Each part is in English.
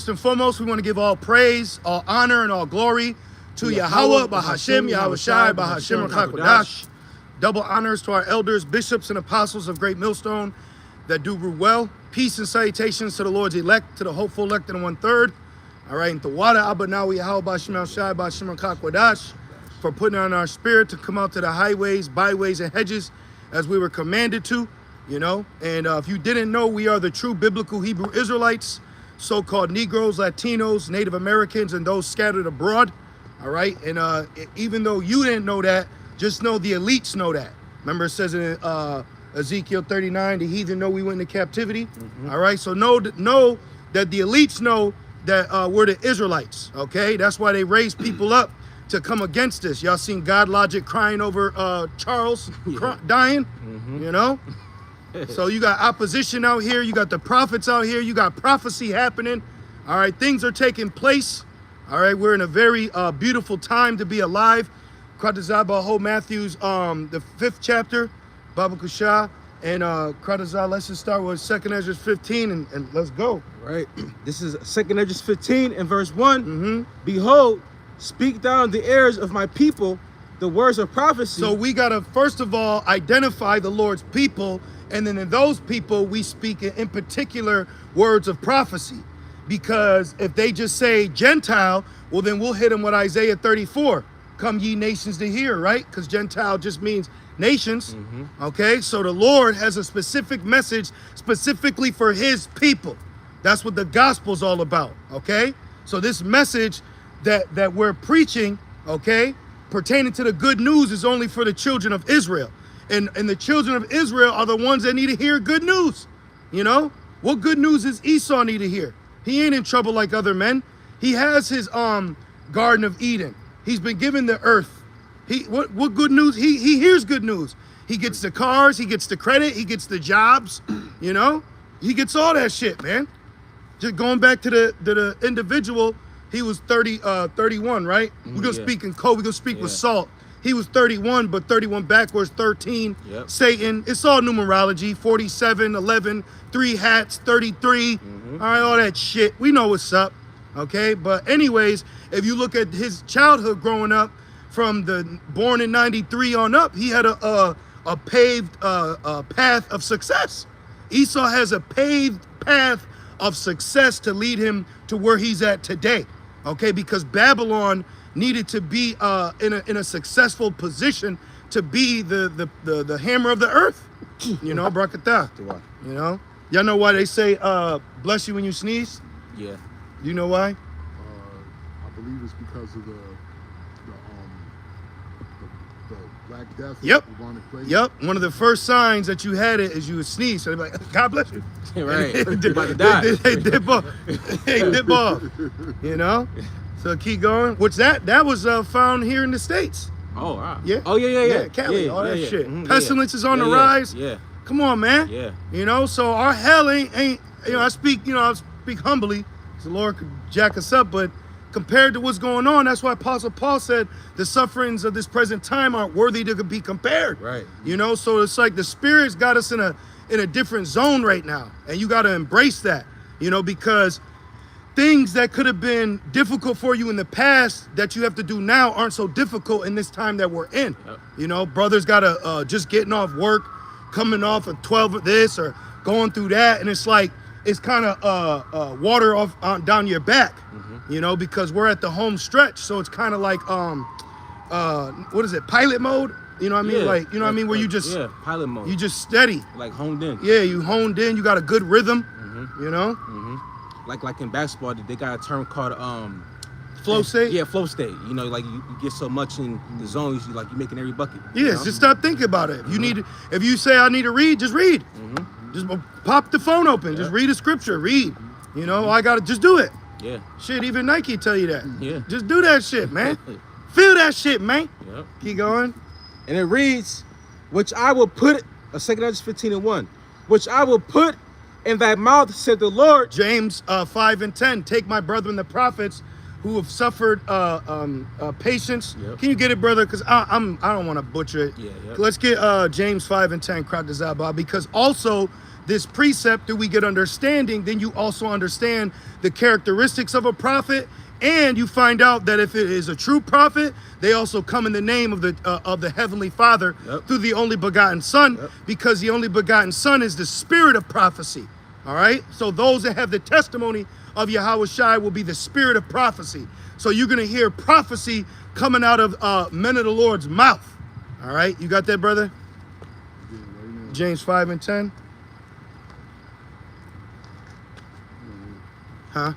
First and foremost, we want to give all praise, all honor, and all glory to Yahweh, Bahashim, Yahushai, Bahashim, Rakakodash. Double honors to our elders, bishops, and apostles of Great Millstone that do rule well. Peace and salutations to the Lord's elect, to the hopeful elect and 1/3. All right, and the water, Abanawi, Yahweh, Bahashim, Yahushai, Bahashim, Rakakodash, for putting on our spirit to come out to the highways, byways, and hedges as we were commanded to, you know. And if you didn't know, we are the true biblical Hebrew Israelites, so-called Negroes, Latinos, Native Americans, and those scattered abroad. All right, and even though you didn't know that, just know the elites know that. Remember, it says in Ezekiel 39, the heathen know we went into captivity. All right, so know that the elites know that we're the Israelites. Okay, that's why they raise people up to come against us. Y'all seen God Logic crying over Charles dying, you know? So you got opposition out here, you got the prophets out here, you got prophecy happening. All right, things are taking place. All right, we're in a very beautiful time to be alive. Kratazaba Ho Matthew's the 5th chapter, Baba Kusha, and Kratazah, let's just start with 2nd Ezra 15 and let's go. Right. This is 2nd Ezra 15 and verse 1. Behold, speak thou in the ears of my people the words of prophecy. So we gotta first of all identify the Lord's people, and then in those people we speak in particular words of prophecy. Because if they just say Gentile, well then we'll hit them with Isaiah 34. Come ye nations to hear, right? Because Gentile just means nations. Okay, so the Lord has a specific message specifically for his people. That's what the gospel's all about, okay? So this message that we're preaching, okay, pertaining to the good news is only for the children of Israel. And the children of Israel are the ones that need to hear good news, you know? What good news does Esau need to hear? He ain't in trouble like other men. He has his Garden of Eden. He's been given the earth. What good news? He hears good news. He gets the cars, he gets the credit, he gets the jobs, you know? He gets all that shit, man. Just going back to the individual, he was 31, right? We're gonna speak in code, we're gonna speak with salt. He was 31, but 31 backwards, 13. Satan, it's all numerology, 47, 11, 3 hats, 33. All right, all that shit. We know what's up, okay? But anyways, if you look at his childhood growing up, from the born in 93 on up, he had a paved path of success. Esau has a paved path of success to lead him to where he's at today, okay? Because Babylon needed to be in a successful position to be the hammer of the earth, you know, Brakatah. You know, y'all know why they say bless you when you sneeze? Yeah. You know why? I believe it's because of the Black Death. Yep. Yep. One of the first signs that you had it is you would sneeze. So they're like, God bless you. Right. They dip off. They dip off. You know? So keep going. Which that was found here in the States. Oh, wow. Yeah. Oh, yeah. Cali, all that shit. Pestilence is on the rise. Yeah. Come on, man. Yeah. You know, so our hell ain't you know, I speak humbly. The Lord could jack us up, but compared to what's going on, that's why Apostle Paul said the sufferings of this present time aren't worthy to be compared. Right. You know, so it's like the Spirit's got us in a different zone right now, and you got to embrace that. You know, because things that could have been difficult for you in the past that you have to do now aren't so difficult in this time that we're in. You know, brothers got to just getting off work, coming off of 12 of this or going through that, and it's like it's kind of water off down your back. You know, because we're at the home stretch, so it's kind of like what is it, pilot mode? You know what I mean? Like, you know what I mean, where you just pilot mode. You just steady, like honed in. Yeah, you honed in. You got a good rhythm. You know, like in basketball, they got a term called flow state. Yeah, flow state. You know, like you get so much in the zone, you're making every bucket. Yeah, just stop thinking about it. If you say I need to read, just read. Just pop the phone open. Just read a scripture. Read. You know, I gotta just do it. Yeah. Shit, even Nike tell you that. Yeah. Just do that shit, man. Feel that shit, man. Yep. Keep going. And it reads, which I will put, 2nd Ezra 15 and 1, which I will put in thy mouth, said the Lord. James 5 and 10, take my brethren the prophets who have suffered patience. Can you get it, brother? Because I don't want to butcher it. Let's get James 5 and 10, Kratazaba, because also this precept do we get understanding, then you also understand the characteristics of a prophet, and you find out that if it is a true prophet, they also come in the name of the Heavenly Father through the only begotten Son, because the only begotten Son is the spirit of prophecy. All right? So those that have the testimony of Yahweh Shai will be the spirit of prophecy. So you're going to hear prophecy coming out of men of the Lord's mouth. All right? You got that, brother? Yeah, right now. James 5 and 10. Huh?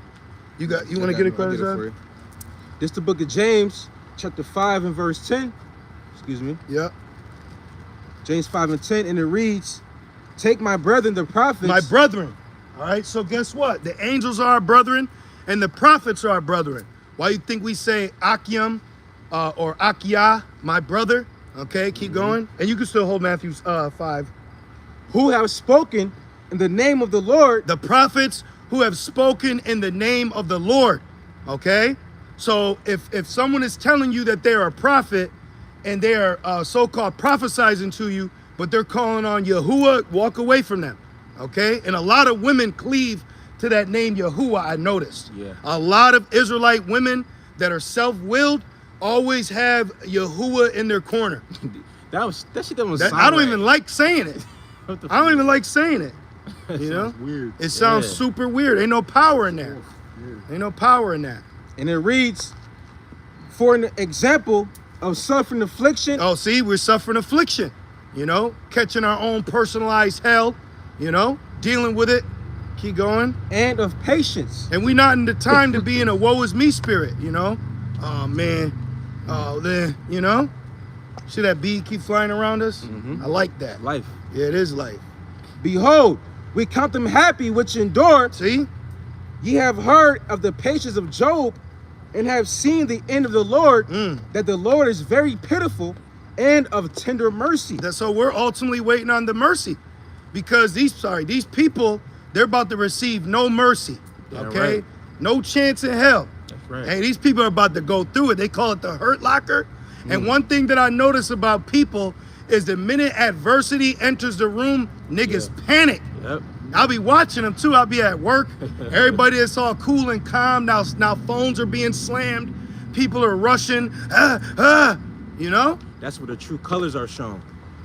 You want to get it, brother? for you. This the book of James, chapter 5 and verse 10. Excuse me. Yeah. James 5 and 10, and it reads, "Take my brethren, the prophets." My brethren. All right, so guess what? The angels are our brethren, and the prophets are our brethren. Why you think we say Akim or Akia, my brother? Okay, keep going. And you can still hold Matthew 5. "Who have spoken in the name of the Lord." The prophets who have spoken in the name of the Lord. Okay? So if someone is telling you that they're a prophet and they are so-called prophesizing to you, but they're calling on Yahuwah, walk away from them. Okay? And a lot of women cleave to that name Yahuwah, I noticed. Yeah. A lot of Israelite women that are self-willed always have Yahuwah in their corner. that shit don't I sound don't right. even like saying it. What the I don't even like saying it. You know? Sounds weird. It sounds Yeah. super weird. Ain't no power in that. Yeah. Ain't no power in that. And it reads, "For an example of suffering affliction." Oh, see, we're suffering affliction, you know, catching our own personalized hell, you know, dealing with it. Keep going. "And of patience." And we're not in the time to be in a woe is me spirit, you know. Oh, man. Oh, then, you know. See that bee keep flying around us? I like that. Life. Yeah, it is life. "Behold, we count them happy which endure. See? Ye have heard of the patience of Job, and have seen the end of the Lord, that the Lord is very pitiful and of tender mercy." So we're ultimately waiting on the mercy, because these people, they're about to receive no mercy. Yeah, Okay? right. No chance in hell. That's right. Hey, these people are about to go through it. They call it the hurt locker. And one thing that I notice about people is the minute adversity enters the room, niggas panic. Yep. I'll be watching them too. I'll be at work. Everybody is all cool and calm. Now phones are being slammed. People are rushing. You know? That's where the true colors are shown.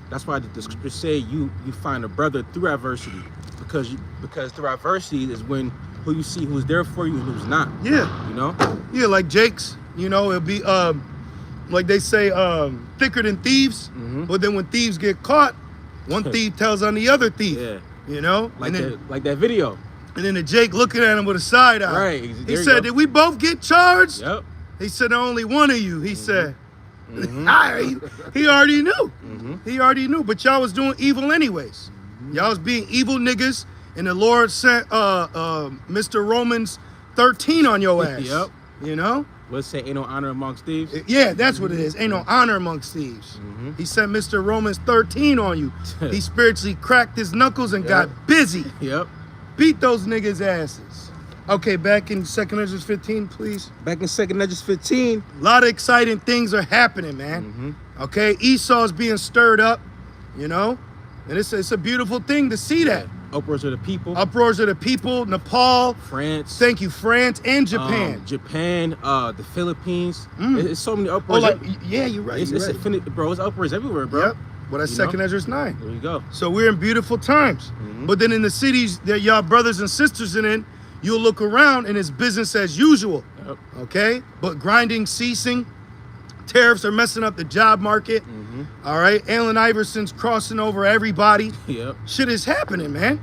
That's why the scriptures say you find a brother through adversity, because through adversity is when who you see who's there for you and who's not. Yeah. You know? Yeah, like Jake's, you know, it'll be like they say, thicker than thieves. But then when thieves get caught, one thief tells on the other thief. Yeah. You know? Like and then, that video. and then the Jake looking at him with a side eye. Right. He There you said, go. "Did we both get charged?" Yep. He said, "Only one of you." He said, he already knew. He already knew. But y'all was doing evil anyways. Y'all was being evil niggas, and the Lord sent Mr. Romans 13 on your ass. Yep. You know? Let's say ain't no honor amongst thieves. Yeah, that's what it is. Ain't no honor amongst thieves. He sent Mr. Romans 13 on you. He spiritually cracked his knuckles and got busy. Yep. Beat those niggas' asses. Okay, back in 2 Ezra 15, please. Back in 2 Ezra 15. A lot of exciting things are happening, man. Okay, Esau's being stirred up, you know? And it's a beautiful thing to see that. Uproars of the people. Uproars of the people, Nepal. France. Thank you, France and Japan. Japan, the Philippines. It's so many Oh, uproars. like, yeah, you're right. It's You're right. bro, it's uproars everywhere, bro. Yep. Well, that's You know? 2 Ezra 9. There you go. So we're in beautiful times. But then in the cities that y'all brothers and sisters in, you'll look around and it's business as usual. Yep. Okay? But grinding ceasing. Tariffs are messing up the job market. All right? Allen Iverson's crossing over everybody. Yep. Shit is happening, man.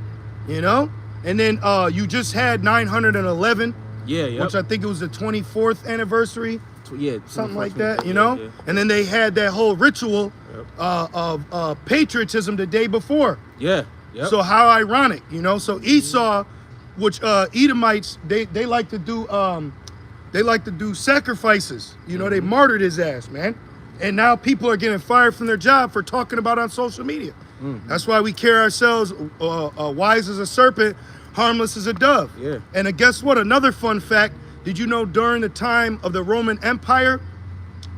You know? And then you just had 911, Yeah, yep. which I think it was the 24th anniversary. Yeah, Something like 24th, that, you know? yeah. And then they had that whole ritual of patriotism the day before. Yeah. Yep. So how ironic, you know? So Esau, which Edomites, they like to do sacrifices. You know, they martyred his ass, man. And now people are getting fired from their job for talking about it on social media. That's why we carry ourselves wise as a serpent, harmless as a dove. Yeah. And guess what? Another fun fact. Did you know during the time of the Roman Empire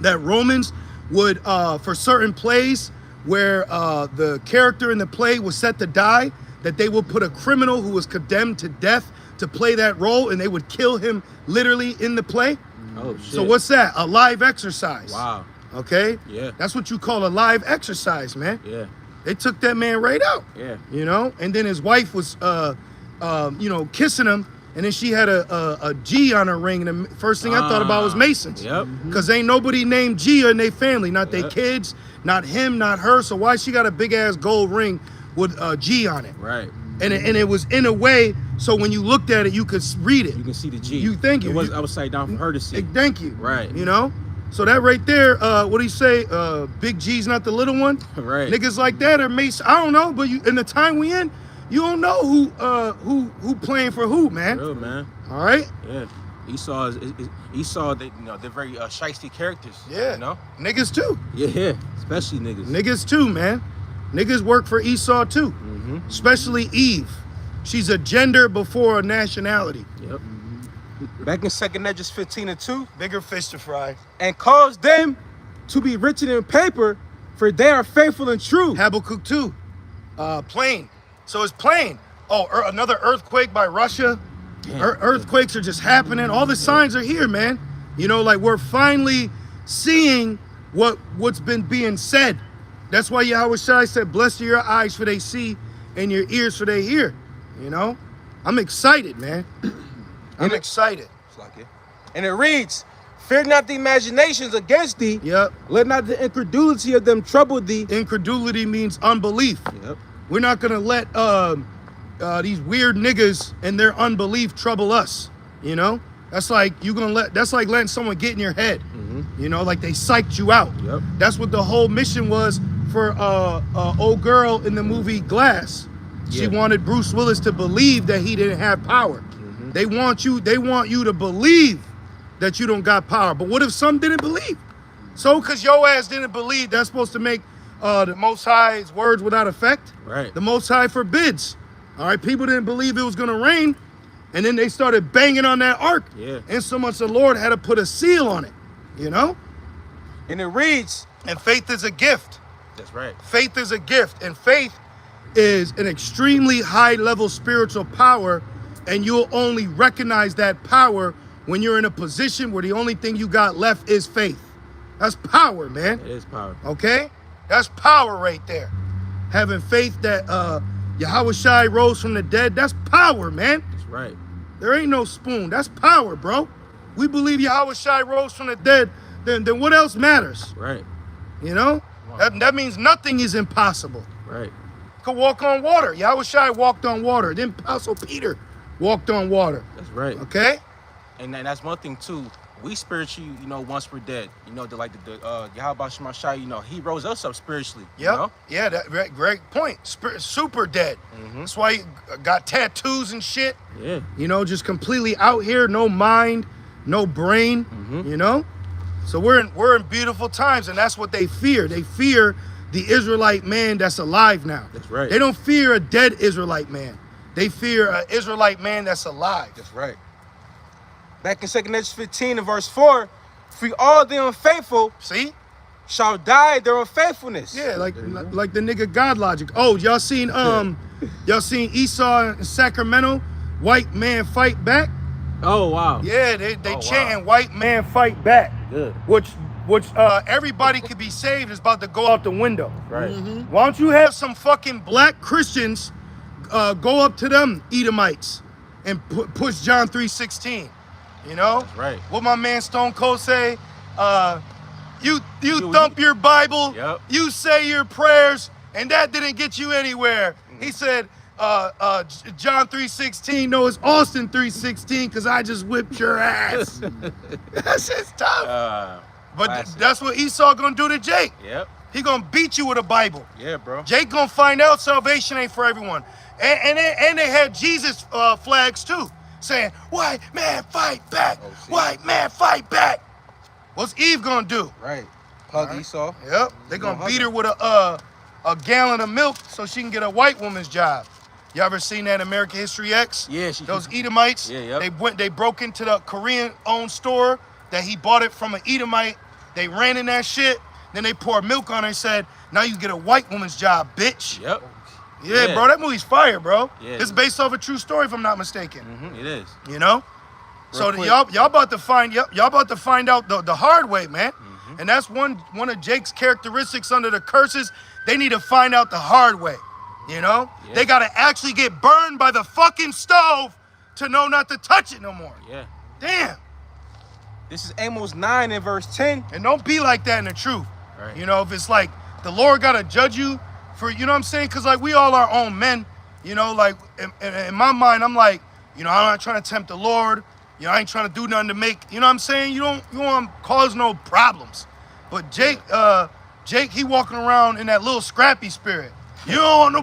that Romans would, for certain plays where the character in the play was set to die, that they would put a criminal who was condemned to death to play that role, and they would kill him literally in the play. Oh shit. So what's that? A live exercise. Wow. Okay? Yeah. That's what you call a live exercise, man. Yeah. They took that man right out. Yeah. You know? And then his wife was, kissing him, and then she had a G on her ring, and the first thing I thought about was Masons. Yep. Because ain't nobody named G in their family, not their Yep. kids, not him, not her. So why she got a big-ass gold ring with a G on it? Right. And it was in a way, so when you looked at it, you could read it. You can see the G. You think it it- was you- I was upside down for her to see. Thank you. Right. You know? So that right there, what do you say? Big G's not the little one. Right. Niggas like that are Mason. I don't know, but in the time we in, you don't know who playing for who, man. Real, man. All right? Yeah. Esau they they're very shiesty characters. Yeah. You know? Niggas too. Yeah. Especially niggas. Niggas too, man. Niggas work for Esau too. Mm-hmm. Especially Eve. She's a gender before a nationality. Yep. Back in 2nd Esdras 15:2, Bigger fish to fry. and caused them to be written in paper, for they are faithful and true. Habakkuk 2. Plain. So it's plain. Oh, another earthquake by Russia. Damn. Earthquakes are just happening. All the signs are here, man. You know, like we're finally seeing what's been being said. That's why Yahweh Shai said, blessed are your eyes for they see and your ears for they hear. You know? I'm excited, man. I'm excited. And it reads, fear not the imaginations against thee. Yep. Let not the incredulity of them trouble thee. Incredulity means unbelief. Yep. We're not gonna let these weird niggas and their unbelief trouble us. You know, that's like that's like letting someone get in your head. Mm-hmm. You know, like they psyched you out. Yep. That's what the whole mission was for old girl in the movie Glass. She Yeah. wanted Bruce Willis to believe that he didn't have power. Mm-hmm. They want you to believe that you don't got power. But what if some didn't believe? So because your ass didn't believe, that's supposed to make the Most High's words without effect? Right. The Most High forbids. All right, people didn't believe it was going to rain, and then they started banging on that ark. Yeah. And so much the Lord had to put a seal on it, you know? And it reads, And faith is a gift. that's right. Faith is a gift, and faith is an extremely high-level spiritual power, and you'll only recognize that power when you're in a position where the only thing you got left is faith. That's power, man. It is power. Okay? That's power right there. Having faith that Yahweh Shai rose from the dead, that's power, man. That's right. There ain't no spoon. That's power, bro. We believe Yahweh Shai rose from the dead, then what else matters? Right. You know? That means nothing is impossible. Right. Could walk on water. Yahweh Shai walked on water. Then Apostle Peter walked on water. That's right. Okay? And that's one thing too. We spiritually, once we're dead, the Yahweh Shema Shai, he rose us up spiritually. Yep. You know? Yeah, great point. Super dead. Mm-hmm. That's why he got tattoos and shit. Yeah. You know, just completely out here, no mind, no brain, Mhm. you know? So we're in beautiful times, and that's what they fear. They fear the Israelite man that's alive now. That's right. They don't fear a dead Israelite man. They fear an Israelite man that's alive. That's right. Back in 2nd Esdras 15 and verse 4, for all the unfaithful See? shall die their unfaithfulness. Yeah, like the nigga God logic. Oh, y'all seen Esau in Sacramento? White man fight back? Oh, wow. Yeah, they Oh, wow. chanting white man fight back. Good. Which everybody could be saved is about to go out the window. Right. Why don't you have some fucking black Christians go up to them Edomites and push John 3:16? You know? That's right. What my man Stone Cold say? You thump your Bible, Yep. you say your prayers, and that didn't get you anywhere. He said, John 3:16, no, it's Austin 3:16, because I just whipped your ass. That's just tough. But classic. that's what Esau gonna do to Jake. Yep. He gonna beat you with a Bible. Yeah, bro. Jake gonna find out salvation ain't for everyone. And they had Jesus flags too, saying, white man fight back, Oh, see. white man fight back. What's Eve gonna do? Right. Hug Right. Esau. Yep, they gonna Gonna beat hug her with a gallon of milk so she can get a white woman's job. You ever seen that American History X? Yeah, Those Edomites. Yeah, yep. They broke into the Korean-owned store that he bought it from an Edomite. They ran in that shit. Then they poured milk on her and said, "Now you get a white woman's job, bitch." Yep. Yeah, bro, that movie's fire, bro. Yeah. It's based off a true story, if I'm not mistaken. It is. You know? So quick. y'all about to find out the hard way, man. And that's one of Jake's characteristics under the curses. They need to find out the hard way. You know? Yeah. They gotta actually get burned by the fucking stove to know not to touch it no more. Yeah. Damn. This is Amos 9 and verse 10. And don't be like that in the truth. Right. You know, if it's like the Lord gotta judge you for, you know what I'm saying? Cause like we all our own men. You know, like in my mind, I'm like, you know, I'm not trying to tempt the Lord. You know, I ain't trying to do nothing to make, you know what I'm saying? You don't want to cause no problems. But Jake, he walking around in that little scrappy spirit. You don't want no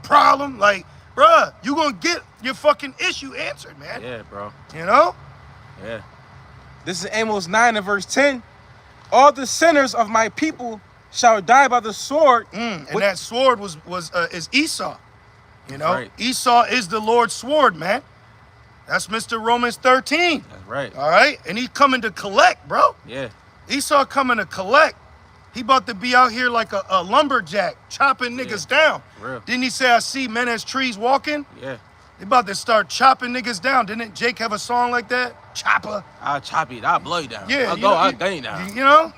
problem. Like, bruh, you gonna get your fucking issue answered, man. Yeah, bro. You know? Yeah. This is Amos 9 and verse 10. All the sinners of my people shall die by the sword. And that sword is Esau. You know? Right. Esau is the Lord's sword, man. That's Mr. Romans 13. That's right. All right? And he's coming to collect, bro. Yeah. Esau coming to collect. He about to be out here like a lumberjack, chopping niggas down. Real. Didn't he say, I see men as trees walking? Yeah. They about to start chopping niggas down. Didn't Jake have a song like that? Chopper. I'll chop it. I'll blow you down. Yeah. I'll gun you down. You know?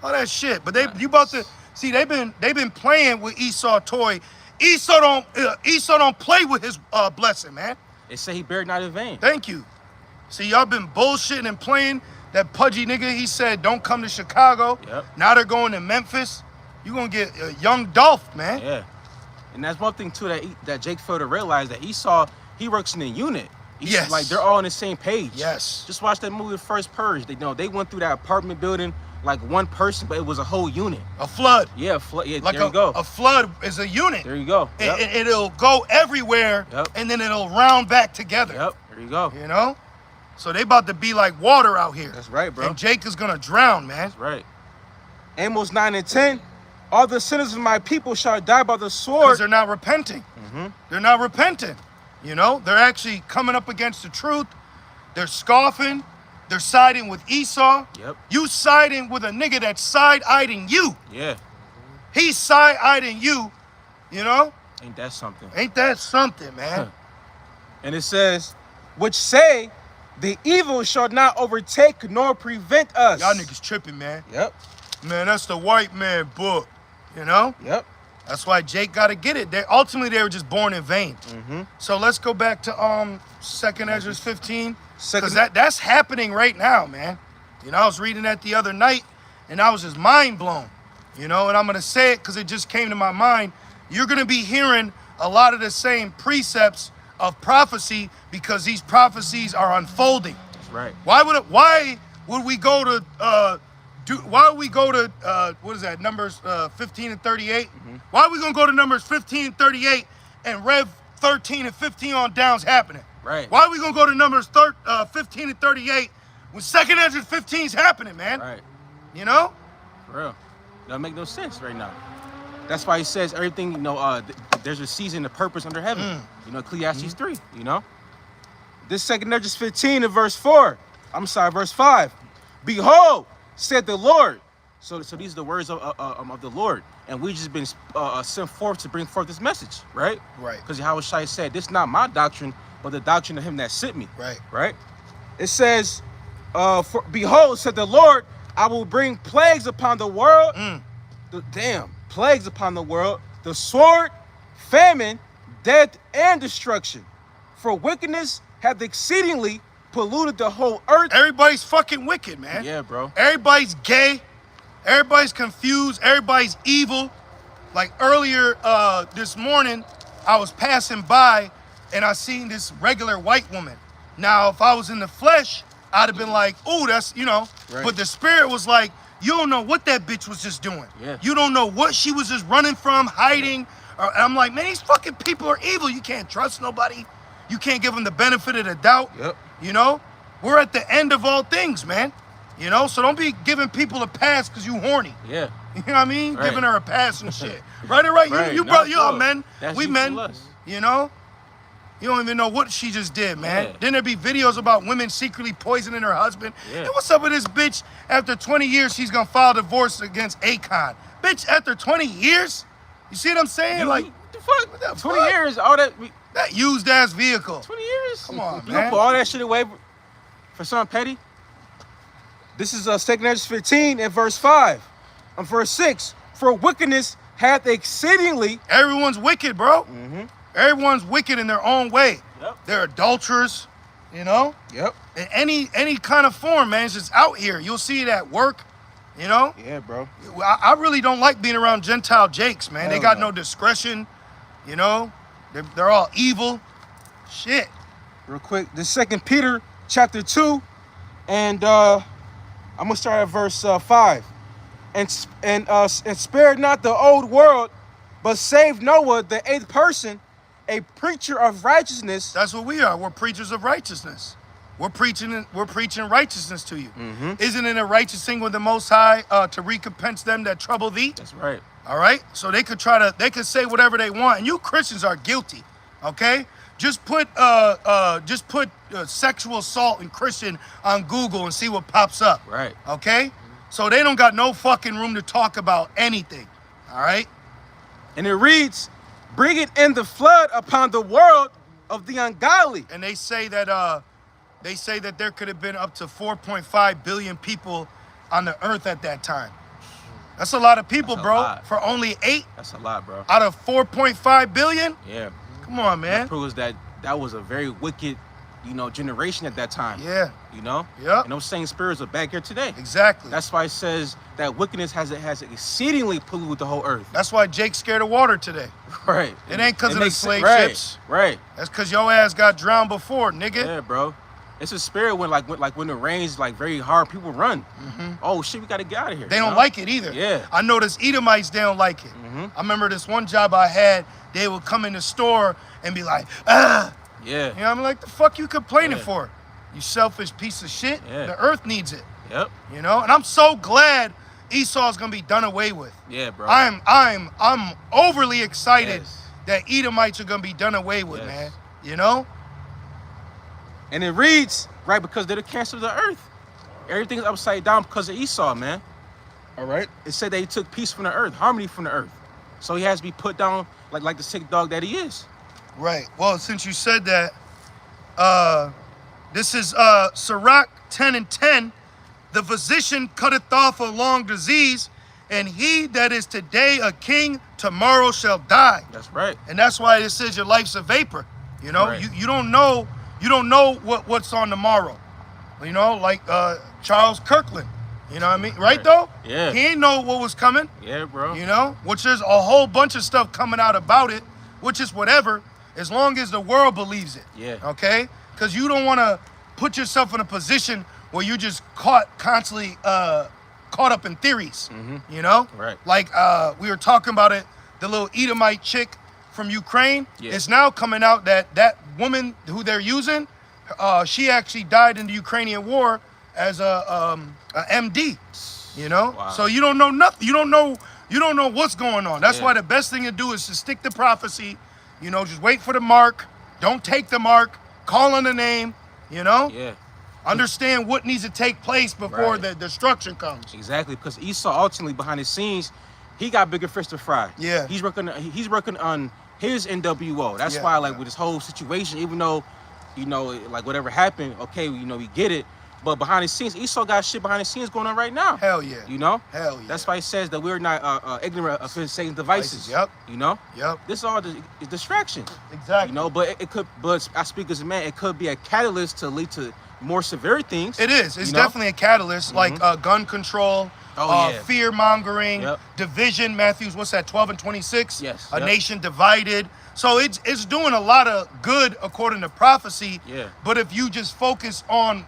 All that shit. But you about to see, they've been playing with Esau toy. Esau don't play with his blessing, man. They say he buried not in vain. Thank you. See, y'all been bullshitting and playing. That pudgy nigga, he said, don't come to Chicago. Yep. Now they're going to Memphis. You gonna get a young Dolph, man. Yeah. And that's one thing, too, that Jake failed to realize, that Esau, he works in a unit. Yes. Like, they're all on the same page. Yes. Just watch that movie, First Purge. They went through that apartment building like one person, but it was a whole unit. A flood. Yeah, flood. Yeah, Like there you go. A flood is a unit. There you go. Yep. It'll go everywhere, and then it'll round back together. Yep, there you go. You know? So they about to be like water out here. That's right, bro. And Jake is gonna drown, man. That's right. Amos 9 and 10. All the sinners of my people shall die by the sword. Because they're not repenting. They're not repenting. You know? They're actually coming up against the truth. They're scoffing. They're siding with Esau. Yep. You siding with a nigga that's side-eyeing you. Yeah. He's side-eyeing you. You know? Ain't that something? Ain't that something, man? And it says, which say, the evil shall not overtake nor prevent us. Y'all niggas tripping, man. Yep. Man, that's the white man book. You know? Yep. That's why Jake got to get it. Ultimately, they were just born in vain. So let's go back to 2nd Ezra 15. Because that's happening right now, man. You know, I was reading that the other night, and I was just mind blown. You know, and I'm going to say it because it just came to my mind. You're going to be hearing a lot of the same precepts of prophecy because these prophecies are unfolding. That's right. Why would we go to what is that, Numbers 15 and 38? Why are we gonna go to Numbers 15 and 38 and Rev 13 and 15 on down's happening? Right. Why are we gonna go to Numbers 15 and 38 when 2nd Ezra 15 is happening, man? Right. You know? For real. Doesn't make no sense right now. That's why he says everything, you know, there's a season, a purpose under heaven. You know, Ecclesiastes 3, you know? This 2nd Ezra 15 and verse 5. Behold, said the Lord. So these are the words of the Lord. And we just been sent forth to bring forth this message, right? Right. Because Yahushua said, this is not my doctrine, but the doctrine of him that sent me. Right. Right? It says, behold, said the Lord, I will bring plagues upon the world. Plagues upon the world. The sword, famine, death, and destruction. For wickedness hath exceedingly polluted the whole earth. Everybody's fucking wicked, man. Yeah, bro. Everybody's gay. Everybody's confused. Everybody's evil. Like earlier this morning, I was passing by and I seen this regular white woman. Now, if I was in the flesh, I'd have been like, "Ooh, that's, you know." Right. But the spirit was like, "You don't know what that bitch was just doing. Yeah. You don't know what she was just running from, hiding." And I'm like, man, these fucking people are evil. You can't trust nobody. You can't give them the benefit of the doubt. Yep. You know, we're at the end of all things, man. You know, so don't be giving people a pass because you horny. Yeah. You know what I mean? Right. Giving her a pass and shit. Right. You Not y'all sure. men. That's We you men. to us. You know? You don't even know what she just did, man. Yeah. Then there be videos about women secretly poisoning her husband. Yeah. And what's up with this bitch? After 20 years, she's gonna file divorce against Akon. Bitch, after 20 years? You see what I'm saying? The fuck? What the 20 fuck? years, all that. That used ass vehicle. 20 years? Come on, You man. gonna put all that shit away for something petty? This is 2 Corinthians 15 and verse 5. Verse 6. For wickedness hath exceedingly. Everyone's wicked, bro. Mm-hmm. Everyone's wicked in their own way. Yep. They're adulterers, you know? Yep. In any kind of form, man. It's just out here. You'll see it at work, you know? Yeah, bro. I really don't like being around Gentile Jakes, man. They Hell got no. no discretion, you know? They're all evil. Shit. Real quick. This 2 Peter chapter 2. And I'm gonna start at verse 5. And spared not the old world, but saved Noah, the 8th person, a preacher of righteousness. That's what we are. We're preachers of righteousness. We're preaching righteousness to you. Mm-hmm. Isn't it a righteous thing with the Most High to recompense them that trouble thee? That's right. All right. So they could say whatever they want, and you Christians are guilty. Okay. Just put sexual assault and Christian on Google and see what pops up. Right. Okay. So they don't got no fucking room to talk about anything. All right. And it reads, bring it in the flood upon the world of the ungodly. And they say that there could have been up to 4.5 billion people on the earth at that time. That's a lot of people, That's a bro. lot. For only 8 That's a lot, bro. out of 4.5 billion? Yeah. Come on, man. That proves that was a very wicked, generation at that time. Yeah. You know? Yep. And those same spirits are back here today. Exactly. That's why it says that wickedness has exceedingly polluted the whole earth. That's why Jake's scared of water today. Right. It ain't because of the makes slave sense. ships. Right. That's because your ass got drowned before, nigga. Yeah, bro. It's a spirit when it rains very hard, people run. Mm-hmm. Oh shit, we gotta get out of here. They don't like it either. Yeah. I noticed Edomites, they don't like it. Mm-hmm. I remember this one job I had, they would come in the store and be like, ah. Yeah. You know, I'm like, the fuck you complaining Yeah. for? You selfish piece of shit. Yeah. The earth needs it. Yep. You know, and I'm so glad Esau's gonna be done away with. Yeah, bro. I'm overly excited Yes. that Edomites are gonna be done away with, Yes. man. You know? And it reads, right, because they're the cancer of the earth. Everything's upside down because of Esau, man. All right? It said that he took peace from the earth, harmony from the earth. So he has to be put down like the sick dog that he is. Right. Well, since you said that, this is Sirach 10 and 10. The physician cutteth off a long disease, and he that is today a king, tomorrow shall die. That's right. And that's why it says your life's a vapor. You know, Right. you don't know what's on tomorrow. You know, like Charles Kirkland. You know what I mean? Right, Right. though? Yeah. He ain't know what was coming. Yeah, bro. You know, which there's a whole bunch of stuff coming out about it, which is whatever, as long as the world believes it. Yeah. Okay? Because you don't want to put yourself in a position where you just constantly caught up in theories. Mhm. You know? Right. Like we were talking about it, the little Edomite chick from Ukraine. Yeah. It's now coming out that woman who they're using, she actually died in the Ukrainian war as a MD. You know? Wow. So you don't know nothing. You don't know what's going on. That's Yeah. why the best thing to do is to stick to prophecy. You know, just wait for the mark. Don't take the mark. Call on the name. You know? Yeah. Understand what needs to take place before Right. the destruction comes. Exactly, because Esau ultimately behind the scenes, he got bigger fish to fry. Yeah. He's working on his NWO. That's Yeah, why, yeah. with this whole situation, even though, whatever happened, okay, we get it. But behind the scenes, Esau got shit behind the scenes going on right now. Hell yeah. You know? Hell yeah. That's why he says that we're not ignorant of his Satan's devices. Yep. You know? Yep. This is all distraction. Exactly. You know, but but I speak as a man, it could be a catalyst to lead to more severe things. It is. It's you know? definitely a catalyst, like gun control, Oh, yeah. fear mongering, Yep. division. Matthew's, what's that, 12 and 26? Yes, A yep. nation divided. So it's doing a lot of good according to prophecy. Yeah. But if you just focus on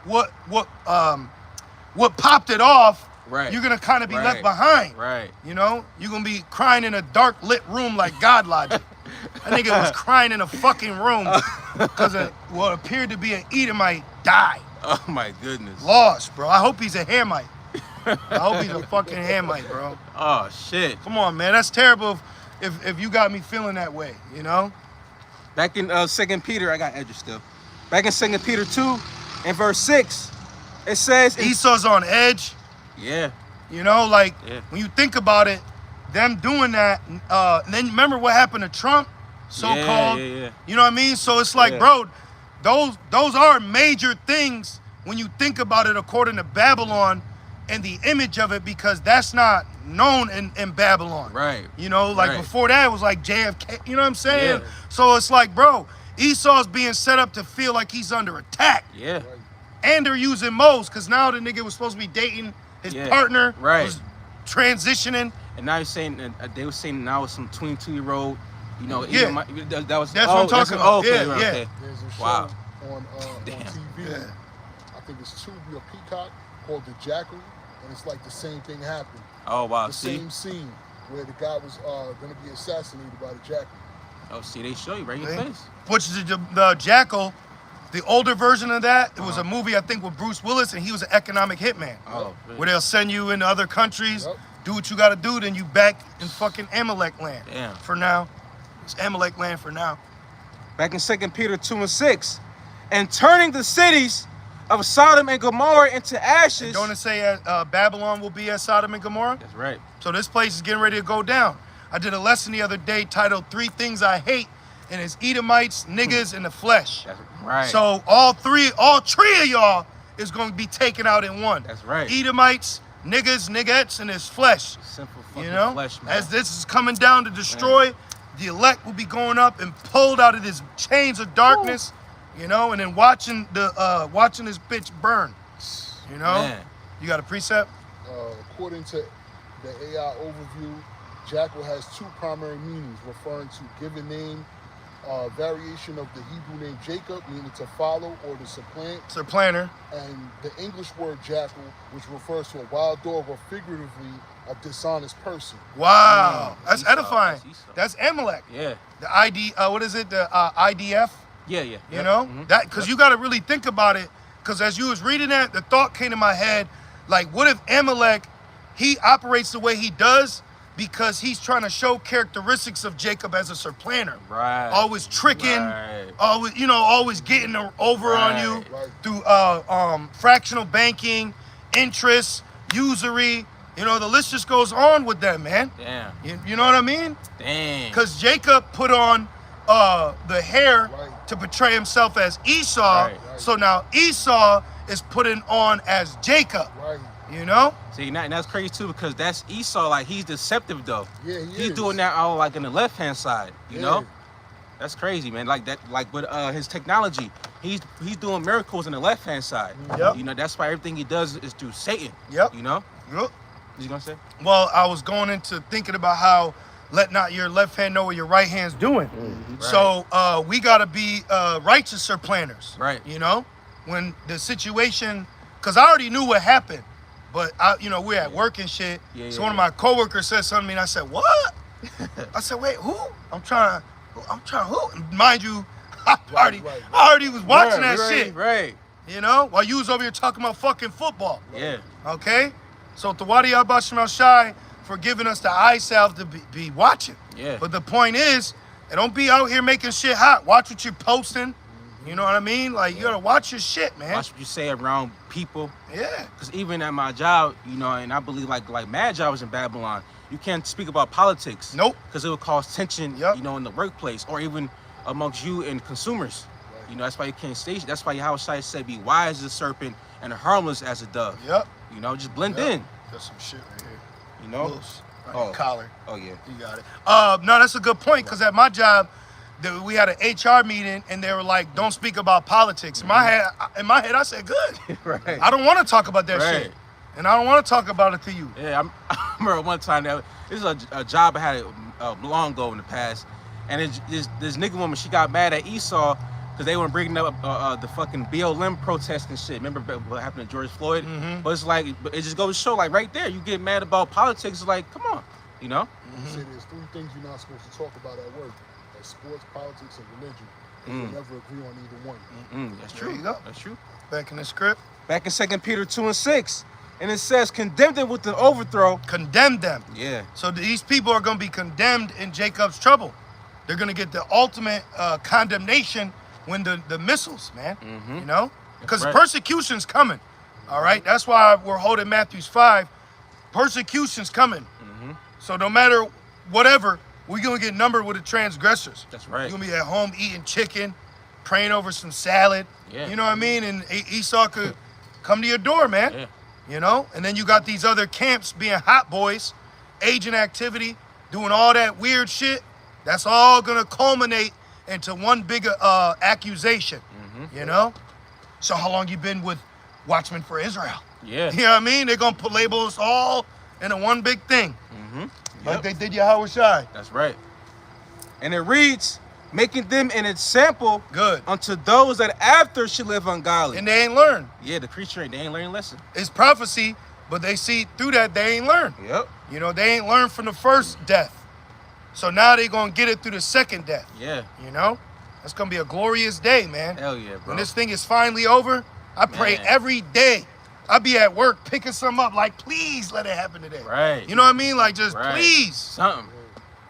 what popped it off, Right. you're gonna kind of be Right. left behind. Right. You know, you're gonna be crying in a dark lit room like God Logic. I think it was crying in a fucking room because what appeared to be an Edomite died. Oh my goodness. Lost, bro. I hope he's a Hamite. I hope he's a fucking Hamite, bro. Oh shit. Come on, man. That's terrible if you got me feeling that way, you know? Back in 2 Peter, I got edges still. Back in 2 Peter 2 and verse 6, it says, Esau's on edge. yeah, You know, like Yeah. when you think about it, them doing that, and then remember what happened to Trump, so-called. Yeah. You know what I mean? So it's like, bro, those are major things when you think about it according to Babylon and the image of it, because that's not known in Babylon. Right. You know, like Right. before that it was like JFK, you know what I'm saying? Yeah. So it's like, bro, Esau's being set up to feel like he's under attack. Yeah. And they're using Mose, because now the nigga was supposed to be dating his partner, was transitioning. And now you're saying, they were saying now it's some 22-year-old, you know, Yeah. that was, That's what I'm talking about. Okay, Yeah, okay. There's a show Wow. on TV. Yeah. I think it's Tubi or Peacock, called The Jackal, and it's like the same thing happened. Oh, wow. The See? same scene where the guy was going to be assassinated by the jackal. Oh, see, they show you right in your See? face. Which is the Jackal, the older version of that. It was a movie, I think, with Bruce Willis, and he was an economic hitman. Oh, really? Where they'll send you into other countries, Yep. do what you got to do, then you back in fucking Amalek land. Damn. For now. It's Amalek land for now. Back in 2 Peter 2:6, and turning the cities of Sodom and Gomorrah into ashes. Don't it say Babylon will be as Sodom and Gomorrah? That's right. So this place is getting ready to go down. I did a lesson the other day titled 3 Things I Hate, and it's Edomites, niggas, and the flesh. That's right. So all three of y'all is going to be taken out in one. That's right. Edomites, niggas, niggettes, and his flesh. Simple fucking You know? flesh, man. As this is coming down to destroy, the elect will be going up and pulled out of this chains of darkness, you know, and then watching this bitch burn. You know? Man. You got a precept? According to the AI overview, jackal has 2 primary meanings, referring to given name, variation of the Hebrew name Jacob, meaning to follow or to supplant, Supplanter. and the English word jackal, which refers to a wild dog or figuratively a dishonest person. Wow. That's Esau. edifying. That's Esau. That's Amalek. Yeah. The ID, what is it? The IDF? Yeah. You Yep. know? Mhm. That, because you got to really think about it, because as you was reading that, the thought came to my head, like, what if Amalek, he operates the way he does because he's trying to show characteristics of Jacob as a supplanter. Right. Always tricking, Right. always getting over on you Right. through fractional banking, interest, usury. You know, the list just goes on with them, man. Damn. You know what I mean? Damn. Because Jacob put on the hair Right. to portray himself as Esau. Right. So now Esau is putting on as Jacob. Right. You know? See, and that's crazy too, because that's Esau. Like, he's deceptive though. Yeah, he He's is. doing that all like in the left hand side. You Yeah. know? That's crazy, man. Like that, like with his technology, he's doing miracles in the left hand side. Yep. You know, that's why everything he does is through Satan. Yep. You know? Yep. What you gonna say? Well, I was going into thinking about how let not your left hand know what your right hand's doing. So we gotta be righteous planners. Right. You know? When the situation, because I already knew what happened, but we're at work and shit. Yeah, So yeah, one of my coworkers said something to me and I said, what? I said, wait, who? I'm trying who? And mind you, I already was watching that shit. Right. You know? While you was over here talking about fucking football. Yeah. Okay? So Tawadi Abashim Shai for giving us the eye salve to be watching. Yeah. But the point is, don't be out here making shit hot. Watch what you're posting. You know what I mean? Like, you gotta watch your shit, man. Watch what you say around people. Yeah. Because even at my job, you know, and I believe like mad jobs in Babylon, you can't speak about politics. Nope. Because it will cause tension, Yep. you know, in the workplace or even amongst you and consumers. You know, that's why you can't stay. That's why Yahweh Shai said, be wise as a serpent and harmless as a dove. Yep. You know, just blend Yep. in. Got some shit right here. You know? Loose. Right Oh. collar. Oh, yeah. You got it. No, that's a good point, because at my job, we had an HR meeting and they were like, don't speak about politics. In my head, I said, good. Right. I don't want to talk about that Right. shit. And I don't want to talk about it to you. Yeah, I remember one time that this is a job I had long ago in the past, and this nigga woman, she got mad at Esau because they were bringing up the fucking BLM protest and shit. Remember what happened to George Floyd? Mm-hmm. But it's like, it just goes to show, like right there, you get mad about politics, it's like, come on, you know? You say there's 3 things you're not supposed to talk about at work. That's sports, politics, and religion. And you'll never agree on either one. That's There true. you go. That's true. Back in the script. Back in 2 Peter 2:6, and it says, condemn them with the overthrow. Condemn them. Yeah. So these people are going to be condemned in Jacob's trouble. They're going to get the ultimate condemnation when the missiles, man. You know? Because right. persecution's coming. All right? That's why we're holding Matthew 5. Persecution's coming. So no matter whatever, we're gonna get numbered with the transgressors. That's right. You're gonna be at home eating chicken, praying over some salad. Yeah. You know what I mean? And Esau could come to your door, man. Yeah. You know? And then you got these other camps being hot boys, agent activity, doing all that weird shit. That's all gonna culminate into one big accusation. You know? So how long you been with Watchmen for Israel? Yeah. You know what I mean? They're gonna label us all into one big thing. Like Yep. they did Yahweh Shai. That's right. And it reads, making them an example Good. unto those that after should live ungodly. And they ain't learned. Yeah, the creature, they ain't learning lesson. It's prophecy, but they see through that they ain't learned. Yep. You know, they ain't learned from the first death. So now they gonna get it through the second death. Yeah. You know? That's gonna be a glorious day, man. Hell yeah, bro. When this thing is finally over, I pray Man. every day. I be at work picking some up, like, please let it happen today. Right. You know what I mean? Like, just Right. please. Something.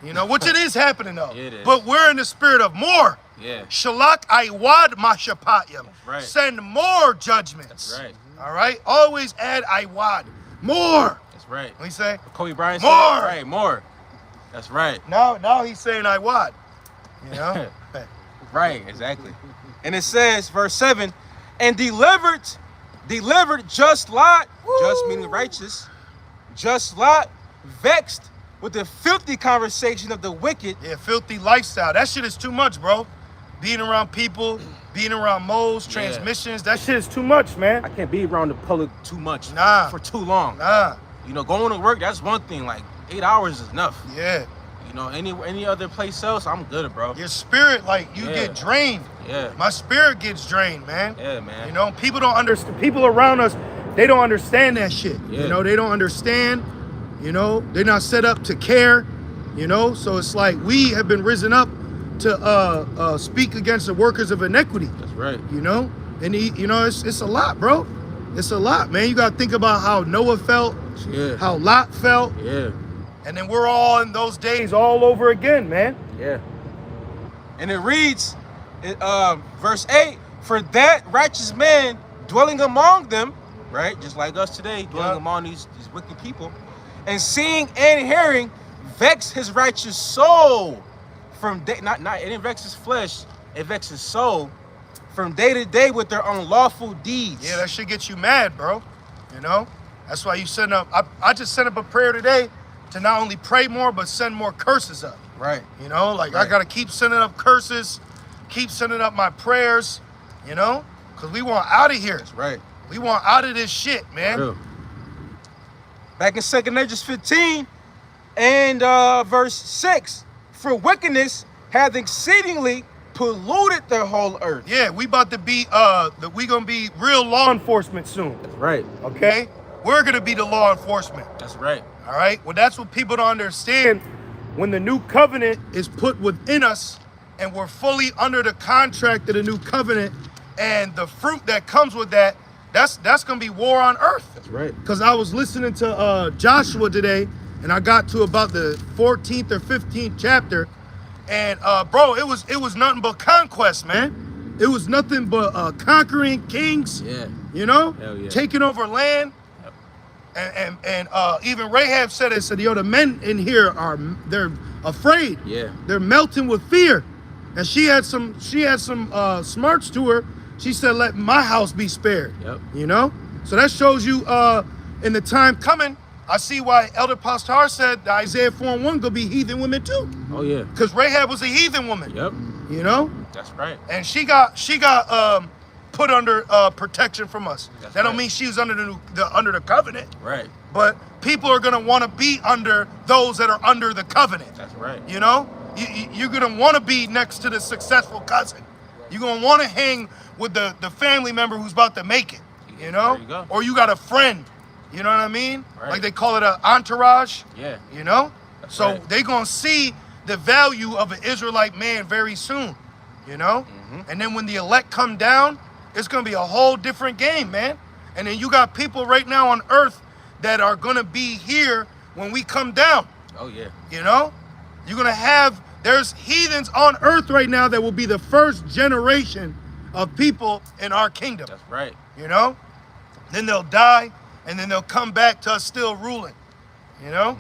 You know, which it is happening though. It is. But we're in the spirit of more. Yeah. Shalak Iwad Mashapatiyam. right. Send more judgments. That's right. All right? Always add Iwad. More. That's right. What he say? Kobe Bryant More. said, right, more. That's right. Now he's saying Iwad. You know? Right, exactly. And it says, verse 7, and delivered just Lot, just meaning righteous, just Lot, vexed with the filthy conversation of the wicked. Yeah, filthy lifestyle. That shit is too much, bro. Being around people, being around moles, transmissions, that shit is too much, man. I can't be around the public too much for too long. Nah. You know, going to work, that's one thing. Like 8 hours is enough. Yeah. You know, any other place else, I'm good, bro. Your spirit, like, you get drained. Yeah. My spirit gets drained, man. Yeah, man. You know, people don't understand. People around us, they don't understand that shit. Yeah. You know, they don't understand. You know, they're not set up to care. You know, so it's like we have been risen up to speak against the workers of iniquity. That's right. You know, and you know, it's a lot, bro. It's a lot, man. You got to think about how Noah felt, how Lot felt. Yeah. And then we're all in those days all over again, man. Yeah. And it reads, verse 8, for that righteous man dwelling among them, right, just like us today, dwelling among these wicked people, and seeing and hearing, vex his righteous soul from day, not it didn't vex his flesh, it vexed his soul from day to day with their unlawful deeds. Yeah, that shit gets you mad, bro. You know, that's why you send up. I just sent up a prayer today to not only pray more, but send more curses up. Right. You know, like I gotta keep sending up curses, keep sending up my prayers, you know, because we want out of here. That's right. We want out of this shit, man. Real. Back in 2 Corinthians 15 and verse 6, for wickedness hath exceedingly polluted the whole earth. Yeah, we about to be we gonna be real law enforcement soon. That's right. Okay? We're gonna be the law enforcement. That's right. All right? Well, that's what people don't understand. When the new covenant is put within us and we're fully under the contract of the new covenant and the fruit that comes with that, that's gonna be war on earth. That's right. Because I was listening to Joshua today and I got to about the 14th or 15th chapter, and bro, it was nothing but conquest, man. It was nothing but conquering kings. Yeah. You know? Hell yeah. Taking over land. And even Rahab said it, said, yo, the men in here they're afraid. Yeah. They're melting with fear. And she had some smarts to her. She said, let my house be spared. Yep. You know? So that shows you in the time coming, I see why Elder Pastor said that Isaiah 4:1 gonna be heathen women too. Oh yeah. Because Rahab was a heathen woman. Yep. You know? That's right. And she got put under protection from us. That's that don't right. mean she was under the covenant. Right. But people are gonna want to be under those that are under the covenant. That's right. You know, you're gonna want to be next to the successful cousin. You're gonna want to hang with the family member who's about to make it. You know, There you go. or you got a friend. You know what I mean? Right. Like they call it an entourage. Yeah. You know, That's so right. they gonna see the value of an Israelite man very soon. You know, and then when the elect come down, it's gonna be a whole different game, man. And then you got people right now on earth that are gonna be here when we come down. Oh yeah. You know, you're gonna have, there's heathens on earth right now that will be the first generation of people in our kingdom. That's right. You know, then they'll die, and then they'll come back to us still ruling. You know,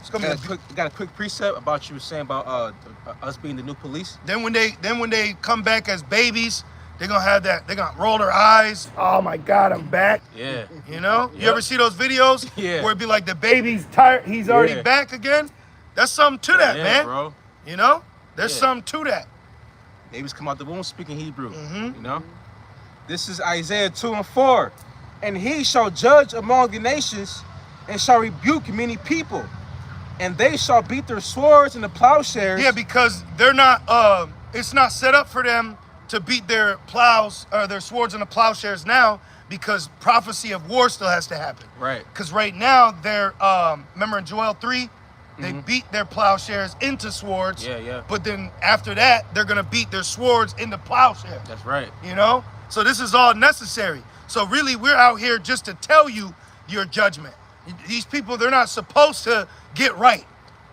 It's gonna be got a quick precept about you were saying about us being the new police. Then when they come back as babies, they're gonna have that. They're gonna roll their eyes. Oh my God, I'm back. Yeah. You know? Yep. You ever see those videos? Yeah. Where it'd be like the baby's tired. He's already back again. That's something to that, Yeah, man. bro. You know? There's Yeah. something to that. Babies come out the womb speaking Hebrew. Mhm. You know? This is Isaiah 2:4. And he shall judge among the nations and shall rebuke many people. And they shall beat their swords and the plowshares. Yeah, because they're not. It's not set up for them to beat their plows or their swords and the plowshares now, because prophecy of war still has to happen. Right. Because right now they're. Remember in Joel 3, they beat their plowshares into swords. Yeah, yeah. But then after that, they're gonna beat their swords into plowshares. That's right. You know. So this is all necessary. So really, we're out here just to tell you your judgment. These people, they're not supposed to get right.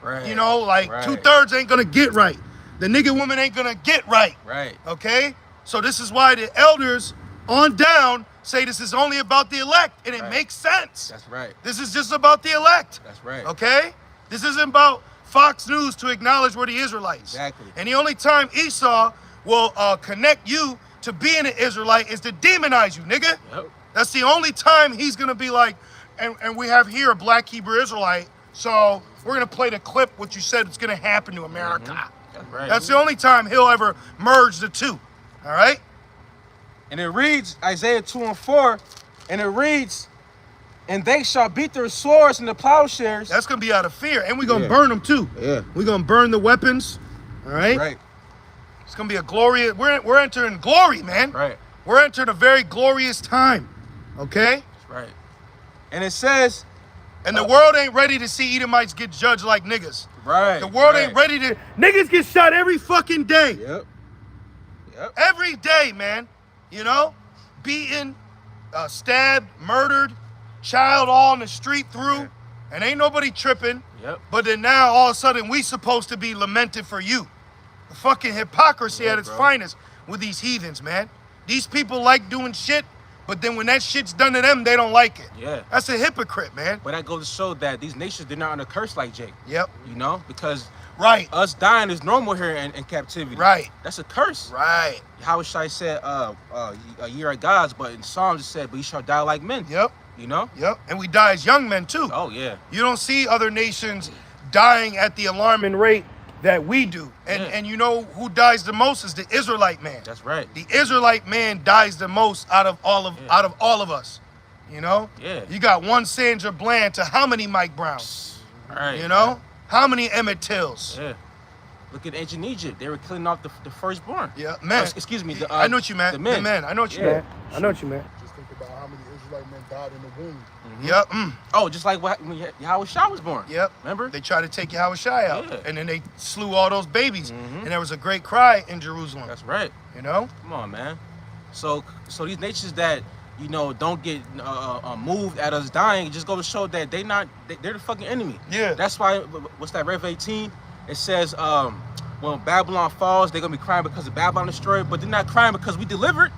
Right. You know, like Right. 2/3 ain't gonna get right. The nigga woman ain't gonna get right. Right. Okay? So this is why the elders on down say this is only about the elect, and it Right. makes sense. That's right. This is just about the elect. That's right. Okay? This isn't about Fox News to acknowledge we're the Israelites. Exactly. And the only time Esau will connect you to being an Israelite is to demonize you, nigga. Yep. That's the only time he's gonna be like, and we have here a black Hebrew Israelite, so we're gonna play the clip what you said it's gonna happen to America. That's right. That's the only time he'll ever merge the two. All right? And it reads, Isaiah 2:4, and it reads, and they shall beat their swords and the plowshares. That's gonna be out of fear, and we're gonna Yeah. burn them too. Yeah. We're gonna burn the weapons. All right? Right. It's gonna be a glorious. We're entering glory, man. Right. We're entering a very glorious time. Okay? That's right. And it says, And the world ain't ready to see Edomites get judged like niggas. right. The world right. ain't ready to. Niggas get shot every fucking day. Yep. Yep. Every day, man. You know? Beaten, stabbed, murdered, child all in the street through. Yeah. And ain't nobody tripping. Yep. But then now all of a sudden we supposed to be lamented for you. The fucking hypocrisy Yeah, at its bro. finest with these heathens, man. These people like doing shit, but then when that shit's done to them, they don't like it. Yeah. That's a hypocrite, man. But that goes to show that these nations, they're not under curse like Jake. Yep. You know? Because Right. us dying is normal here in captivity. Right. That's a curse. Right. Yahushua said, ye are gods, but in Psalms it said, but ye shall die like men. Yep. You know? Yep. And we die as young men too. Oh, yeah. You don't see other nations dying at the alarming rate that we do. And Yeah. and you know who dies the most is the Israelite man. That's right. The Israelite man dies the most out of all of us. You know? Yeah. You got one Sandra Bland to how many Mike Browns? All right. You know? How many Emmett Tills? Yeah. Look at ancient Egypt. They were killing off the firstborn. Yeah, man. Excuse me. I know what you meant. The men. I know what you Yeah. meant. I know what you meant. Just think about how many Israelite men died in the womb. Yep. Oh, just like when Yahushua was born. Yep. Remember? They tried to take Yahushua out, Yeah. and then they slew all those babies, and there was a great cry in Jerusalem. That's right. You know? Come on, man. So these nations that don't get moved at us dying, just go to show that they're the fucking enemy. Yeah. That's why. What's that? Rev 18. It says when Babylon falls, they're gonna be crying because of Babylon destroyed, but they're not crying because we delivered.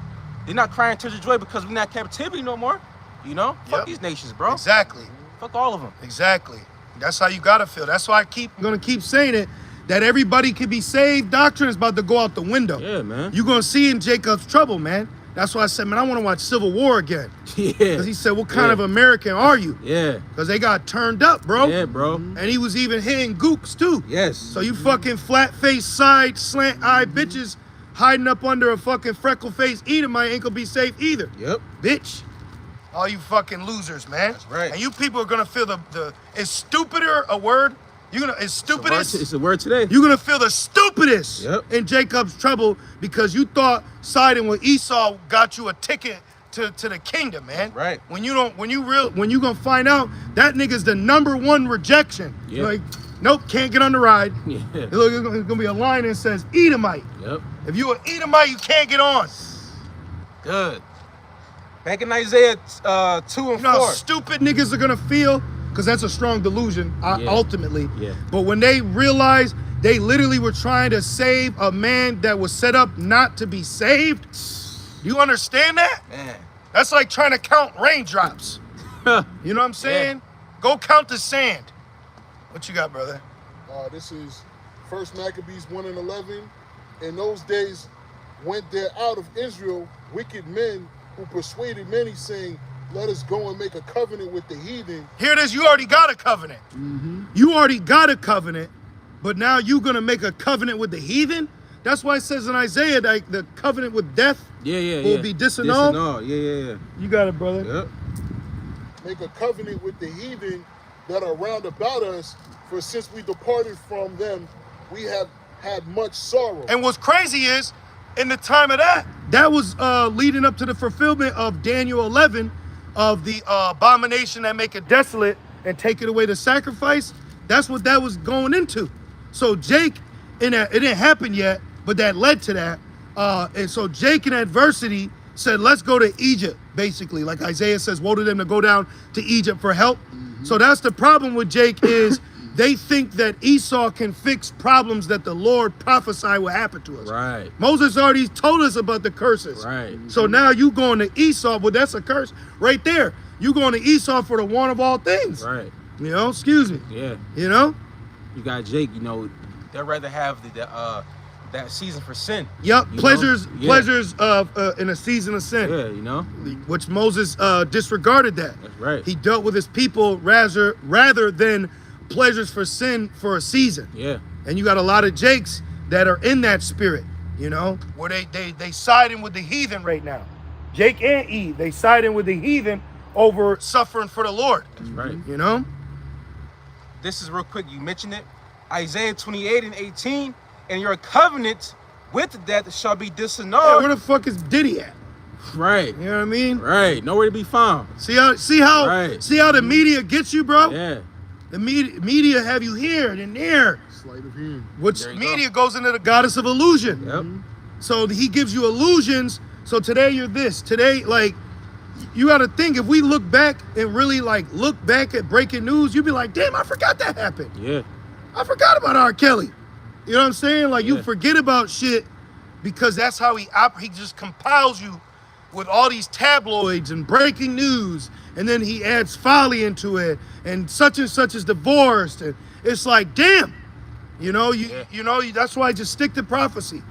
They're not crying tears of joy because we're not in captivity no more. You know? Fuck Yep. these nations, bro. Exactly. Fuck all of them. Exactly. That's how you gotta feel. That's why I'm gonna keep saying it. That everybody can be saved. Doctrine is about to go out the window. Yeah, man. You're gonna see in Jacob's trouble, man. That's why I said, man, I want to watch Civil War again. Yeah. Because he said, what kind of American are you? Yeah. Because they got turned up, bro. Yeah, bro. And he was even hitting gooks too. Yes. So you fucking flat-faced, side, slant-eyed bitches hiding up under a fucking freckle-faced Edomite ain't gonna be safe either. Yep. Bitch. All you fucking losers, man. That's right. And you people are gonna feel the is stupider a word? Is stupidest? It's a word today. You're gonna feel the stupidest Yep. in Jacob's trouble because you thought siding with Esau got you a ticket to the kingdom, man. Right. When you gonna find out that nigga's the #1 rejection. Yeah. Like, nope, can't get on the ride. Yeah. Look, it's gonna be a line that says Edomite. Yep. If you an Edomite, you can't get on. Good. Back in Isaiah 2 and You know how 4. stupid niggas are gonna feel? Because that's a strong delusion, Yeah. ultimately. Yeah. But when they realized they literally were trying to save a man that was set up not to be saved, do you understand that? Man. That's like trying to count raindrops. You know what I'm saying? Go count the sand. What you got, brother? This is 1 Maccabees 1 and 11. In those days went there out of Israel wicked men who persuaded many, saying, let us go and make a covenant with the heathen. Here it is. You already got a covenant. You already got a covenant, but now you're going to make a covenant with the heathen? That's why it says in Isaiah that the covenant with death will be disannulled. Yeah. You got it, brother. Yep. Make a covenant with the heathen that are round about us, for since we departed from them, we have had much sorrow. And what's crazy is, in the time of that was leading up to the fulfillment of Daniel 11, of the abomination that make it desolate and take it away the sacrifice. That's what that was going into. So Jake, in that, it didn't happen yet, but that led to that. And so Jake in adversity said, let's go to Egypt, basically. Like Isaiah says, woe to them to go down to Egypt for help. So that's the problem with Jake is they think that Esau can fix problems that the Lord prophesied will happen to us. Right. Moses already told us about the curses. Right. So now you going to Esau, but that's a curse right there. You going to Esau for the want of all things. Right. You know, excuse me. Yeah. You know? You got Jake, you know, they'd rather have that season for sin. Yep. You Pleasures know? Yeah. pleasures of in a season of sin. Yeah, you know? Which Moses disregarded that. That's right. He dealt with his people rather than pleasures for sin for a season. Yeah. And you got a lot of Jakes that are in that spirit, you know, where they siding with the heathen right now. Jake and Eve, they siding with the heathen over suffering for the Lord. That's right. You know? This is real quick. You mentioned it. Isaiah 28 and 18. And your covenant with death shall be Yeah, disannulled. where the fuck is Diddy at? Right. You know what I mean? Right. Nowhere to be found. See how Right. the media gets you, bro? Yeah. The media have you here and there. Sleight of hand. Which There you media goes into the goddess of illusion. Yep. So he gives you illusions. So today you're this. Today, like, you got to think, if we look back and really look back at breaking news, you'd be like, damn, I forgot that happened. Yeah. I forgot about R. Kelly. You know what I'm saying? Like, you Yeah. forget about shit because that's how he just compiles you with all these tabloids and breaking news, and then he adds folly into it, and such is divorced, and it's like, damn, you know, that's why I just stick to prophecy.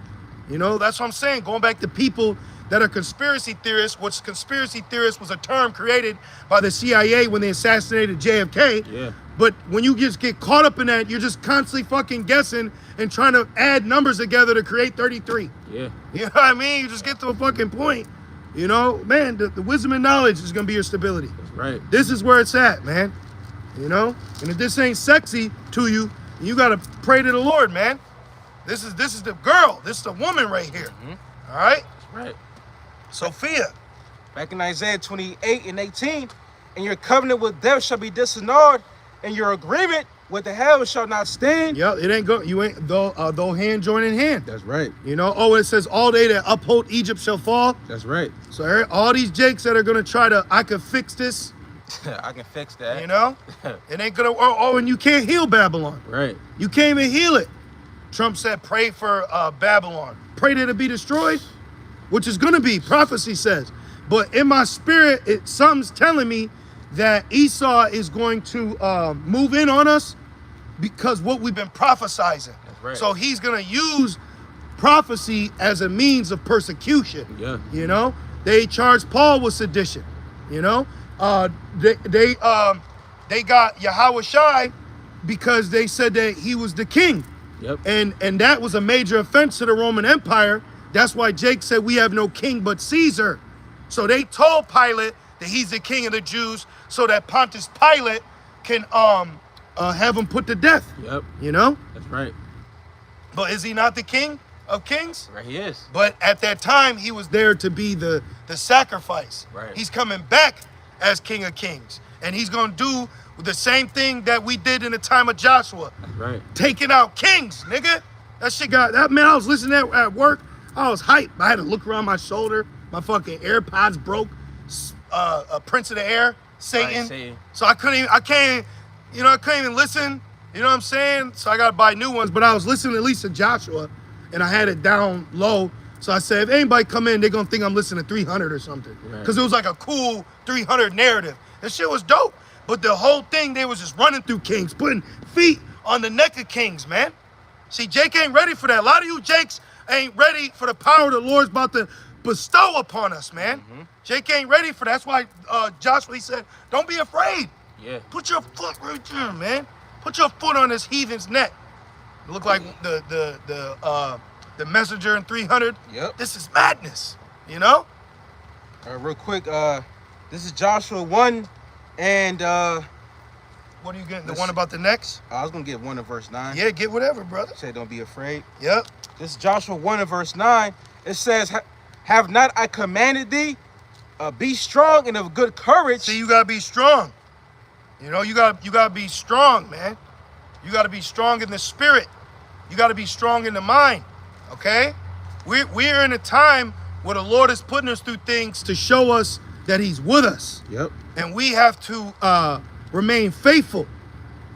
You know, that's what I'm saying. Going back to people that are conspiracy theorists, which conspiracy theorist was a term created by the CIA when they assassinated JFK. Yeah. But when you just get caught up in that, you're just constantly fucking guessing and trying to add numbers together to create 33. Yeah. You know what I mean? You just get to a fucking point. You know, man, the wisdom and knowledge is gonna be your stability. That's right. This is where it's at, man. You know? And if this ain't sexy to you, you gotta pray to the Lord, man. This is the girl. This is the woman right here. All right? That's right. Sophia. Back in Isaiah 28 and 18, and your covenant with death shall be disannulled, and your agreement with the hell shall not stand. Yeah, it ain't go. You ain't though hand join in hand. That's right. You know. Oh, it says all they that uphold Egypt shall fall. That's right. So all these Jakes that are gonna try to, I could fix this. I can fix that. You know, it ain't gonna. Oh, and you can't heal Babylon. Right. You can't even heal it. Trump said, pray for Babylon. Pray that it be destroyed, which is gonna be. Prophecy says. But in my spirit, something's telling me that Esau is going to move in on us because what we've been prophesizing. That's right. So he's gonna use prophecy as a means of persecution. Yeah. You know, they charged Paul with sedition. You know, they got Yahweh Shai because they said that he was the king. Yep. And that was a major offense to the Roman Empire. That's why Jake said we have no king but Caesar. So they told Pilate that he's the king of the Jews so that Pontius Pilate can have him put to death. Yep. You know? That's right. But is he not the king of kings? Right, he is. But at that time, he was there to be the sacrifice. Right. He's coming back as king of kings. And he's going to do the same thing that we did in the time of Joshua. That's right. Taking out kings, nigga. That shit that man, I was listening to that at work. I was hyped. I had to look around my shoulder. My fucking AirPods broke. A Prince of the Air, Satan. Right, Satan. So I couldn't even listen. You know what I'm saying? So I got to buy new ones. But I was listening at least to Joshua, and I had it down low. So I said, if anybody come in, they're going to think I'm listening to 300 or something. Because it was like a cool 300 narrative. That shit was dope. But the whole thing, they was just running through kings, putting feet on the neck of kings, man. See, Jake ain't ready for that. A lot of you Jakes ain't ready for the power the Lord's about to bestow upon us, man. Jake ain't ready for that. That's why Joshua, he said, don't be afraid. Yeah. Put your foot right there, man. Put your foot on this heathen's neck. It look like the messenger in 300. Yep. This is madness, you know? Real quick, this is Joshua 1 and What are you getting? The one about the necks? I was gonna get 1 in verse 9. Yeah, get whatever, brother. Say don't be afraid. Yep. This is Joshua 1 and verse 9. It says, have not I commanded thee? Be strong and of good courage. See, you gotta be strong. You know, you gotta be strong, man. You gotta be strong in the spirit. You gotta be strong in the mind. Okay? We're in a time where the Lord is putting us through things to show us that He's with us. Yep. And we have to remain faithful.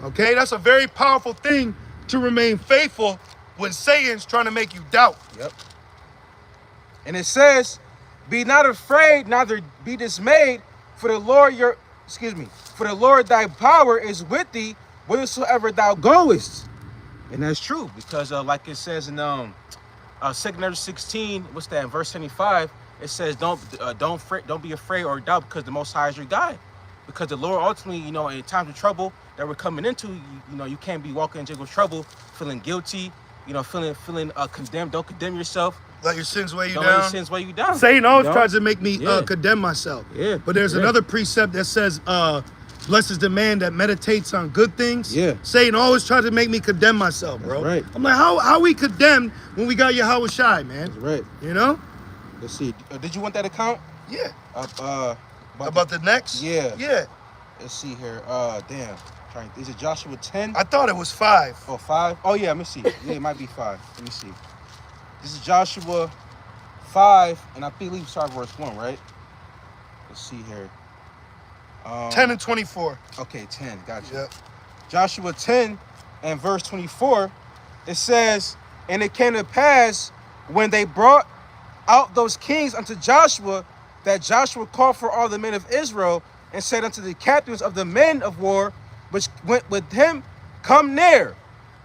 Okay? That's a very powerful thing, to remain faithful when Satan's trying to make you doubt. Yep. And it says, be not afraid, neither be dismayed, for the Lord for the Lord thy power is with thee whithersoever thou goest. And that's true, because like it says in 2 Corinthians 16, what's that, in verse 75, it says don't be afraid or doubt, because the Most High is your guide. Because the Lord ultimately, you know, in times of trouble that we're coming into, you know, you can't be walking into trouble feeling guilty, you know, feeling condemned. Don't condemn yourself. Let your sins weigh you Don't down. let your sins weigh you down. Satan always You know? tries to make me Yeah. condemn myself. Yeah. But there's another precept that says, blessed is the man that meditates on good things. Yeah. Satan always tries to make me condemn myself, bro. That's right. I'm like, how we condemned when we got Yahweh Shai, man? That's right. You know? Let's see. Did you want that account? Yeah. About the next? Yeah. Yeah. Let's see here. Damn. Is it Joshua 10? I thought it was 5. Oh, 5? Oh, yeah, let me see. Yeah, it might be 5. Let me see. This is Joshua 5, and I believe start verse 1, right? Let's see here. 10 and 24. Okay, 10. Gotcha. Yep. Joshua 10 and verse 24, it says, and it came to pass when they brought out those kings unto Joshua, that Joshua called for all the men of Israel and said unto the captains of the men of war, which went with him, come near,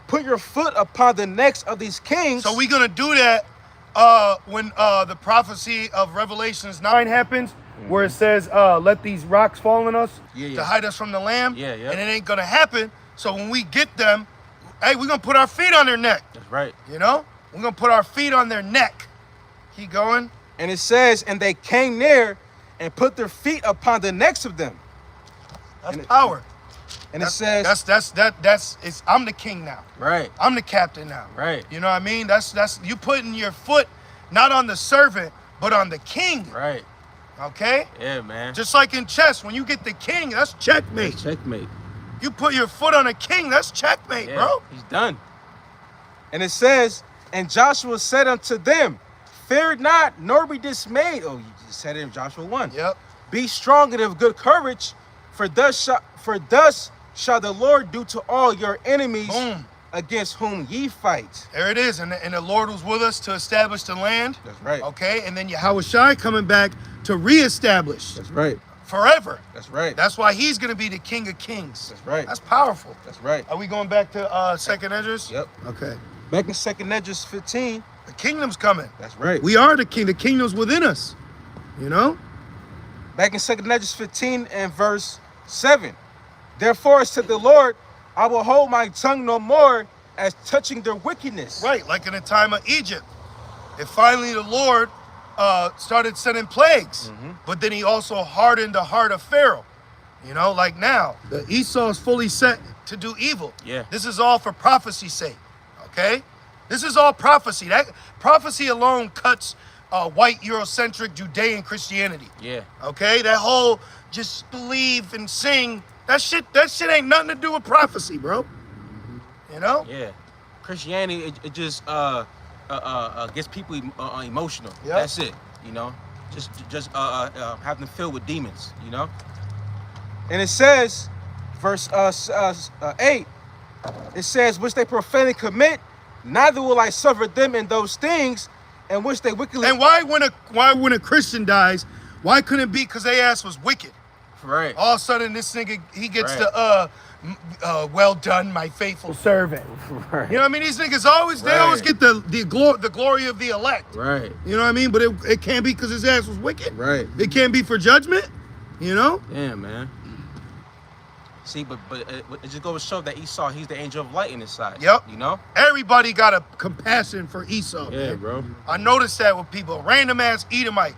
put your foot upon the necks of these kings. So we're going to do that when the prophecy of Revelations 9 happens, where it says, let these rocks fall on us to hide us from the Lamb. Yeah. And it ain't going to happen. So when we get them, hey, we're going to put our feet on their neck. That's right. You know? We're going to put our feet on their neck. Keep going. And it says, and they came near and put their feet upon the necks of them. That's power. And it says, I'm the king now. right. I'm the captain now. Right. You know what I mean? That's you putting your foot not on the servant, but on the king. Right. Okay? Yeah, man. Just like in chess, when you get the king, that's checkmate. That's checkmate. You put your foot on a king, that's checkmate, Yeah, bro. he's done. And it says, and Joshua said unto them, fear not, nor be dismayed. Oh, you just said it in Joshua 1. Yep. Be strong and of good courage, for thus shall the Lord do to all your enemies against whom ye fight. There it is. And the Lord was with us to establish the land. That's right. Okay. And then Yahweh Shai coming back to reestablish That's right. forever. That's right. That's why he's going to be the King of Kings. That's right. That's powerful. That's right. Are we going back to Second Esdras? Yep. Okay. Back in 2nd Esdras 15. The kingdom's coming. That's right. We are the king. The kingdom's within us. You know? Back in 2nd Esdras 15 and verse 7. Therefore said the Lord, I will hold my tongue no more as touching their wickedness. Right, like in the time of Egypt. And finally the Lord started sending plagues. But then he also hardened the heart of Pharaoh. You know, like now. The Esau is fully set to do evil. Yeah. This is all for prophecy's sake. Okay? This is all prophecy. That prophecy alone cuts white Eurocentric Judean Christianity. Yeah. Okay? That whole just believe and sing, that shit ain't nothing to do with prophecy, bro. You know? Yeah. Christianity, it just gets people emotional. Yep. That's it. You know? Just have them filled with demons, you know? And it says, verse 8, it says, which they profanely commit, neither will I suffer them in those things, and which they wickedly... And why when a Christian dies, why couldn't it be because their ass was wicked? Right. All of a sudden, this nigga, he gets Right. the, well done, my faithful servant. Right. You know what I mean? These niggas always, they always Right. get the glory of the elect. Right. You know what I mean? But it can't be because his ass was wicked. Right. It can't be for judgment, you know? Yeah, man. See, but it just goes to show that Esau, he's the angel of light in his side. Yep. You know? Everybody got a compassion for Esau, Yeah, man. bro. I noticed that with people. Random ass Edomite.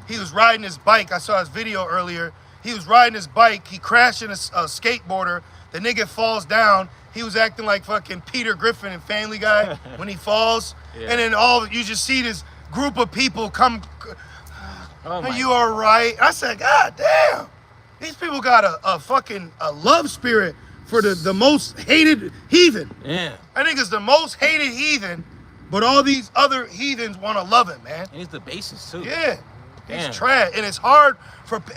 He was riding his bike. I saw his video earlier. He was riding his bike. He crashed in a skateboarder. The nigga falls down. He was acting like fucking Peter Griffin in Family Guy when he falls. Yeah. And then you just see this group of people come. Oh, Are you all right? I said, God damn. These people got a fucking love spirit for the most hated heathen. Yeah. I think it's the most hated heathen, but all these other heathens want to love him, man. And he's the basis, too. Yeah. Damn. He's trash. And it's hard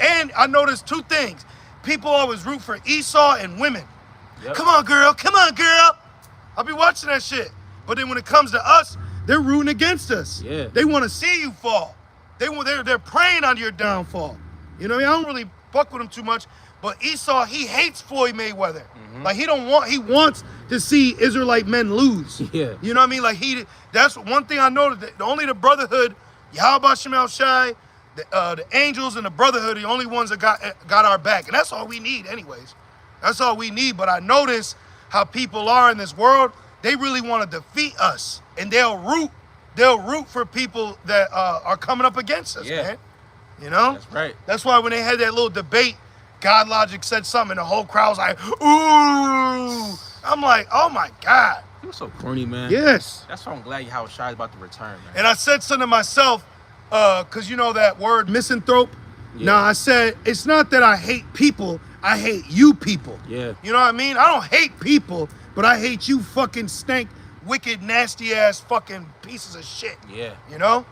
and I noticed two things. People always root for Esau and women. Yep. Come on, girl. Come on, girl. I'll be watching that shit. But then when it comes to us, they're rooting against us. Yeah. They want to see you fall. They're preying on your downfall. You know what I mean? I don't really fuck with him too much. But Esau, he hates Floyd Mayweather. Mm-hmm. Like he wants to see Israelite men lose. Yeah. You know what I mean? Like that's one thing I noticed. That only the Brotherhood, Yahweh Shem Shai, the angels and the Brotherhood are the only ones that got our back. And that's all we need anyways. That's all we need. But I notice how people are in this world. They really want to defeat us. And they'll root for people that are coming up against us, man. You know? That's right. That's why when they had that little debate, God Logic said something and the whole crowd was like, ooh. I'm like, oh my God. He was so corny, man. Yes. That's why I'm glad how Shai is about to return, man. And I said something to myself, because you know that word misanthrope? Yeah. Now I said, it's not that I hate people, I hate you people. Yeah. You know what I mean? I don't hate people, but I hate you fucking stank, wicked, nasty ass fucking pieces of shit. Yeah. You know?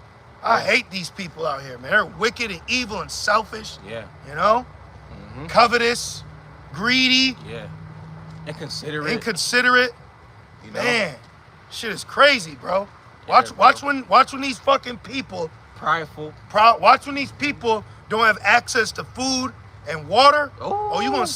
I hate these people out here, man. They're wicked and evil and selfish. Yeah. You know? Mm-hmm. Covetous, greedy, Yeah. Inconsiderate. inconsiderate. You know? Man, shit is crazy, bro. Yeah, Watch when these fucking people Prideful. watch when these people don't have access to food and water. Oh. You gonna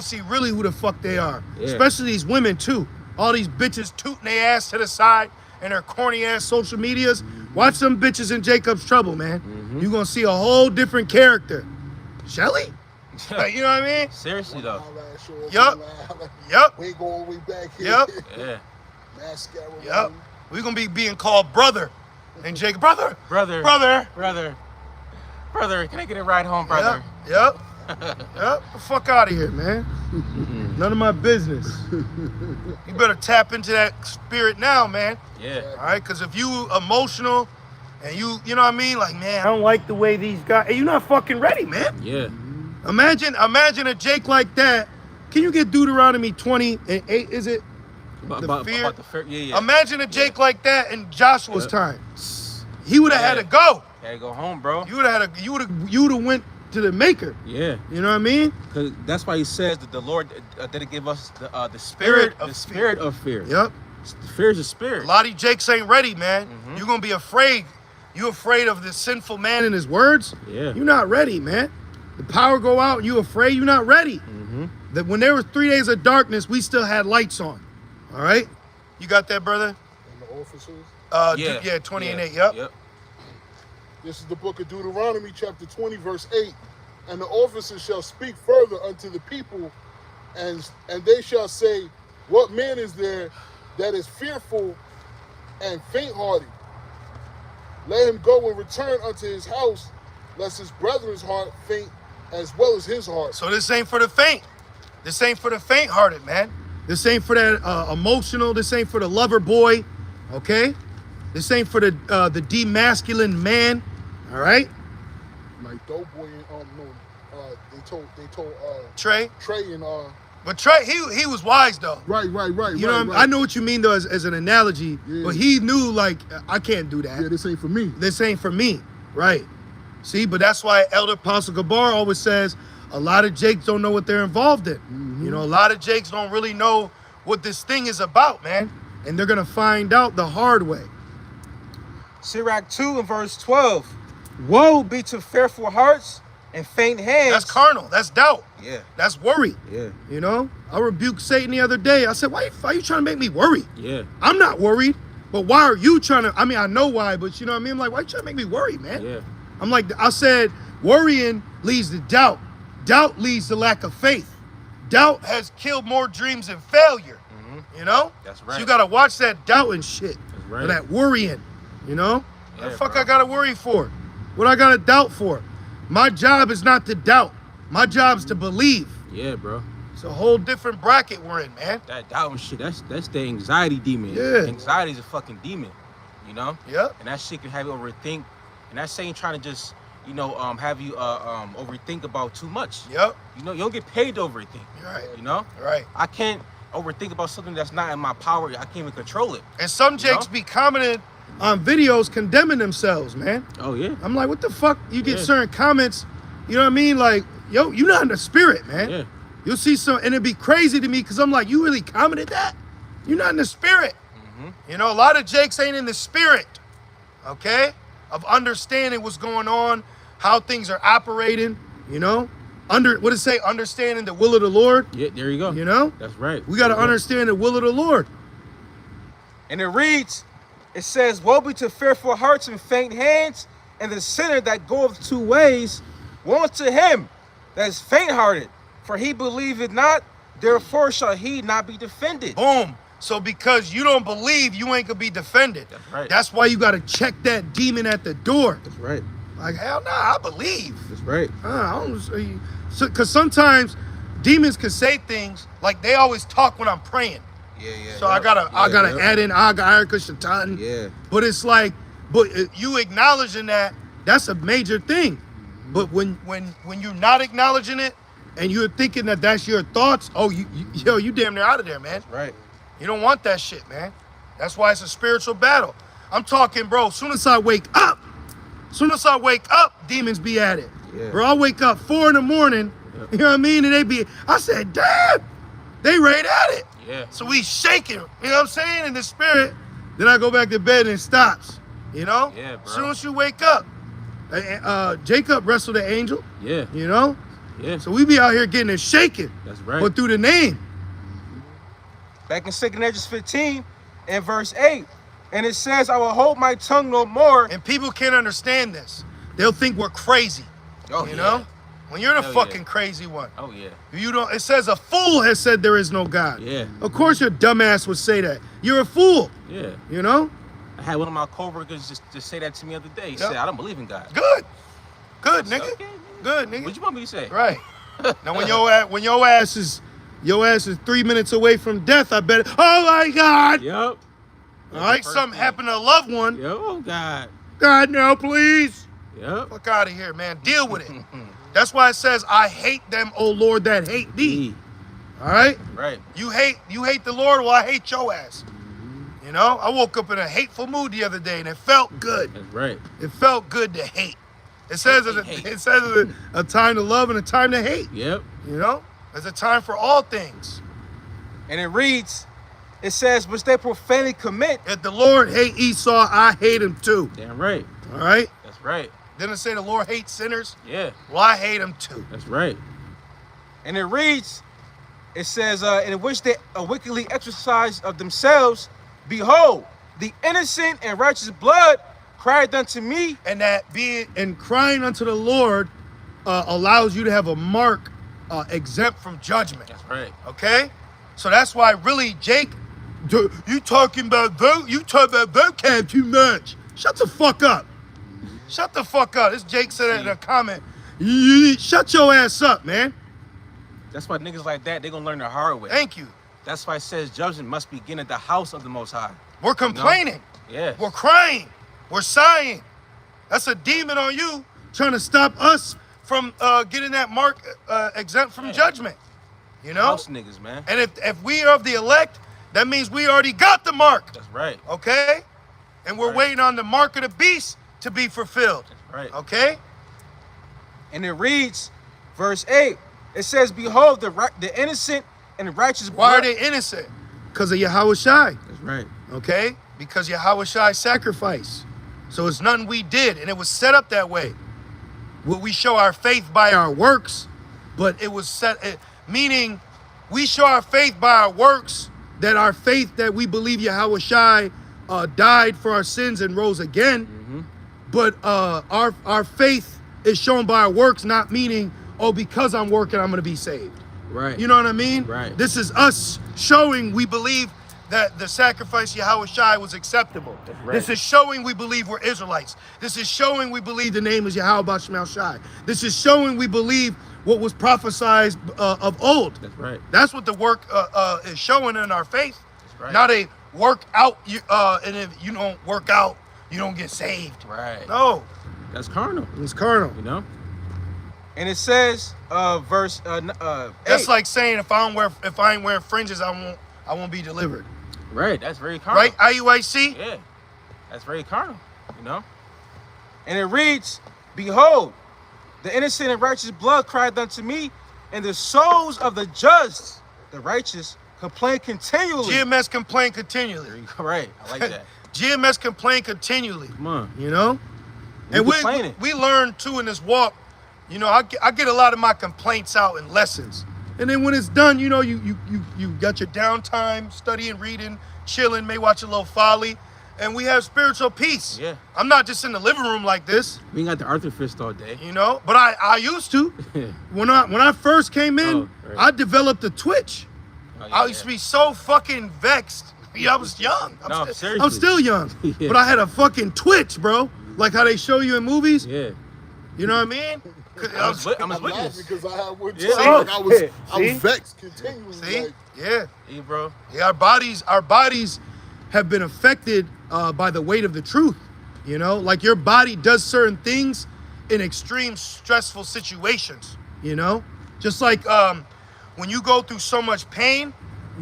see really who the fuck they are. Yeah. Especially these women too. All these bitches tooting their ass to the side and their corny ass social medias. Watch them bitches in Jacob's Trouble, man. Mm-hmm. You gonna see a whole different character. Shelly? Like, you know what I mean? Seriously, though. Yup. Yup. We ain't going way back here. Yup. Yeah. Mascara. Yep. We're gonna be being called brother. And Jacob, brother. Brother. Brother. Brother, can I get a ride home, brother? Yep. Yep. The fuck out of here, man. None of my business. You better tap into that spirit now, man. Yeah. All right? Because if you emotional and you know what I mean? Like, man, I don't like the way these guys, you're not fucking ready, man. Yeah. Imagine a Jake like that. Can you get Deuteronomy 20 and 8, is it? About the fear. Yeah. Imagine a Jake like that in Joshua's Yep. time. He would have had to go. Gotta go home, bro. You would have went to the maker. Yeah. You know what I mean? Cause that's why he says that the Lord didn't give us the spirit of fear. Yep. The fear is a spirit. A lot of these Jakes ain't ready, man. Mm-hmm. You're gonna be afraid. You afraid of the sinful man and his words? Yeah. You're not ready, man. The power go out and you afraid, you're not ready. Mm-hmm. That when there was 3 days of darkness, we still had lights on. All right? You got that, brother? And the officers. Yeah, 20 and 8, yep. This is the book of Deuteronomy, chapter 20, verse 8. And the officers shall speak further unto the people, and they shall say, what man is there that is fearful and faint-hearted? Let him go and return unto his house, lest his brethren's heart faint as well as his heart. So this ain't for the faint. This ain't for the faint-hearted, man. This ain't for that emotional. This ain't for the lover boy, okay? This ain't for the demasculine man, all right? Like Doughboy and they told Trey. Trey and But Trey, he was wise though. right. You know what I mean? I know what you mean though as an analogy, Yeah. but he knew like I can't do that. Yeah, this ain't for me. This ain't for me, right? See, but that's why Elder Apostle Gabar always says a lot of Jakes don't know what they're involved in. Mm-hmm. You know, a lot of Jakes don't really know what this thing is about, man, and they're gonna find out the hard way. Sirach 2 and verse 12. Woe be to fearful hearts and faint hands. That's carnal. That's doubt. Yeah. That's worry. Yeah. You know, I rebuked Satan the other day. I said, why are you trying to make me worry? Yeah. I'm not worried, but why are you trying to? I mean, I know why, but you know what I mean? I'm like, why are you trying to make me worry, man? Yeah. I'm like, I said, worrying leads to doubt. Doubt leads to lack of faith. Doubt has killed more dreams than failure. You know? That's right. So you got to watch that doubting shit. That's right. Or that worrying, you know? Yeah, What the fuck bro. I got to worry for? What I got to doubt for? My job is not to doubt. My job is to believe. Yeah, bro. It's a whole different bracket we're in, man. That doubt and shit, that's the anxiety demon. Yeah. Anxiety is a fucking demon, you know? Yep. And that shit can have you overthink. And that's saying trying to just, you know, have you overthink about too much. Yep. You know, you don't get paid to overthink. You're right. You know? Right. I can't overthink about something that's not in my power. I can't even control it. And some You jakes know? be commenting on videos condemning themselves, man. Oh, yeah. I'm like, what the fuck? You get Yeah. certain comments, you know what I mean? Like, yo, you're not in the spirit, man. Yeah. You'll see some, and it'd be crazy to me because I'm like, you really commented that? You're not in the spirit. You know, a lot of jakes ain't in the spirit, okay? Of understanding what's going on, how things are operating, you know? What does it say? Understanding the will of the Lord, Yeah, there you go. you know? That's right. We got to There you go. understand the will of the Lord. And it reads, it says, woe be to fearful hearts and faint hands, and the sinner that goeth two ways. Woe to him that is faint-hearted, for he believeth not, therefore shall he not be defended. Boom. So because you don't believe, you ain't gonna be defended. That's right. That's why you gotta check that demon at the door. That's right. Like, hell nah, I believe. That's right. I don't, because sometimes demons can say things like they always talk when I'm praying. Yeah, yeah. So I gotta add in Aga Erica Shatan. Yeah. But it's like, you acknowledging that, that's a major thing. But when you're not acknowledging it and you're thinking that that's your thoughts, oh, you damn near out of there, man. That's right. You don't want that shit, man. That's why it's a spiritual battle. I'm talking, bro, soon as I wake up, demons be at it. Yeah. Bro, I wake up 4 a.m, you know what I mean? And I said, damn, they right at it. Yeah. So we shaking, you know what I'm saying, in the spirit. Then I go back to bed and it stops, you know? Yeah, bro. As soon as you wake up, Jacob wrestled the angel, Yeah. you know? Yeah. So we be out here getting it shaken. That's right. But through the name. Back in 2 Corinthians 15 and verse 8. And it says, I will hold my tongue no more. And people can't understand this. They'll think we're crazy, Oh, you yeah. know? When you're the Hell fucking yeah. crazy one. Oh, yeah. You don't. It says a fool has said there is no God. Yeah. Of course your dumbass would say that. You're a fool, Yeah. you know? I had one of my coworkers just say that to me the other day. He Yep. said, I don't believe in God. Good. Good, I said, nigga. okay, nigga. Good, nigga. What you want me to say? Right. Now when your ass is 3 minutes away from death, I bet. Oh my God! Yep. All right, something happened to a loved one. Yep. Oh, God. God, no, please. Yep. Fuck out of here, man. Deal with it. That's why it says, "I hate them, O Lord, that hate thee." All right. Right. You hate the Lord. Well, I hate your ass. You know, I woke up in a hateful mood the other day, and it felt good. That's right. It felt good to hate. It says Hate. it says a time to love and a time to hate. Yep. You know, there's a time for all things. And it reads, it says, which they profanely commit. If the Lord hate Esau, I hate him too. Damn right. All right. That's right. Didn't it say the Lord hates sinners? Yeah. Well, I hate him too. That's right. And it reads, it says, in which they wickedly exercise of themselves, behold, the innocent and righteous blood cried unto me. And that crying unto the Lord allows you to have a mark exempt from judgment. That's right. Okay? So that's why really, Jake, you talking about vocab too much. Shut the fuck up. Shut the fuck up. This Jake said that in a comment. Shut your ass up, man. That's why niggas like that, they gonna learn the hard way. Thank you. That's why it says judgment must begin at the house of the Most High. We're complaining. Yeah. We're crying. We're sighing. That's a demon on you trying to stop us from getting that mark exempt from judgment. You know? House niggas, man. And if we are of the elect, that means we already got the mark. That's right. Okay? And we're Right. waiting on the mark of the beast to be fulfilled. That's right. Okay? And it reads, verse 8, it says, behold, the innocent and righteous Why are blood. they innocent? Because of Yahweh Shai. That's right. Okay? Because Yahweh Shai sacrificed. So it's nothing we did, and it was set up that way. Will we show our faith by our works? But it was meaning we show our faith by our works, that our faith that we believe Yahweh Shai died for our sins and rose again. But our faith is shown by our works, not meaning, oh, because I'm working, I'm going to be saved. Right. You know what I mean? Right. This is us showing we believe that the sacrifice Yahweh Shai was acceptable. Right. This is showing we believe we're Israelites. This is showing we believe the name is Yahweh Bashmal Shai. This is showing we believe what was prophesied of old. That's right. That's what the work is showing in our faith. That's right. Not a work out, and if you don't work out, you don't get saved. Right. No. That's carnal. It's carnal. You know? And it says, verse 8. That's like saying if I ain't wearing fringes, I won't be delivered. Right, that's very carnal. Right? IUIC? Yeah, that's very carnal, you know? And it reads, behold, the innocent and righteous blood cried unto me, and the souls of the just, the righteous, complain continually. GMS complain continually. There you go. Right, I like that. GMS complain continually. Come on. You know? We complaining. we learn too in this walk, you know, I get a lot of my complaints out in lessons. And then when it's done, you know, you got your downtime, studying, reading, chilling, may watch a little folly, and we have spiritual peace. Yeah. I'm not just in the living room like this. We ain't got the Arthur fist all day. You know, but I used to. When I first came in, right. I developed a twitch. Oh, yeah, I used to be so fucking vexed. Yeah, I was young. Seriously. I'm still young. Yeah. But I had a fucking twitch, bro. Like how they show you in movies. Yeah. You know what I mean? I'm a I'm witness. laughing because I had one too. Yeah. Like I was See? vexed continually. See? Like, Yeah. Yeah, bro. Yeah, our bodies have been affected by the weight of the truth. You know, like your body does certain things in extreme stressful situations. You know, just like when you go through so much pain,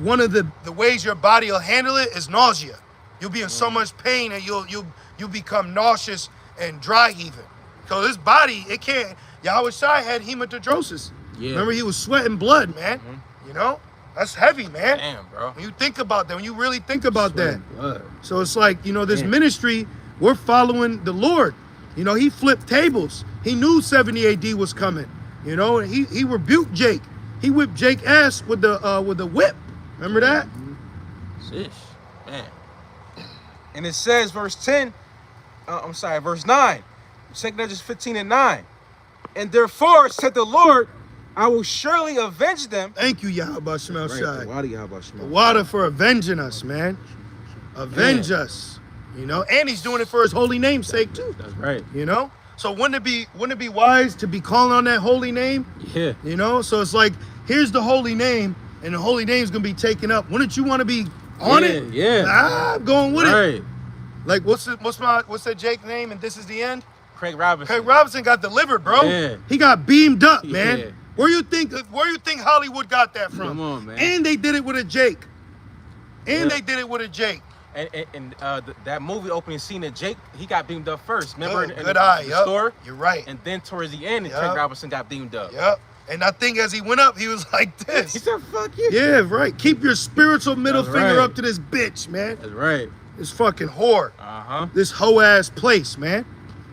one of the ways your body will handle it is nausea. You'll be in so much pain and you'll become nauseous and dry heaving. So this body, it can't. Yahweh Shai had hematidrosis. Yeah. Remember, he was sweating blood, man. You know, that's heavy, man. Damn, bro. When you think about that, when you really think about that. Blood. So it's like, you know, this Damn. ministry, we're following the Lord. You know, he flipped tables. He knew 70 AD was coming. You know, and he rebuked Jake. He whipped Jake ass with the whip. Remember that? Sheesh, man. And it says, verse 9, 2 Judges 15:9. And therefore, said the Lord, I will surely avenge them. Thank you, Yahweh Shemel Shai. The water, Yahweh Shemel. The water for avenging us, man. Avenge us. You know, and he's doing it for his holy name's sake too. That's right. You know? So wouldn't it be wise to be calling on that holy name? Yeah. You know? So it's like, here's the holy name, and the holy name's gonna be taken up. Wouldn't you want to be on it? Yeah. I'm going with it. Right. Like what's that Jake name? And this is the end. Craig Robinson. Craig Robinson got delivered, bro. Yeah. He got beamed up, man. Yeah. Where you think Hollywood got that from? Come on, man. And they did it with a Jake. Yeah. And that movie opening scene of Jake, he got beamed up first. Remember in the store? You're right. And then towards the end, Yup. Craig Robinson got beamed up. Yep. And I think as he went up, he was like He this. said, fuck you. Yeah, right. Keep your spiritual middle That's finger right. up to this bitch, man. That's right. This fucking whore. Uh-huh. This hoe ass place, man.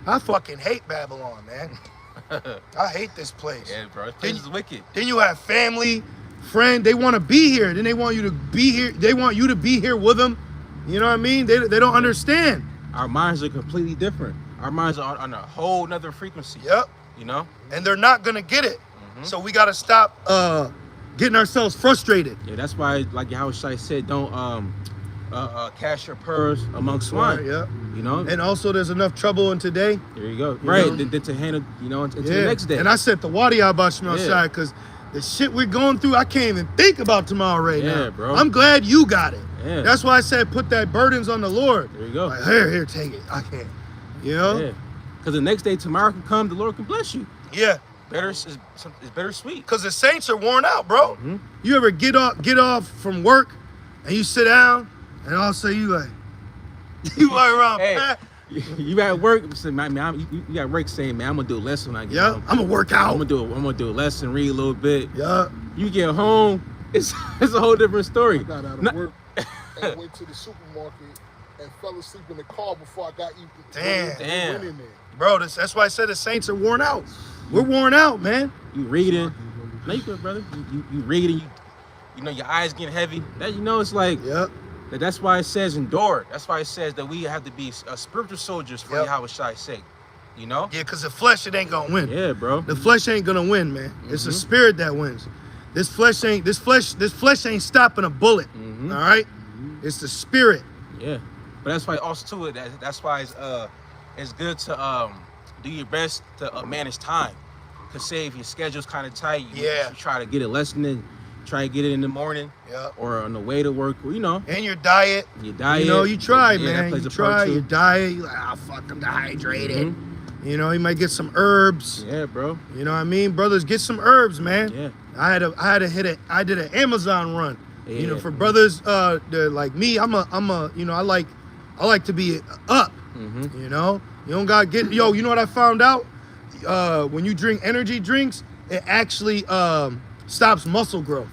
I fucking hate Babylon, man. I hate this place. Yeah, bro. This place is wicked. Then you have family, friend. They want to be here. Then they want you to be here. They want you to be here with them. You know what I mean? They don't understand. Our minds are completely different. Our minds are on a whole nother frequency. Yep. You know? And they're not gonna get it. So we gotta stop getting ourselves frustrated. Yeah, that's why, like Yahweh Shai said, don't cast your pearls among swine. Yeah. You know? And also, there's enough trouble in today. There you go. You Right. know? Then to handle, into the next day. And I said the Wadi Abashmal Yeah. Shai because the shit we're going through, I can't even think about tomorrow right now. Yeah, bro. I'm glad you got it. Yeah. That's why I said put that burdens on the Lord. There you go. Like, here, take it. I can't. You know? Yeah. Because the next day, tomorrow can come, the Lord can bless you. Yeah. It's bittersweet. Because the saints are worn out, bro. Mm-hmm. You ever get off from work and you sit down and all of a sudden you like, you walk around, Hey, man. you at work, so, man, you got work saying, man, I'm going to do a lesson when I get Yeah, home. I'm going to work out. I'm gonna do a lesson, read a little bit. Yeah. You get home, it's a whole different story. I got out of work and went to the supermarket and fell asleep in the car before I got even Damn. went in there. Bro, that's why I said the Saints are worn out. We're worn out, man. You reading. No, you good, brother. You reading. You know, your eyes getting heavy. That, you know, it's like, Yep. that's why it says endure. That's why it says that we have to be spiritual soldiers for Yep. Yahweh Shai's sake. You know? Yeah, because the flesh, it ain't going to win. Yeah, bro. The flesh ain't going to win, man. It's the spirit that wins. This flesh ain't stopping a bullet. All right? It's the spirit. Yeah. But that's why also too, that's why it's good to do your best to manage time. Cause say if your schedule's kind of tight, you try to get a lesson in, try to get it in the morning, or on the way to work, you know. And your diet. Your diet. You know, you try, yeah, man. You try your diet. You like, fuck, I'm dehydrated. You know, you might get some herbs. Yeah, bro. You know what I mean, brothers? Get some herbs, man. Yeah. I did an Amazon run. Yeah. You know, for brothers like me, I'm a you know, I like to be up. You know, you don't gotta get you know what I found out? When you drink energy drinks, it actually stops muscle growth.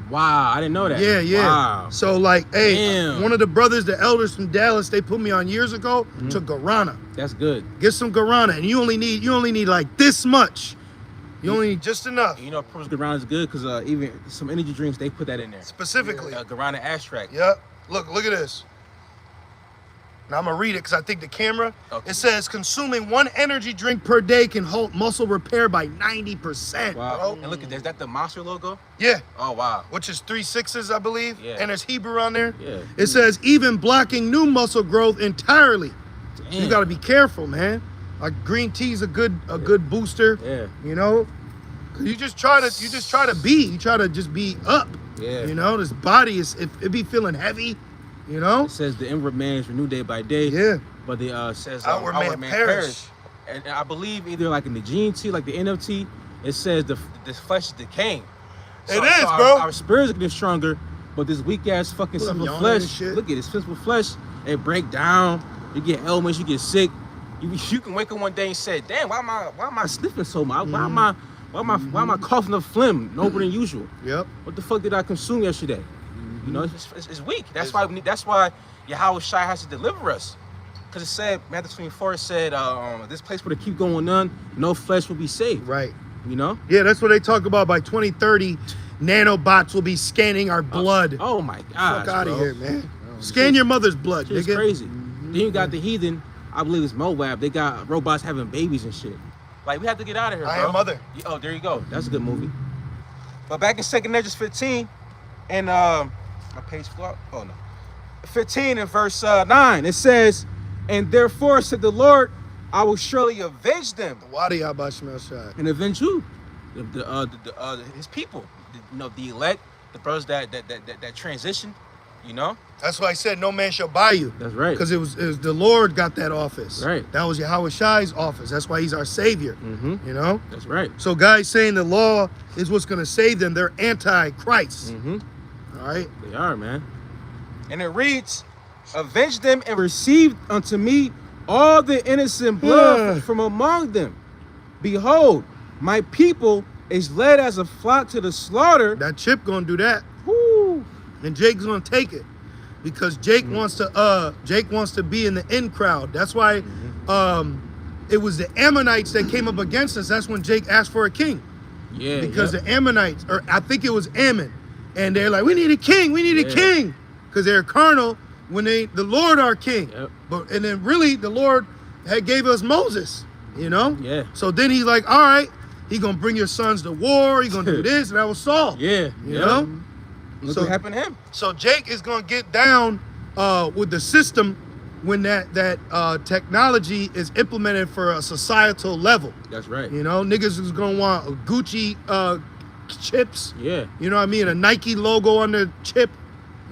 Wow, I didn't know that. Yeah. Wow. So like, hey, Damn. one of the brothers, the elders from Dallas, they put me on years ago to guarana. That's good. Get some guarana, and you only need like this much. You only need just enough. You know, purpose guarana is good because even some energy drinks they put that in there. Specifically. Guarana extract. Yep. Look at this. Now I'm gonna read it because I think the camera. Okay. It says consuming 1 energy drink per day can halt muscle repair by 90%. Wow. Bro. And look at this. Is that the monster logo? Yeah. Oh wow. Which is 3 6s, I believe. Yeah. And there's Hebrew on there. Yeah. It says even blocking new muscle growth entirely. Damn. You gotta be careful, man. Like green tea's a good booster. Yeah. You know, you just try to just be up. Yeah. You know, this body it be feeling heavy. You know. It says the inward man is renewed day by day. Yeah. But the says Outward man perish. And I believe either like in the GMT, like the NFT, it says the flesh is decaying. It is, bro. Our spirits are getting stronger, but this weak ass fucking Look, I'm simple yawning and flesh. shit. Look at this simple flesh. It break down. You get ailments. You get sick. You can wake up one day and say, "Damn, why am I sniffing so much? Why am I coughing up phlegm more than usual? Yep. What the fuck did I consume yesterday? You know, it's weak. That's why Yahweh Shai has to deliver us. Because it said, Matthew 24, it said, this place where they keep going on, no flesh will be saved. Right. You know? Yeah, that's what they talk about. By 2030, nanobots will be scanning our blood. Oh my God. Fuck out of here, man. Scan your mother's blood, It's nigga. crazy. Then you got the heathen, I believe it's Moab. They got robots having babies and shit. Like, we have to get out of here, I bro. Am Mother. Oh, there you go. That's a good movie. But back in 2nd Ezra 15, and my page flew out. Oh, no. 15 and verse 9, it says, and therefore said the Lord, I will surely avenge them. Wadi Abashmel Shai. And avenge who? His people. The elect, the brothers that transitioned, you know? That's why I said no man shall buy you. That's right. Because it was the Lord got that office. Right. That was Yahweh Shai's office. That's why he's our savior. You know? That's right. So guys saying the law is what's going to save them, they're anti-Christ. All right? They are, man. And it reads, avenge them and receive unto me all the innocent blood from among them. Behold, my people is led as a flock to the slaughter. That Chip going to do that. Woo. And Jake's going to take it. Because Jake wants to be in the in crowd. That's why it was the Ammonites that came up against us. That's when Jake asked for a king. Yeah. Because the Ammonites, or I think it was Ammon, and they're like, we need a king, we need a king. Because they're carnal when the Lord our king. Yep. And then really the Lord had gave us Moses, you know? Yeah. So then he's like, all right, he gonna bring your sons to war, he gonna do this, and that was Saul. Yeah. You know? Look what happened to him. So Jake is gonna get down with the system when that technology is implemented for a societal level. That's right. You know, niggas is gonna want Gucci chips. Yeah. You know what I mean? A Nike logo on the chip.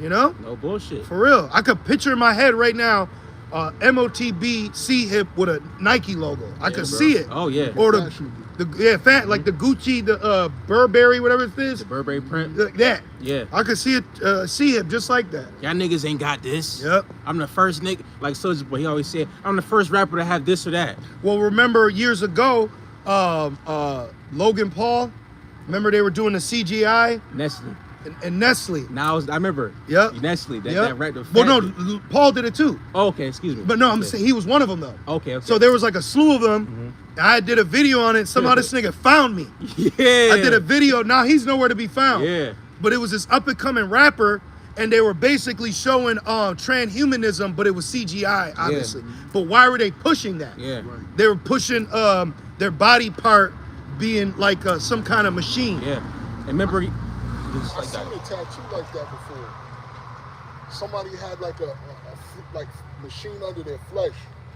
You know? No bullshit. For real. I could picture in my head right now MOTB C-Hip with a Nike logo. I could see it. Oh yeah. Or like the Gucci, the Burberry, whatever it is. The Burberry print. Like that. Yeah. I could see it, C-Hip just like that. Y'all niggas ain't got this. Yep. I'm the first nigga, like Soulja Boy, he always said, I'm the first rapper to have this or that. Well, remember years ago, Logan Paul, remember they were doing the CGI? Nestle. And Nestle. Now I remember. Yep. Nestle. That Yep. right. Well, no, Paul did it too. Oh, okay, excuse me. But no, I'm okay. saying he was one of them though. Okay. So there was like a slew of them. I did a video on it. Somehow this nigga found me. Yeah. I did a video. Now he's nowhere to be found. Yeah. But it was this up and coming rapper, and they were basically showing transhumanism, but it was CGI, obviously. But why were they pushing that? Yeah. Right. They were pushing their body part being like some kind of machine. Yeah. And remember, just I like seen that. a tattoo like that before. Somebody had like a like machine under their flesh.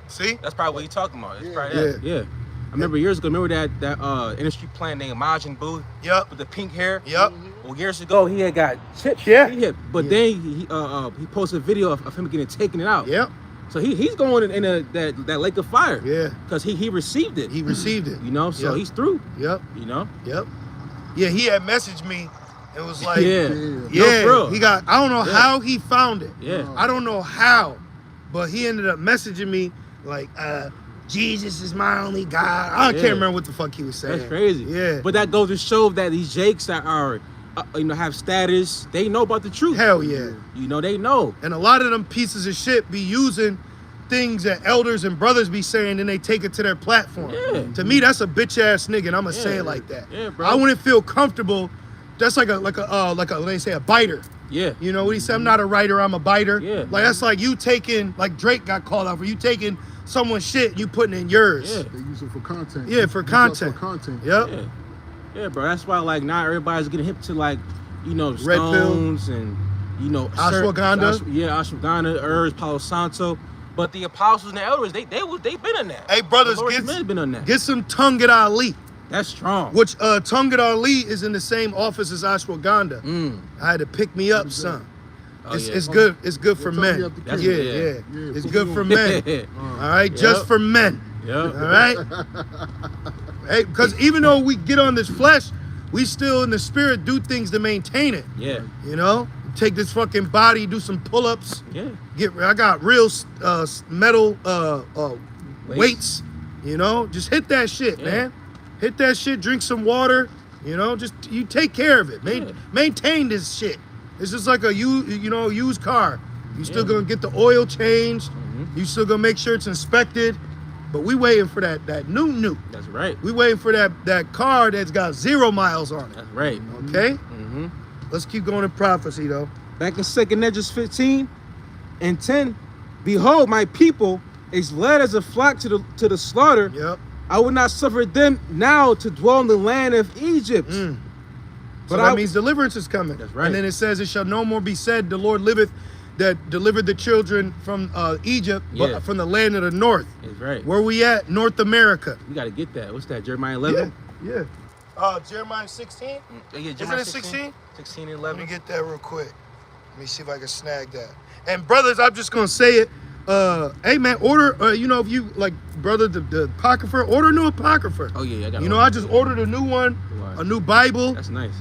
See? That's probably what you're talking about. It's Yeah. probably that. Yeah. I remember years ago. Remember that industry plant named Majin Buu Yep. with the pink hair. Yep. Well, years ago he had got chipped. Yeah. But then he posted a video of him getting taken it out. Yep. So he's going in that lake of fire. Yeah. Because he received it. He received it. You know, so Yep. he's through. Yep. You know. Yep. Yeah, he had messaged me. It was like, Yeah. yeah, No, bro. he got. I don't know Yeah. how he found it. Yeah. I don't know how, but he ended up messaging me like, Jesus is my only God. I Yeah. can't remember what the fuck he was saying. That's crazy. Yeah. But that goes to show that these Jakes that are, have status, they know about the truth. Hell yeah. You know, they know. And a lot of them pieces of shit be using things that elders and brothers be saying, and they take it to their platform. Yeah. To me, that's a bitch ass nigga, and I'ma say Yeah. it like that. Yeah, bro. I wouldn't feel comfortable. That's like a they say a biter. Yeah. You know what he said? I'm not a writer, I'm a biter. Yeah. Like that's like you taking, like Drake got called out for you taking someone's shit and you putting in yours. Yeah. They use it for content. Yeah, for Use us content. For content. Yep. Yeah. Yeah, bro. That's why, like, now everybody's getting hip to, like, you know, Red pill. Stones and, you know, Ashwagandha. Ashwagandha, herbs, Palo Santo. But the apostles and the elders, they've been on that. Hey brothers, The Lord's men been on that. get some Tungat Ali. That's strong. Which Tungat Ali is in the same office as Ashwagandha. I had to pick me up, son. Oh, it's, yeah. it's good. It's good for tell me men. after That's Yeah, what- yeah. yeah. It's Put good me for on. men. All right, just Yep. for men. Yep. All right. Hey, because even though we get on this flesh, we still in the spirit do things to maintain it. Yeah. You know, take this fucking body, do some pull-ups. Yeah. I got real metal weights. You know, just hit that shit, Yeah. man. Hit that shit. Drink some water. You know, just you take care of it. Yeah. Maintain this shit. It's just like a used car. You still Yeah. gonna get the oil changed. You still gonna make sure it's inspected. But we waiting for that new. That's right. We waiting for that car that's got 0 miles on it. That's right. Okay? Mm-hmm. Let's keep going in prophecy though. Back in 2nd Esdras 15 and 10, behold, my people is led as a flock to the slaughter. Yep. I will not suffer them now to dwell in the land of Egypt. So But that I- means deliverance is coming. That's right. And then it says, it shall no more be said, the Lord liveth, that delivered the children from Egypt, Yeah. but from the land of the north. That's right. Where we at? North America. We got to get that. What's that? Jeremiah 11? Yeah. Jeremiah 16? Yeah, Isn't it 16? 16 and Let me 11. get that real quick. Let me see if I can snag that. And brothers, I'm just gonna say it. Hey man, order. If you like, brother, the apocrypha, order a new apocrypha. Oh, yeah, I got I just ordered a new one, a new Bible. That's nice.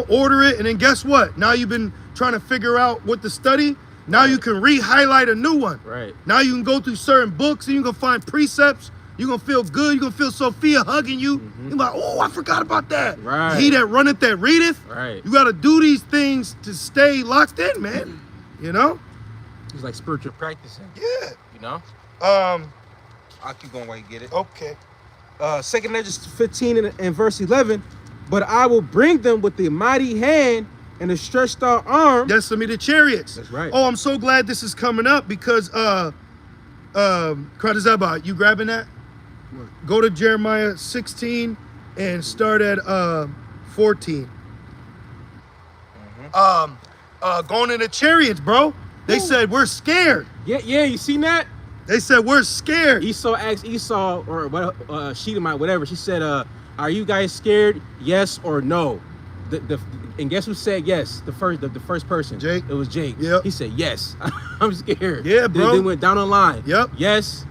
Order it, and then guess what? Now you've been trying to figure out what to study. Now you can re-highlight a new one. Right. Now you can go through certain books and you can find precepts. You're gonna feel good. You're gonna feel Sophia hugging you. You're like, oh, I forgot about that. Right. He that runneth, that readeth. Right. You gotta do these things to stay locked in, man. You know? It's like spiritual practicing. Yeah. You know? I'll keep going while you get it. Okay. 2nd Esdras 15 and verse 11. But I will bring them with the mighty hand and a stretched out arm. That's some of the chariots. That's right. Oh, I'm so glad this is coming up because Kratazaba, you grabbing that? What? Go to Jeremiah 16 and start at 14. Going in the chariots, bro. They said we're scared. Yeah, you seen that? They said we're scared. Esau asked Esau, or what, Shedemite, whatever. She said, "Are you guys scared? Yes or no?" And guess who said yes? The first person. Jake. It was Jake. Yep. He said yes. I'm scared. Yeah, bro. Then went down the line. Yep. Yes.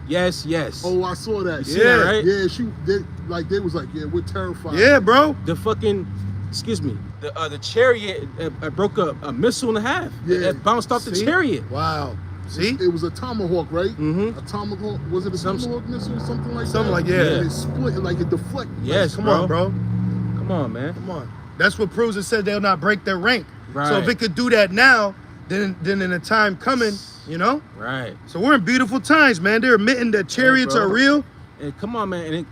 Oh, I saw that. You see that, right? Yeah, they was like, yeah, we're terrified. Yeah, bro. The fucking, excuse me. The chariot broke a missile in half. Yeah. It bounced off the See? chariot. Wow. See? It was a tomahawk, right? Mm-hmm. A tomahawk. Was it a tomahawk missile or something like that? Something like, yeah. And it split, like it deflected. Yes, Come bro. on, bro. Come on, man. Come on. That's what proves it said they'll not break their rank. So if it could do that now, then in a time coming, you know? Right. So we're in beautiful times, man. They're admitting that chariots are real. And come on, man.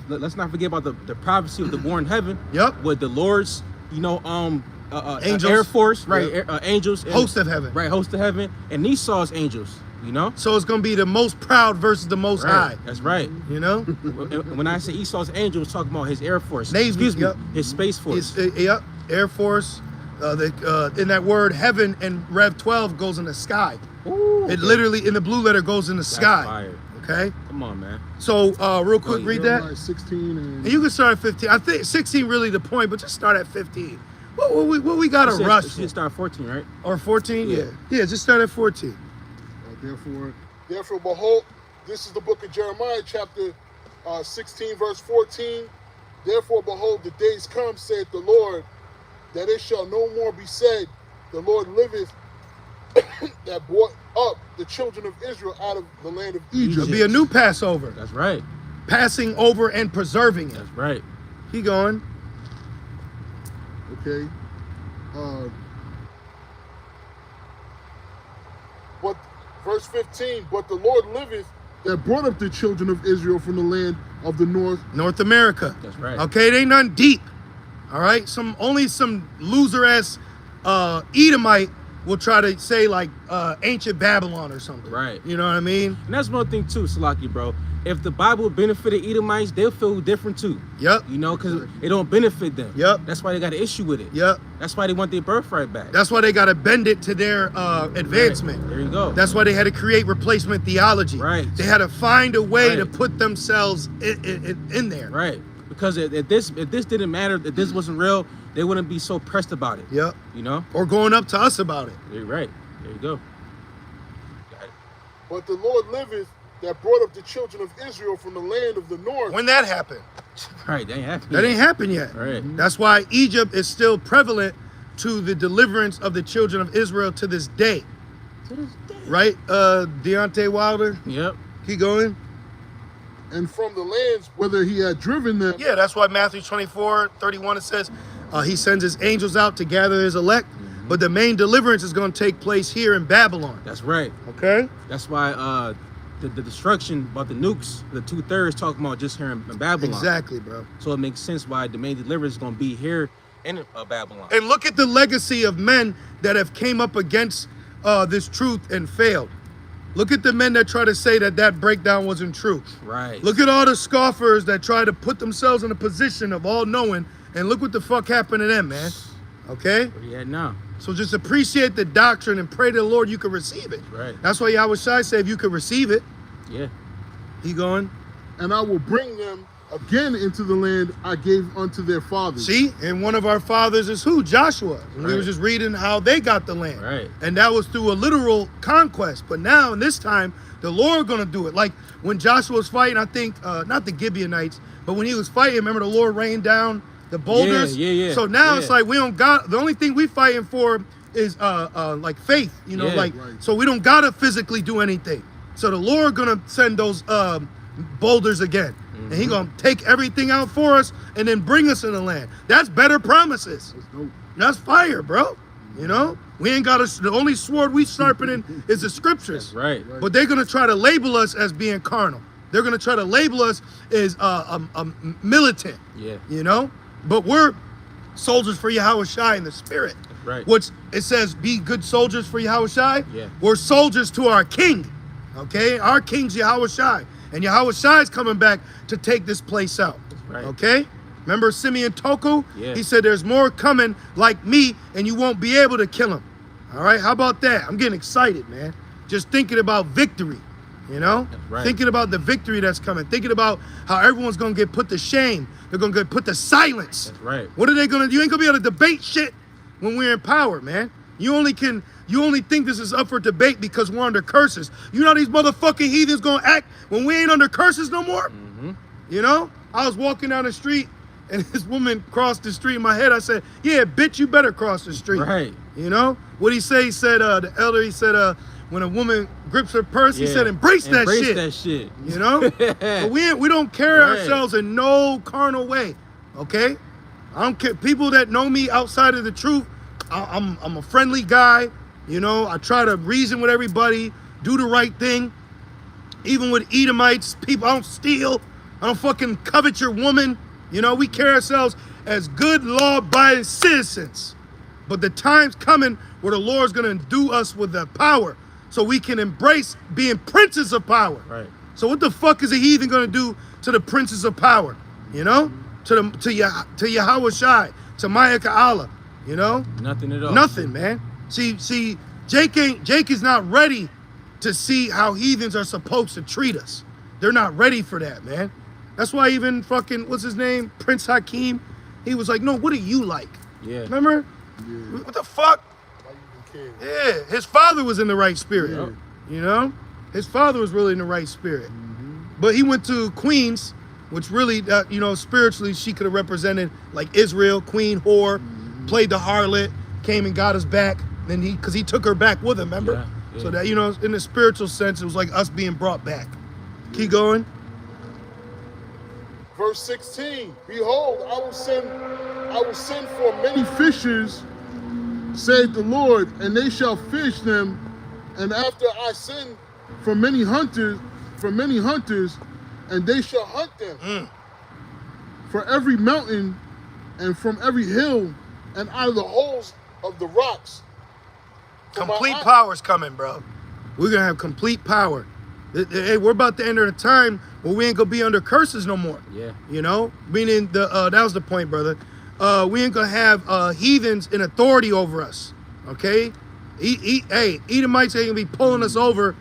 Let's not forget about the prophecy of the war in heaven. Yep. With the Lord's, angels. Air Force, right? Yep. Angels. And, host of heaven. Right, host of heaven. And Esau's angels, you know? So it's going to be the most proud versus the most high. That's right. You know? When I say Esau's angels, talking about his Air Force. Navy, Excuse me, his Space Force. Yep. Air Force. In that word, heaven and Rev 12 goes in the sky. Ooh, it literally, in the blue letter, goes in the sky. Fire. Okay? Come on, man. So, real quick, read that. 16 and you can start at 15. I think 16 really the point, but just start at 15. What we got to rush? You should start 14, right? Or 14? Yeah, just start at 14. Therefore, behold, this is the book of Jeremiah, chapter 16, verse 14. Therefore, behold, the days come, saith the Lord, that it shall no more be said, the Lord liveth, that brought up the children of Israel out of the land of Egypt. It'll be a new Passover. That's right. Passing over and preserving it. That's right. Keep going. Okay. But verse 15, but the Lord liveth, that brought up the children of Israel from the land of the North America. That's right. Okay, it ain't nothing deep. All right, only some loser ass Edomite will try to say like ancient Babylon or something. Right. You know what I mean? And that's one thing too, Salaki, bro. If the Bible benefited Edomites, they'll feel different too. Yep. You know, because it don't benefit them. Yep. That's why they got an issue with it. Yep. That's why they want their birthright back. That's why they got to bend it to their advancement. Right. There you go. That's why they had to create replacement theology. Right. They had to find a way to Right. put themselves in there. Right. Because if this didn't matter, if this wasn't real, they wouldn't be so pressed about it. Yep. You know? Or going up to us about it. You're right. There you go. Got it. But the Lord liveth, that brought up the children of Israel from the land of the north. When that happened? Right. That ain't happening. That ain't happened yet. Right. That's why Egypt is still prevalent to the deliverance of the children of Israel to this day. To this day. Right? Deontay Wilder? Yep. Keep going. And from the lands whither he had driven them. Yeah, that's why Matthew 24:31 it says he sends his angels out to gather his elect, but the main deliverance is going to take place here in Babylon. That's right. Okay? That's why the destruction about the nukes, the 2/3 talking about just here in Babylon. Exactly, bro. So it makes sense why the main deliverance is going to be here in Babylon. And look at the legacy of men that have came up against this truth and failed. Look at the men that try to say that breakdown wasn't true. Right. Look at all the scoffers that try to put themselves in a position of all knowing, and look what the fuck happened to them, man. Okay? Where you at now? So just appreciate the doctrine and pray to the Lord you can receive it. Right. That's why Yahweh Shai said if you could receive it. Yeah. He going. And I will bring them again into the land I gave unto their fathers. See? And one of our fathers is who? Joshua. And we Right. were just reading how they got the land. Right. And that was through a literal conquest. But now, in this time, the Lord going to do it. Like when Joshua was fighting, I think, not the Gibeonites, but when he was fighting, remember the Lord rained down the boulders? Yeah. So now Yeah. it's like we don't got, the only thing we fighting for is like faith, you know, Yeah. like, Right. so we don't got to physically do anything. So the Lord going to send those boulders again. And he going to take everything out for us and then bring us in the land. That's better promises. That's dope. That's fire, bro. You know? We ain't got the only sword we sharpening is the scriptures. Right. But they're going to try to label us as being carnal. They're going to try to label us as militant. Yeah. You know? But we're soldiers for Yahweh Shai in the spirit. Right. Which it says, be good soldiers for Yahweh Shai. Yeah. We're soldiers to our king. Okay? Our king's Yahweh Shai. And Yahweh Shai is coming back to take this place out. Right. Okay? Remember Simeon Toku? Yeah. He said there's more coming like me and you won't be able to kill him. All right? How about that? I'm getting excited, man. Just thinking about victory, you know? Right. Thinking about the victory that's coming. Thinking about how everyone's going to get put to shame. They're going to get put to silence. That's right. What are they going to do? You ain't going to be able to debate shit when we're in power, man. You only think this is up for debate because we're under curses. You know how these motherfucking heathens gonna act when we ain't under curses no more? Mm-hmm. You know? I was walking down the street and this woman crossed the street in my head. I said, yeah, bitch, you better cross the street. Right. You know? What'd he say? He said, the elder, he said, when a woman grips her purse, he Yeah. said, embrace that shit. That shit. You know? But we don't carry Right. ourselves in no carnal way. Okay? I don't care. People that know me outside of the truth, I'm a friendly guy. You know, I try to reason with everybody, do the right thing. Even with Edomites, people, I don't steal. I don't fucking covet your woman. You know, we carry ourselves as good law-abiding citizens. But the time's coming where the Lord's gonna endue us with that power so we can embrace being princes of power. Right. So what the fuck is a heathen gonna do to the princes of power? You know? To Yahweh Shai, to Ma'aka Allah, you know? Nothing at all. Nothing, man. See, Jake is not ready to see how heathens are supposed to treat us. They're not ready for that, man. That's why even fucking, what's his name? Prince Hakeem, he was like, no, what are you like? Yeah. Remember? Yeah. What the fuck? Why you even care? Yeah, his father was in the right spirit. Yeah. You know? His father was really in the right spirit. But he went to Queens, which really, you know, spiritually, she could have represented like Israel, queen, whore, played the harlot, came and got us back. Then because he took her back with him, remember? Yeah. So that, you know, in the spiritual sense, it was like us being brought back. Keep going. Verse 16, behold, I will send for many fishers, saith the Lord, and they shall fish them, and after I send for many hunters, and they shall hunt them for every mountain and from every hill and out of the holes of the rocks. For my Complete eye- power's coming, bro. We're gonna have complete power. Hey, we're about to enter a time where we ain't gonna be under curses no more. Yeah. You know, meaning that was the point, brother. We ain't gonna have heathens in authority over us. Okay, hey, Edomites ain't gonna be pulling us over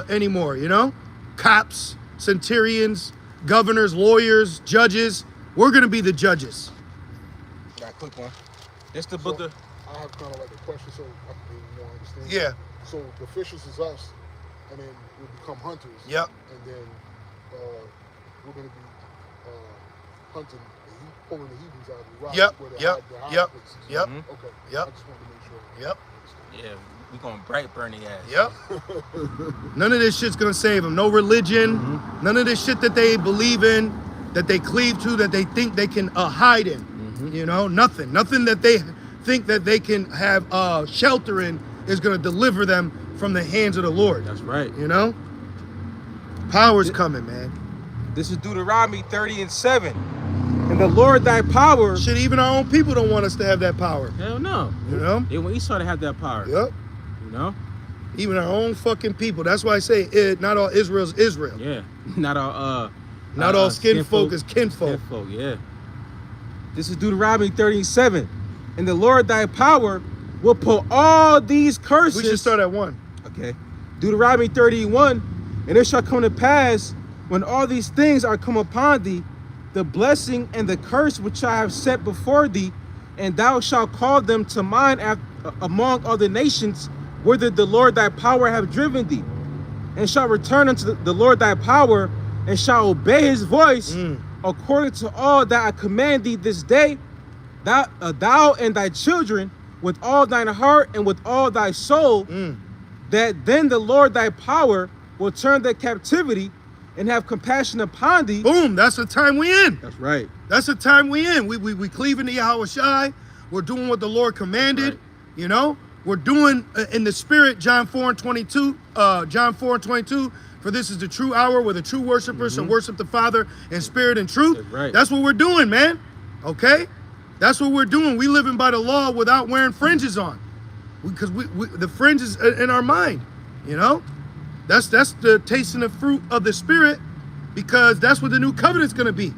anymore. You know, cops, centurions, governors, lawyers, judges. We're gonna be the judges. Got a quick one. It's the book of. I have kind of like a question, so I can maybe more understand. Yeah. So the fishers is us, and then we become hunters. Yep. And then we're going to be hunting, pulling the heathens out of the rocks. Yep, Where they yep, hide yep, places. yep. Okay. Yep. I just wanted to make sure. Yep. Yeah, we gonna bright burn the ass. Yep. None of this shit's gonna save them. No religion. None of this shit that they believe in, that they cleave to, that they think they can hide in. You know, nothing. Nothing that they think that they can have shelter in is gonna deliver them from the hands of the Lord. That's right. You know? Power's coming, man. This is Deuteronomy 30:7. And the Lord thy power. Shit, even our own people don't want us to have that power. Hell no. You know? They want Esau to have that power. Yep. You know? Even our own fucking people. That's why I say not all Israel's Israel. Yeah. Not all Not all skin folk is kinfolk. Kinfolk, yeah. This is Deuteronomy 30:7. And the Lord thy power will put all these curses. We should start at 1. Okay. Deuteronomy 31. And it shall come to pass when all these things are come upon thee, the blessing and the curse which I have set before thee, and thou shalt call them to mind among other nations, whither the Lord thy power have driven thee, and shall return unto the Lord thy power, and shall obey his voice, according to all that I command thee this day, thou and thy children, with all thine heart and with all thy soul, that then the Lord thy power will turn the captivity and have compassion upon thee. Boom, that's the time we in. That's right. That's the time we in. We cleaving to Yahweh Shai. We're doing what the Lord commanded. Right. You know, we're doing in the spirit, John 4:22. For this is the true hour where the true worshipers shall worship the Father in spirit and truth. That's right. That's what we're doing, man. Okay? That's what we're doing. We living by the law without wearing fringes on. Because the fringe is in our mind, you know? That's the tasting the fruit of the spirit, because that's what the new covenant's gonna be.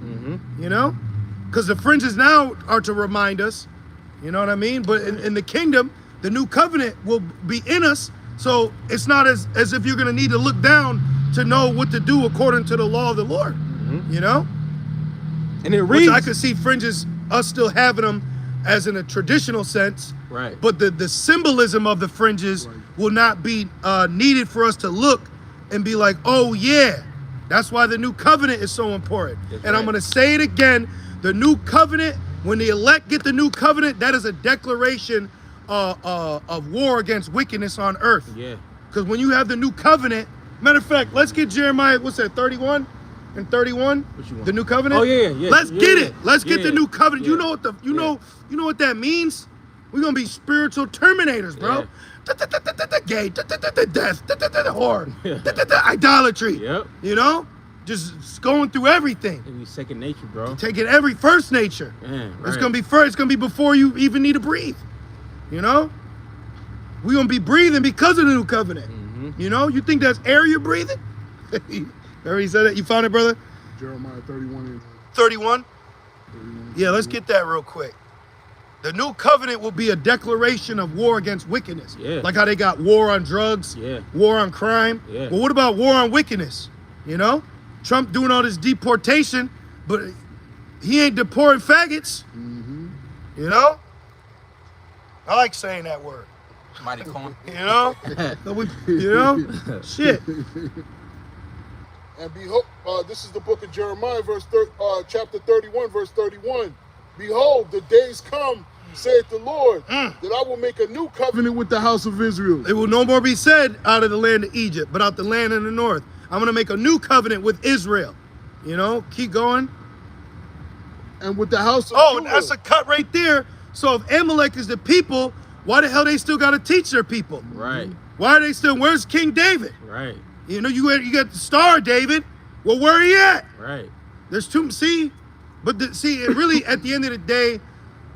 You know? Because the fringes now are to remind us, you know what I mean? But in the kingdom, the new covenant will be in us. So it's not as if you're gonna need to look down to know what to do according to the law of the Lord. You know? And it reads, Which I could see fringes, us still having them as in a traditional sense. Right. But the symbolism of the fringes will not be needed for us to look and be like, oh yeah, that's why the new covenant is so important. That's and right. I'm gonna say it again, the new covenant, when the elect get the new covenant, that is a declaration of war against wickedness on earth. Yeah. Because when you have the new covenant, matter of fact, let's get Jeremiah, what's that, 31 and 31? What you want? The new covenant? Oh, yeah. Let's get it. Let's get Yeah. the new covenant. You Yeah. know what Yeah. you know what that means? We're gonna be spiritual terminators, bro. Gay, death, whore, idolatry. Yep. You know, just going through everything. And you second nature, bro. Taking every first nature. Man, right. It's gonna be first. It's gonna be before you even need to breathe. You know, we're gonna be breathing because of the new covenant. Mm-hmm. You know, you think that's air you're breathing? Already said it. You found it, brother? Jeremiah 31. 31. Yeah, let's get that real quick. The new covenant will be a declaration of war against wickedness. Yeah. Like how they got war on drugs, war on crime. Yeah. Well, what about war on wickedness? You know, Trump doing all this deportation, but he ain't deporting faggots. Mm-hmm. You know? I like saying that word. Mighty corn. You know? You know? Shit. And behold, this is the book of Jeremiah, chapter 31, verse 31. Behold, the days come, saith the Lord, that I will make a new covenant with the house of Israel. It will no more be said out of the land of Egypt, but out the land in the north. I'm going to make a new covenant with Israel. You know, keep going. And with the house of Judah. That's a cut right there. So if Amalek is the people, why the hell they still got to teach their people? Right. Why are they still, where's King David? Right. You know, you got the star David. Well, where he at? Right. There's two, see? But it really, at the end of the day,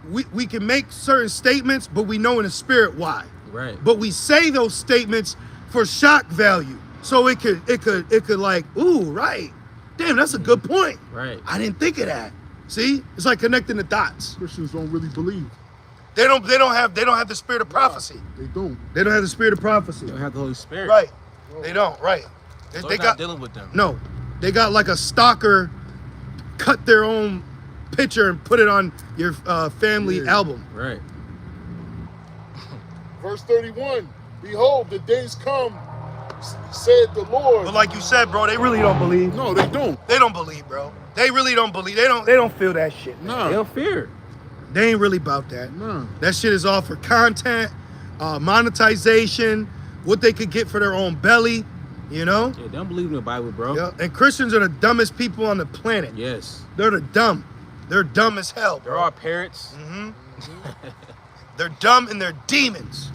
we can make certain statements, but we know in the spirit why. Right. But we say those statements for shock value. So it could like, ooh, right. Damn, that's a good point. Right. I didn't think of that. See? It's like connecting the dots. Christians don't really believe. They don't have the spirit of prophecy. They don't. They don't have the spirit of prophecy. They don't have the Holy Spirit. Right. They don't, right. So They not got dealing with them. no. They got like a stalker cut their own picture and put it on your family album. Right. Verse 31. Behold, the days come, said the Lord. But like you said, bro, they really don't believe. No, they don't. They don't believe, bro. They really don't believe. They don't feel that shit. Man. Nah. They don't fear. They ain't really about that. Nah. That shit is all for content, monetization, what they could get for their own belly, you know? Yeah, they don't believe in the Bible, bro. Yeah. And Christians are the dumbest people on the planet. Yes. They're the dumb. They're dumb as hell, bro. They're our parents. Mm-hmm. They're dumb and they're demons.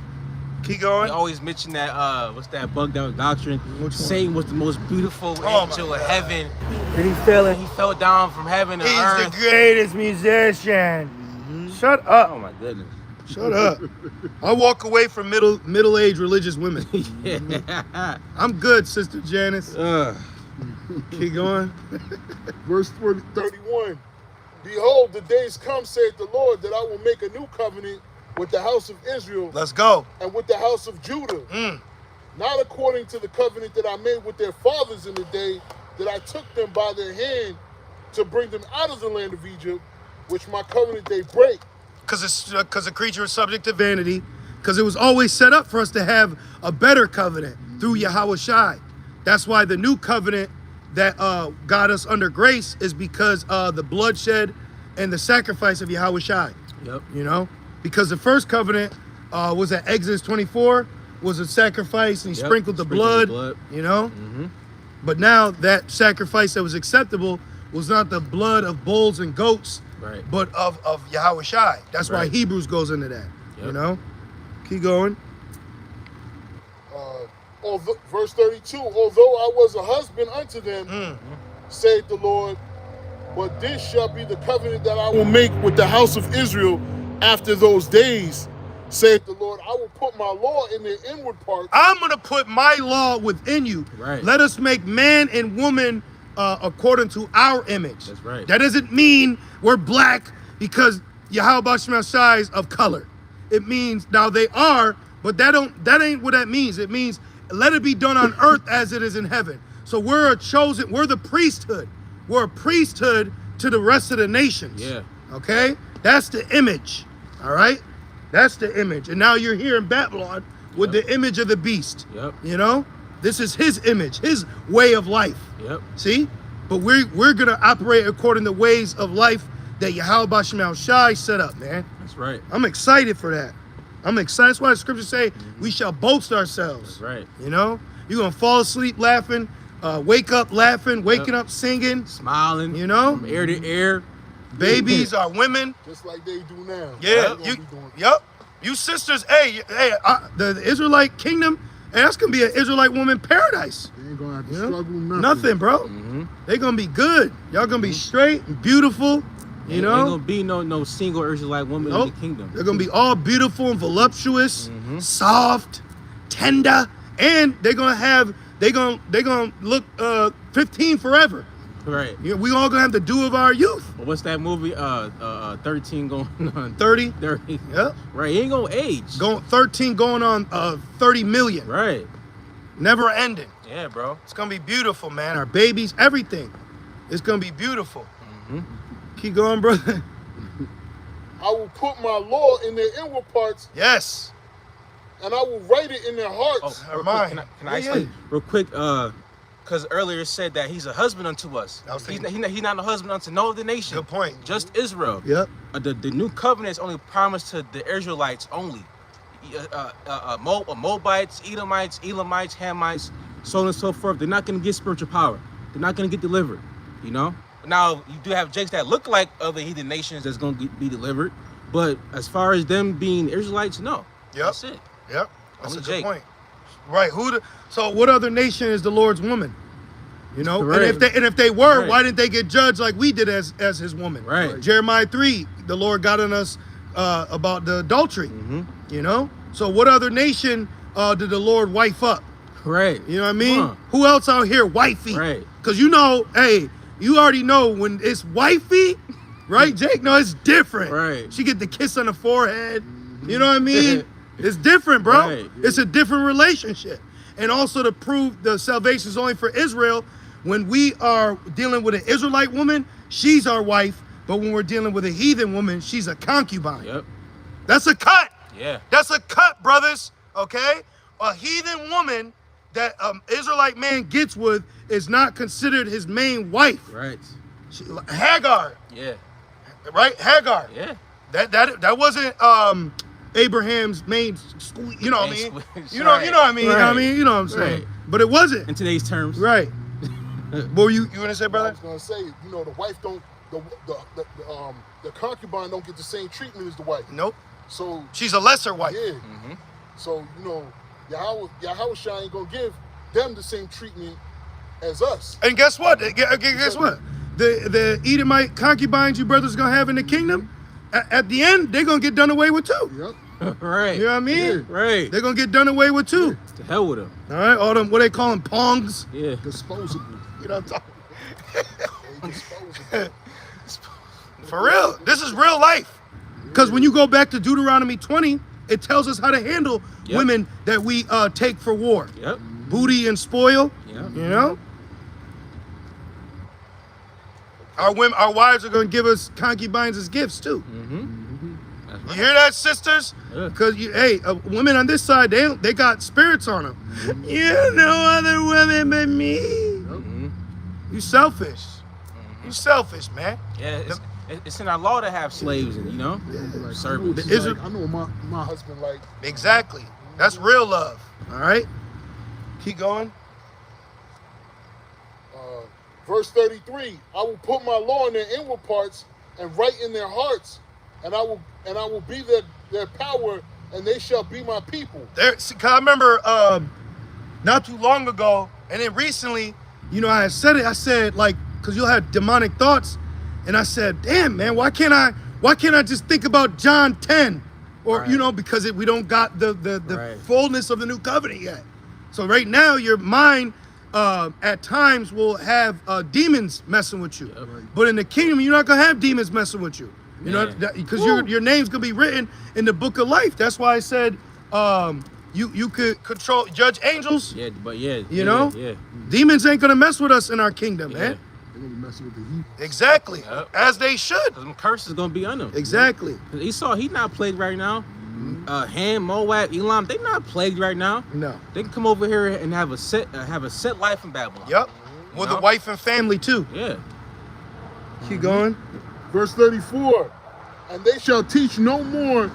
Keep going. They always mention that, what's that bugged out doctrine? Which one? Satan was the most beautiful Oh angel my of God. heaven. And he He fell down from heaven to He's earth. the greatest musician. Shut up. Oh my goodness. Shut up. I walk away from middle-aged religious women. Yeah. I'm good, Sister Janice. Keep going. Verse 31. Behold, the days come, saith the Lord, that I will make a new covenant with the house of Israel Let's go. and with the house of Judah. Not according to the covenant that I made with their fathers in the day that I took them by their hand to bring them out of the land of Egypt, which my covenant they break. Because the creature is subject to vanity. Because it was always set up for us to have a better covenant through Yahweh Shai. That's why the new covenant that got us under grace is because the bloodshed and the sacrifice of Yahweh Shai. Yep. You know? Because the first covenant was at Exodus 24, was a sacrifice, and he sprinkled the blood, you know? Mm-hmm. But now that sacrifice that was acceptable was not the blood of bulls and goats, Right. but of Yahweh Shai. That's why Right. Hebrews goes into that, you Yep. know? Keep going. Verse 32, although I was a husband unto them, saith the Lord, but this shall be the covenant that I will make with the house of Israel after those days, saith the Lord. I will put my law in their inward parts. I'm going to put my law within you. Right. Let us make man and woman according to our image. That's right. That doesn't mean we're black because Yahweh Shai is of color. It means now they are, but that ain't what that means. It means let it be done on earth as it is in heaven. So we're the priesthood. We're a priesthood to the rest of the nations. Yeah. Okay? That's the image. All right? That's the image. And now you're here in Babylon with the image of the beast. Yep. You know? This is his image, his way of life. Yep. See? But we're gonna operate according to ways of life that Yahweh Shai set up, man. That's right. I'm excited for that. I'm excited. That's why the scriptures say we shall boast ourselves. That's right. You know? You're gonna fall asleep laughing, wake up laughing, waking up singing, Smiling. you know? From ear to ear. Babies are women. Just like they do now. Yeah. They're gonna be doing- Yep. You sisters, the Israelite kingdom, hey, that's gonna be an Israelite woman paradise. They ain't gonna have to You know? struggle nothing. Nothing, bro. Mm-hmm. They gonna be good. Y'all gonna be straight and beautiful. You Ain't know, gonna be no single Israelite woman Nope. in the kingdom. They're gonna be all beautiful and voluptuous, Mhm. soft, tender, and they're gonna look 15 forever. Right. You know, we all gonna have the dew of our youth. But what's that movie? 13 going on 30. 30. Yep. Right. He ain't gonna age. 13 going on 30 million. Right. Never ending. Yeah, bro. It's gonna be beautiful, man. Our babies, everything. It's gonna be beautiful. Mm-hmm. Keep going, brother. I will put my law in their inward parts, Yes. and I will write it in their hearts. Oh, Or real mine. quick, can I Yeah, explain yeah. real quick? Because earlier it said that he's a husband unto us. I was He's thinking- not, he's not a husband unto no other nation. Good point. Just Israel. Yep. The new covenant is only promised to the Israelites only. Moabites, Edomites, Elamites, Hamites, so on and so forth. They're not going to get spiritual power. They're not going to get delivered. You know. Now you do have Jakes that look like other heathen nations that's going to be delivered, but as far as them being Israelites, no. Yep. That's it. Yep. That's Only a good Jake. point. Right. So what other nation is the Lord's woman? You know, Right. and if they were, Right. why didn't they get judged like we did as his woman? Right. Jeremiah 3, the Lord got on us about the adultery. Mm-hmm. You know, so what other nation did the Lord wife up? Right. You know what I mean? Come on. Who else out here wifey? Right. Because you know, hey, you already know when it's wifey, right, Jake? No, it's different. Right. She get the kiss on the forehead. You know what I mean? It's different, bro. Right. It's a different relationship. And also to prove the salvation is only for Israel, when we are dealing with an Israelite woman, she's our wife. But when we're dealing with a heathen woman, she's a concubine. Yep. That's a cut. Yeah. That's a cut, brothers. Okay? A heathen woman that Israelite man gets with is not considered his main wife. Right. Hagar, Yeah. right? Hagar. Yeah. That wasn't Abraham's main. You know what I Main mean? squeeze, You know what I mean? You know what I right. mean? You know what I'm saying? Right. But it wasn't. In today's terms. Right. What were you gonna say, I brother? was gonna say, you know, the wife don't, the concubine don't get the same treatment as the wife. Nope. So She's a lesser wife. yeah. Mm-hmm. So you know, Yahweh ain't gonna give them the same treatment as us. And guess what? Guess what? The Edomite concubines you brothers gonna have in the kingdom, at the end, they're gonna get done away with too. Yep. Right. You know what I mean? Yeah. Right. They're gonna get done away with too. To hell with them. All right, all them, what they call them, pongs. Yeah. Disposable. You know what I'm talking Disposable. For real, this is real life. Because when you go back to Deuteronomy 20, it tells us how to handle Yep. women that we take for war. Yep. Booty and spoil, Yep. you know? Our wives are going to give us concubines as gifts too. Mm-hmm. That's You right. hear that, sisters? Yeah. Because women on this side, they got spirits on them. You know other women but me. Mm-hmm. You selfish. You selfish, man. Yeah. It's in our law to have slaves, and you know, Like, servants. I know, Israel- I know my husband like. Exactly. That's real love. All right? Keep going. Verse 33, I will put my law in their inward parts and write in their hearts, and I will be their power, and they shall be my people. Cause I remember not too long ago, and then recently, you know, I had said it. I said, like, because you'll have demonic thoughts, and I said, damn, man, why can't I just think about John 10? Or, Right. you know, because we don't got the Right. fullness of the new covenant yet. So right now, your mind at times will have demons messing with you. Yep. But in the kingdom, you're not going to have demons messing with you. You know, Yeah. because your name's going to be written in the book of life. That's why I said you could judge angels. Yeah, but yeah. You know? Yeah. Demons ain't going to mess with us in our kingdom, Yeah. man. They're gonna be messing with the heat. Exactly. Yep. As they should. Because them curses gonna be on them. Exactly. Esau, he not plagued right now. Ham, Moab, Elam, they not plagued right now. No. They can come over here and have a set life in Babylon. Yep. With a know? wife and family, too. Yeah. Keep going. Verse 34, and they shall teach no more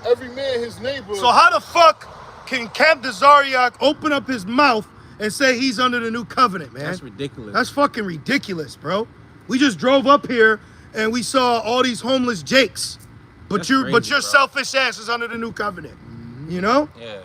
every man his neighbor. So how the fuck can Camp Desariac open up his mouth and say he's under the new covenant, man? That's ridiculous. That's fucking ridiculous, bro. We just drove up here and we saw all these homeless Jakes. But That's your crazy, bro. selfish ass is under the new covenant. You know? Yeah.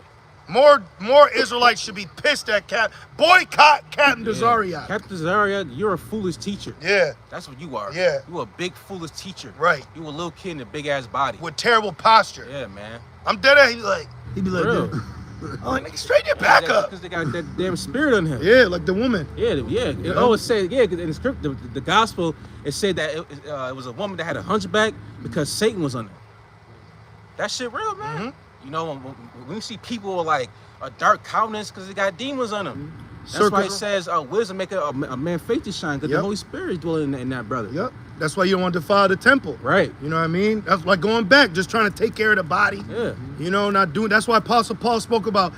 More Israelites should be pissed at boycott Captain Desariat. Captain Desariat, you're a foolish teacher. Yeah. That's what you are. Yeah. You a big foolish teacher. Right. You a little kid in a big ass body. With terrible posture. Yeah, man. I'm dead at. He'd be like, Real. this. I'm like, nigga, straighten your back up. Because they got that damn spirit on him. Yeah, like the woman. Yeah. It always said, because in the script, the gospel, it said that it was a woman that had a hunchback because Satan was on her. That shit real, man. Mm-hmm. You know, when you see people with like a dark countenance because they got demons on them. That's why it says wisdom make a man faith to shine, because the Holy Spirit is dwelling in that brother. Yep. That's why you don't want to defile the temple. Right. You know what I mean? That's like going back, just trying to take care of the body. Yeah. You know, not doing. That's why Apostle Paul spoke about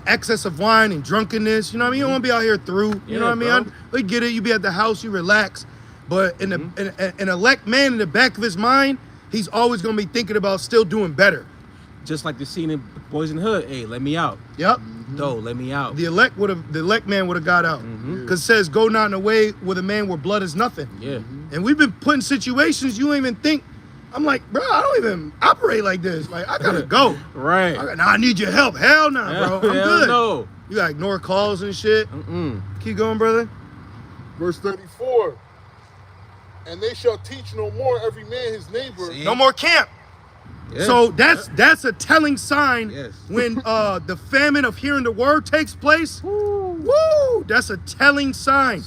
excess of wine and drunkenness. You know what I mean? You don't want to be out here through. You know what I mean? We get it. You be at the house, you relax. But in an elect man, in the back of his mind, he's always going to be thinking about still doing better. Just like the scene in Boys in the Hood. Hey, let me out. Yep. No, let me out. The elect man would have got out. Because it says, go not in a way with a man where blood is nothing. Yeah. And we've been put in situations you don't even think. I'm like, bro, I don't even operate like this. Like, I gotta go. Right. I need your help. Hell no, bro. I'm good. No. You gotta ignore calls and shit. Keep going, brother. Verse 34. And they shall teach no more every man his neighbor. No more camp. Yeah. So that's a telling sign when the famine of hearing the word takes place. Woo! That's a telling sign.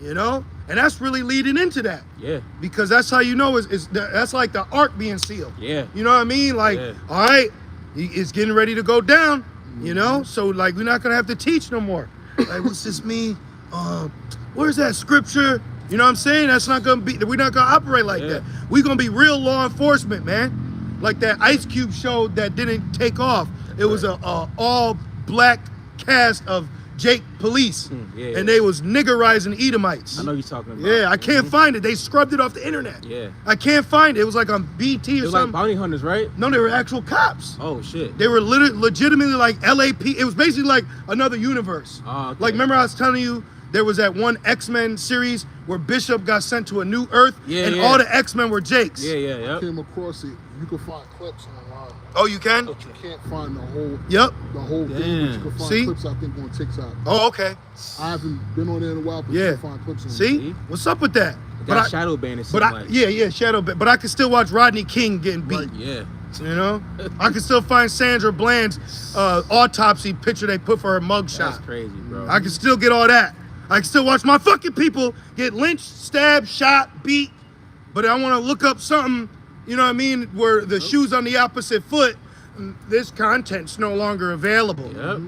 You know? And that's really leading into that. Yeah. Because that's how you know that's like the ark being sealed. Yeah. You know what I mean? Like, all right, it's getting ready to go down, you know? So like we're not gonna have to teach no more. Like, what's this mean? Where's that scripture? You know what I'm saying? That's not gonna be, we're not gonna operate like that. We're gonna be real law enforcement, man. Like that Ice Cube show that didn't take off. It was a all black cast of Jake police, and they was niggerizing Edomites. I know you're talking about. Yeah, I can't find it. They scrubbed it off the internet. Yeah. I can't find it. It was like on BT or They were something. like bounty hunters, right? No, they were actual cops. Oh shit. They were legitimately like LAP. It was basically like another universe. Oh, okay. Like, remember I was telling you there was that one X-Men series where Bishop got sent to a new Earth, and all the X-Men were Jakes. Yeah. I came across it. You can find clips online. Oh, you can? You can't find the whole. Yep. The whole thing. But you can find clips, I think, on TikTok. Oh, okay. I haven't been on there in a while, but you can find clips on See? What's up with that? Got shadow banned. Shadow ban. But I can still watch Rodney King getting beat. Right. Yeah. You know? I can still find Sandra Bland's autopsy picture they put for her mugshot. That's crazy, bro. I can still get all that. I can still watch my fucking people get lynched, stabbed, shot, beat. But I want to look up something, you know what I mean, where the shoe's on the opposite foot. This content's no longer available. Yep.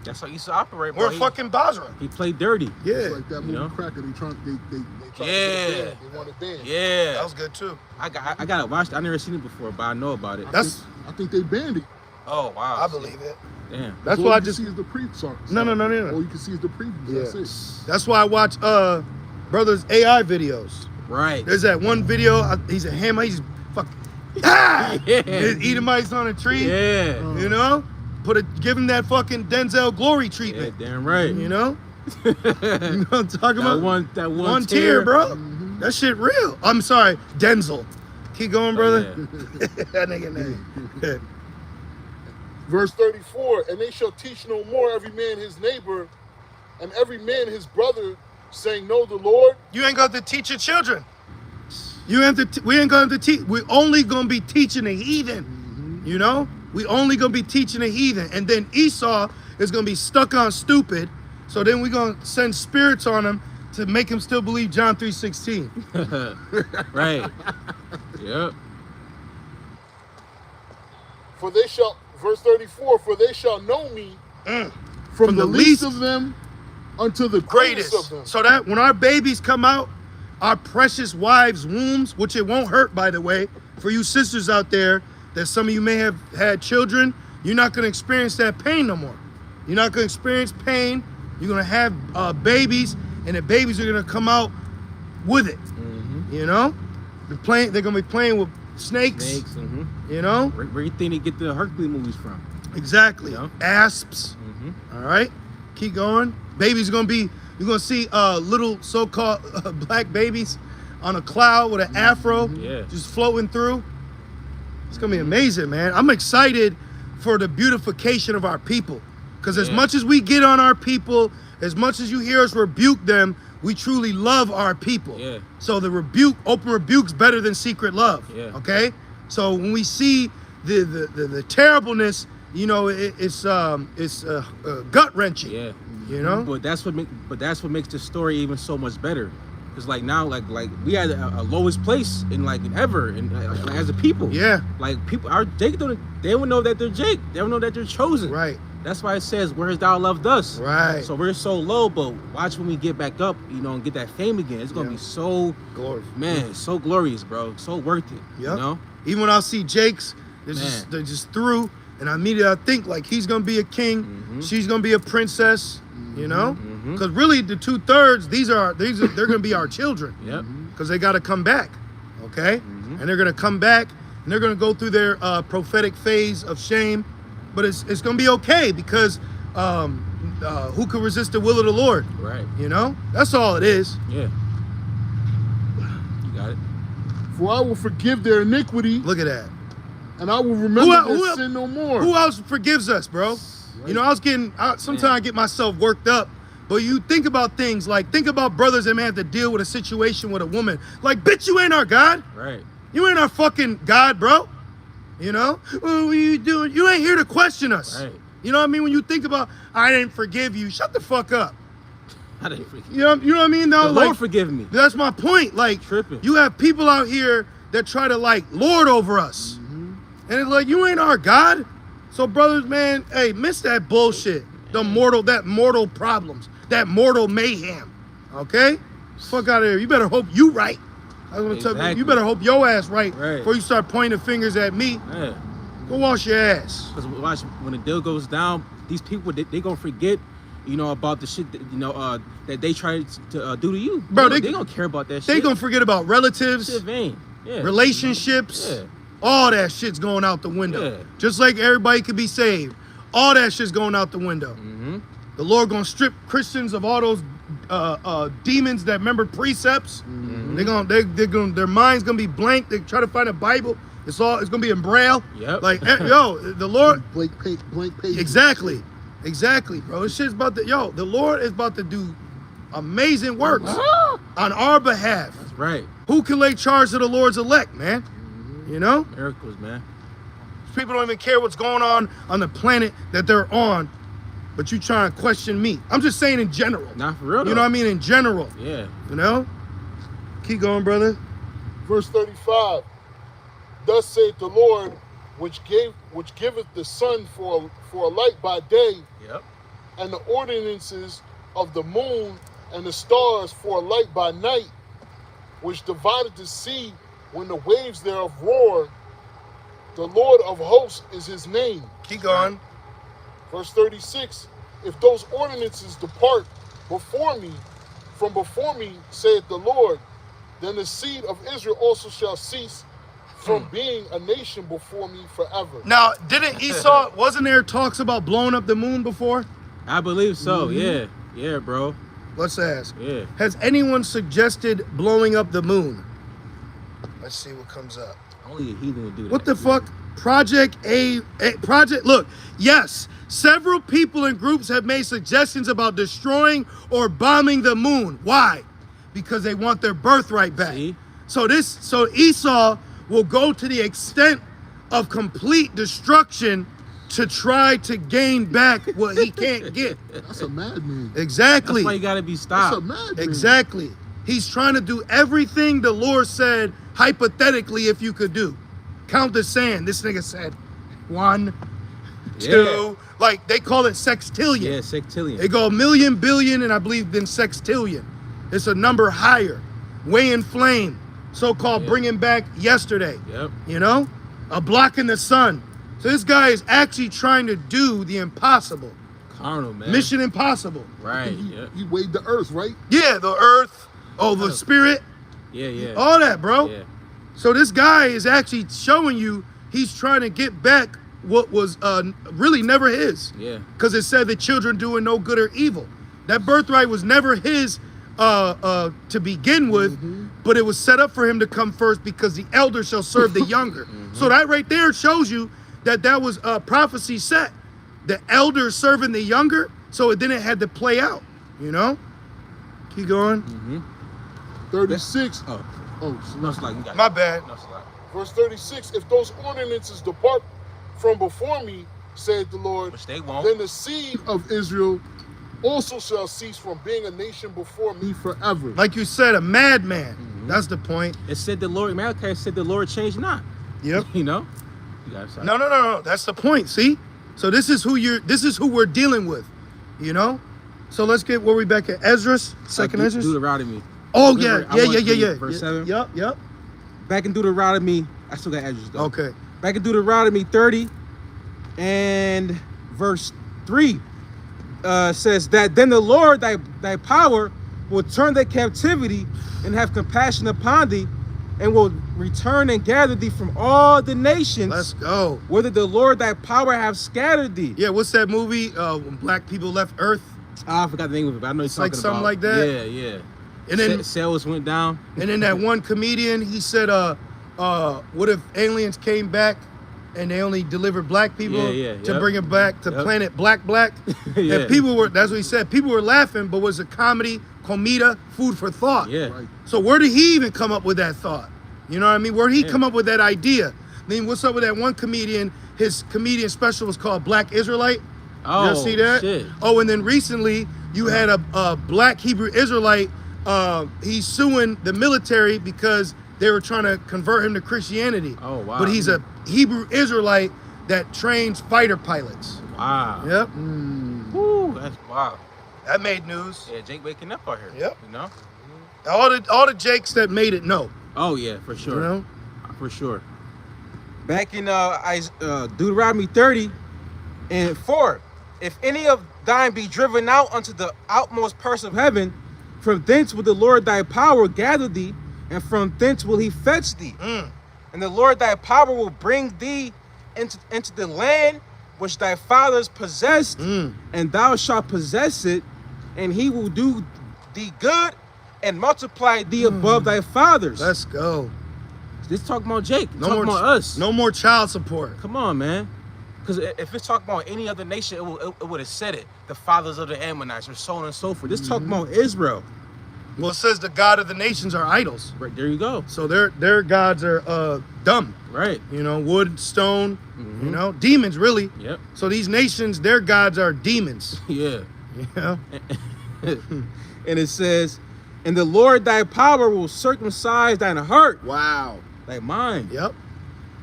That's how he used to operate, bro. We're fucking Basra. He played dirty. Yeah. It's like that movie Cracker. They try to Yeah. They want it banned. Yeah. That was good too. I got it watched. I never seen it before, but I know about it. I think they banned it. Oh wow. I believe it. Damn. That's all why I you just can see is the preview. No. All you can see is the previews. Yeah. That's it. That's why I watch brothers AI videos. Right. There's that one video. He's a hammer. He's fucking Edomites on a tree. Yeah. You know, give him that fucking Denzel Glory treatment. Yeah, damn right. You know, you know what I'm talking about? That one tear, bro. That shit real. I'm sorry, Denzel. Keep going, brother. That nigga name. Verse 34, and they shall teach no more every man his neighbor, and every man his brother, saying, know the Lord. You ain't got to teach your children. You have to. We ain't going to teach. We're only going to be teaching the heathen. You know, we only going to be teaching the heathen, and then Esau is going to be stuck on stupid. So then we're going to send spirits on him to make him still believe John 3:16. Right. Yep. For they shall, verse 34, for they shall know me from the least of them unto the greatest of them. So that when our babies come out, our precious wives' wombs, which it won't hurt, by the way, for you sisters out there, that some of you may have had children, you're not going to experience that pain no more. You're not going to experience pain. You're going to have babies, and the babies are going to come out with it. You know? They're going to be playing with snakes. You know? Where you think they get the Hercules movies from? Exactly. You know? Asps. All right? Keep going. Babies going to be, you're going to see little so-called black babies on a cloud with an afro just floating through. It's gonna be amazing, man. I'm excited for the beautification of our people. Because as much as we get on our people, as much as you hear us rebuke them, we truly love our people. Yeah. So the open rebuke's better than secret love. Yeah. Okay. So when we see the terribleness, you know, it's gut wrenching. Yeah. You know. But that's what makes the story even so much better. Cause like now, like we had a lowest place in ever, and as a people. Yeah. Like people, they don't know that they're Jake. They don't know that they're chosen. Right. That's why it says, "Where hast thou loved us?" Right. So we're so low, but watch when we get back up, you know, and get that fame again. It's gonna be so glorious, man, so glorious, bro. So worth it. Yep. You know. Even when I see Jake's, they're just through, and immediately I think like he's gonna be a king, she's gonna be a princess. You know, because really the 2/3, they're gonna be our children. Yep. Because they got to come back, okay? And they're gonna come back, and they're gonna go through their prophetic phase of shame, but it's gonna be okay because who can resist the will of the Lord? Right. You know, that's all it is. Yeah. You got it. For I will forgive their iniquity, Look at that. and I will remember their sin no more. Who else forgives us, bro? You know, sometimes I get myself worked up, but you think about things like, think about brothers that may have to deal with a situation with a woman. Like, bitch, you ain't our God. Right. You ain't our fucking God, bro. You know? What are you doing? You ain't here to question us. Right. You know what I mean? When you think about, I didn't forgive you, shut the fuck up. I didn't forgive. You know what I mean? No, The like, Lord forgive me. that's my point. Like, Tripping. you have people out here that try to like lord over us. And it's like, you ain't our God. So brothers, man, hey, miss that bullshit. That mortal problems, that mortal mayhem. Okay? Fuck out of here. You better hope you right. I was gonna tell you, you better hope your ass right before you start pointing fingers at me. Yeah. Go wash your ass. Because watch, when the deal goes down, these people, they gonna forget, you know, about the shit that, you know, that they tried to do to you. Bro, they don't care about that shit. They gonna forget about relatives, shit vain. Yeah. relationships. Yeah. All that shit's going out the window. Yeah. Just like everybody could be saved. All that shit's going out the window. The Lord gonna strip Christians of all those demons that remember precepts. They're gonna their mind's gonna be blank. They try to find a Bible. It's gonna be in Braille. Yep. Like yo, the Lord. Blank page. Exactly, bro. This shit's about to the Lord is about to do amazing works on our behalf. That's right. Who can lay charge of the Lord's elect, man? You know? Miracles, man. People don't even care what's going on the planet that they're on, but you try to question me. I'm just saying in general. Not for real, though. You know what I mean? In general. Yeah. You know? Keep going, brother. Verse 35. Thus saith the Lord, which giveth the sun for a light by day, Yep. and the ordinances of the moon and the stars for a light by night, which divided the sea when the waves thereof roar. The Lord of hosts is his name. Keep going. Verse 36. If those ordinances depart from before me, saith the Lord, then the seed of Israel also shall cease from being a nation before me forever. Now, didn't Esau, wasn't there talks about blowing up the moon before? I believe so. Yeah. Yeah, bro. Let's ask. Yeah. Has anyone suggested blowing up the moon? Let's see what comes up. Only a heathen would do that. What the fuck? Project. Look, yes, several people and groups have made suggestions about destroying or bombing the moon. Why? Because they want their birthright back. See? So Esau will go to the extent of complete destruction to try to gain back what he can't get. That's a madman. Exactly. That's why you gotta be That's stopped. a madman. Exactly. He's trying to do everything the Lord said, hypothetically, if you could do. Count the sand. This nigga said 1, 2. Like, they call it sextillion. Yeah, sextillion. They go million, billion, and I believe then sextillion. It's a number higher. Way in flame. So-called bringing back yesterday. Yep. You know? A block in the sun. So this guy is actually trying to do the impossible. Carnal, man. Mission impossible. Right. Yeah. He weighed the earth, right? Yeah, the earth. Oh, the spirit. Yeah. All that, bro. Yeah. So this guy is actually showing you he's trying to get back what was really never his. Yeah. Because it said the children doing no good or evil. That birthright was never his to begin with, but it was set up for him to come first because the elder shall serve the younger. So that right there shows you that that was a prophecy set. The elder serving the younger, so then it had to play out, you know? Keep going. 36. Oh, No, it's like you got My bad. No, it's like. verse 36. If those ordinances depart from before me, saith the Lord, Which they won't. then the seed of Israel also shall cease from being a nation before me forever. Like you said, a madman. That's the point. It said the Lord, Malachi said the Lord changed not. Yep. You know? You got to No. That's the point. See? So this is who we're dealing with. You know? So let's get where we back at Esdras, second Esdras. Deuteronomy. Oh Remember, yeah. Verse 7. Yep. Back in Deuteronomy, I still got Esdras though. Okay. Back in Deuteronomy 30 and verse 3 says that then the Lord thy power will turn thy captivity and have compassion upon thee, and will return and gather thee from all the nations. Let's go. Whether the Lord thy power have scattered thee. Yeah, what's that movie? When black people left Earth? I forgot the name of it, but I know you're talking like something about. like that? Yeah. And then sales went down. And then that one comedian, he said, what if aliens came back and they only delivered black people to bring it back to planet black? Yeah. And people were, that's what he said, people were laughing, but was a comedy, comida, food for thought. Yeah. Right. So where did he even come up with that thought? You know what I mean? Where did he come up with that idea? I mean, what's up with that one comedian? His comedian special was called Black Israelite. Oh, you ever see that? Shit. Oh, and then recently you had a black Hebrew Israelite. He's suing the military because they were trying to convert him to Christianity. Oh, wow. But he's a Hebrew Israelite that trains fighter pilots. Wow. Yep. Woo, that's wow. That made news. Yeah, Jake waking up out here. Yep. You know? All the Jakes that made it know. Oh yeah, for sure. You know? For sure. Back in Deuteronomy 30 and 4, if any of thine be driven out unto the outmost parts of heaven, from thence will the Lord thy power gather thee, and from thence will he fetch thee. And the Lord thy power will bring thee into the land which thy fathers possessed, and thou shalt possess it, and he will do thee good and multiply thee above thy fathers. Let's go. This talking about Jake. No Talking more about us. No more child support. Come on, man. Because if it's talking about any other nation, it would have said it. The fathers of the Ammonites, or so on and so forth. This talking about Israel. Well, it says the God of the nations are idols. Right, there you go. So their gods are dumb. Right. You know, wood, stone, you know, demons really. Yep. So these nations, their gods are demons. Yeah. You know? And it says, and the Lord thy power will circumcise thine heart. Wow. Thy mind. Yep.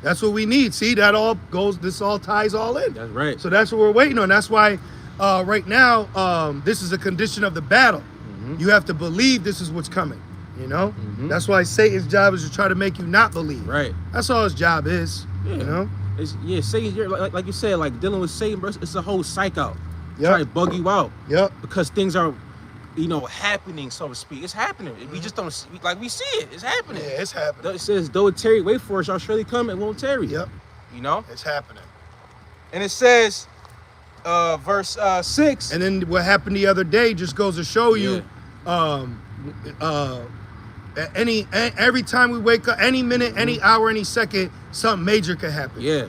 That's what we need. See, this all ties all in. That's right. So that's what we're waiting on. That's why right now, this is a condition of the battle. You have to believe this is what's coming. You know? That's why Satan's job is to try to make you not believe. Right. That's all his job is. Yeah. You know? Satan, like you said, like dealing with Satan, bro, it's a whole psych out. Yep. Try to bug you out. Yep. Because things are, happening, so to speak. It's happening. We just don't see, like we see it. It's happening. Yeah, it's happening. It says, though it tarry, wait for it, shall surely come, it won't tarry. Yep. You know? It's happening. And it says, verse 6. And then what happened the other day just goes to show you, every time we wake up, any minute, any hour, any second, something major could happen. Yeah.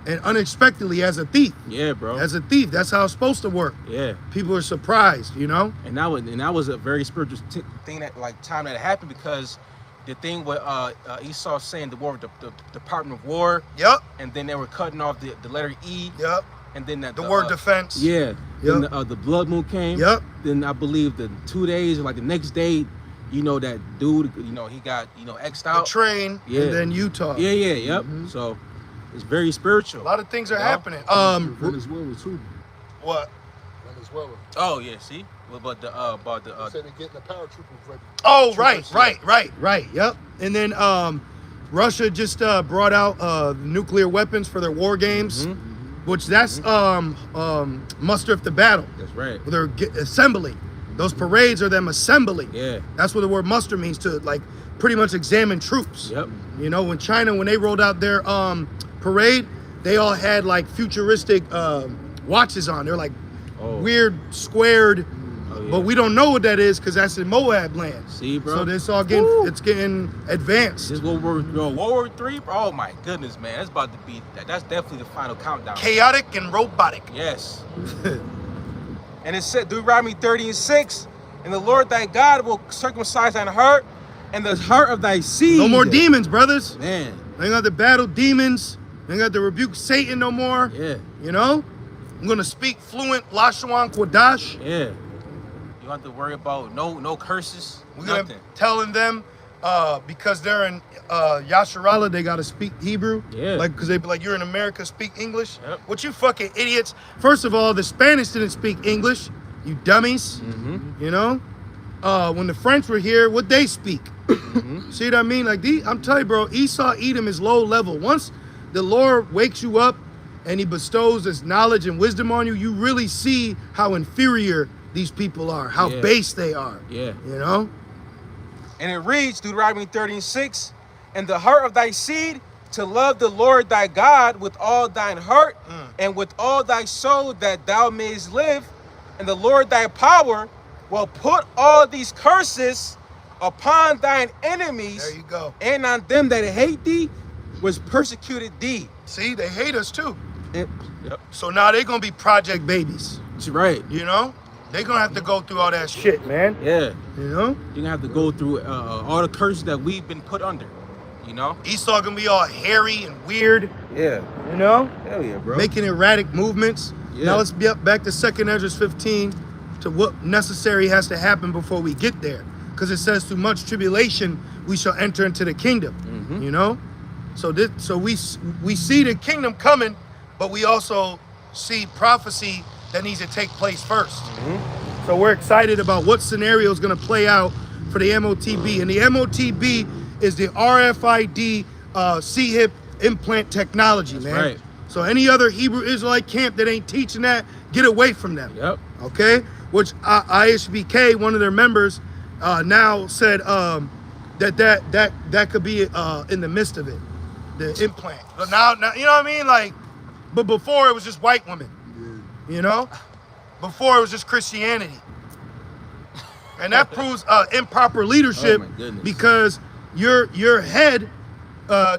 And unexpectedly, as a thief. Yeah, bro. As a thief, that's how it's supposed to work. Yeah. People are surprised, you know? And that was a very spiritual thing time that happened, because the thing with Esau saying the war with the Department of War. Yep. And then they were cutting off the letter E. Yep. And then the word defense. Yeah. Yep. Then the blood moon came. Yep. Then I believe the 2 days, or like the next day, that dude, he got, X'd out. The train. Yeah. And then Utah. Yeah, yep. So it's very spiritual. A lot of things are happening. Venezuela too. What? Venezuela. Oh yeah, see? But They said they're getting the paratroopers ready. Oh, right. Yep. And then Russia just brought out nuclear weapons for their war games, which that's muster up the battle. That's right. They're assembling. Those parades are them assembling. Yeah. That's what the word muster means, to like pretty much examine troops. Yep. You know, when they rolled out their parade, they all had like futuristic watches on. They're like weird squared yeah. But we don't know what that is because that's in Moab land. See, bro. So this all getting it's getting advanced. This World War III, bro. Oh my goodness, man. That's about to be that's definitely the final countdown. Chaotic and robotic. Yes. And it said Deuteronomy 30:6, and the Lord thy God will circumcise thine heart and the heart of thy seed. No more demons, brothers. Man. They ain't got to battle demons. They ain't got to rebuke Satan no more. Yeah. You know? I'm gonna speak fluent Lashawan Kwadash. Yeah. You don't have to worry about no curses. We're nothing. gonna telling them because they're in Yasharala, they gotta speak Hebrew. Yeah. Like because they be like, you're in America, speak English. Yep. What you fucking idiots. First of all, the Spanish didn't speak English, you dummies. Mm-hmm. You know? When the French were here, what they speak? See what I mean? Like I'm telling you, bro, Esau Edom is low level. Once the Lord wakes you up and he bestows this knowledge and wisdom on you, you really see how inferior these people are, how base they are. Yeah. You know? And it reads, Deuteronomy 30:6, and the heart of thy seed to love the Lord thy God with all thine heart and with all thy soul, that thou mayest live, and the Lord thy power will put all these curses upon thine enemies. There you go. And on them that hate thee, was persecuted thee. See, they hate us too. Yep. So now they're gonna be project babies. That's right. You know? They're gonna have to go through all that shit, man. Yeah. You know? You're gonna have to go through all the curses that we've been put under. You know? Esau gonna be all hairy and weird. Yeah. You know? Hell yeah, bro. Making erratic movements. Yeah. Now let's be up back to 2nd Ezra 15 to what necessary has to happen before we get there. Because it says through much tribulation we shall enter into the kingdom. Mm-hmm. You know? So we see the kingdom coming, but we also see prophecy that needs to take place first. Mm-hmm. So we're excited about what scenario is going to play out for the MOTB. And the MOTB is the RFID C-hip implant technology, man. Right. So any other Hebrew Israelite camp that ain't teaching that, get away from them. Yep. Okay? Which ISBK, one of their members, now said that could be in the midst of it, the implant. But now, you know what I mean? Like, but before it was just white women. You know? Before it was just Christianity. And that proves improper leadership because your head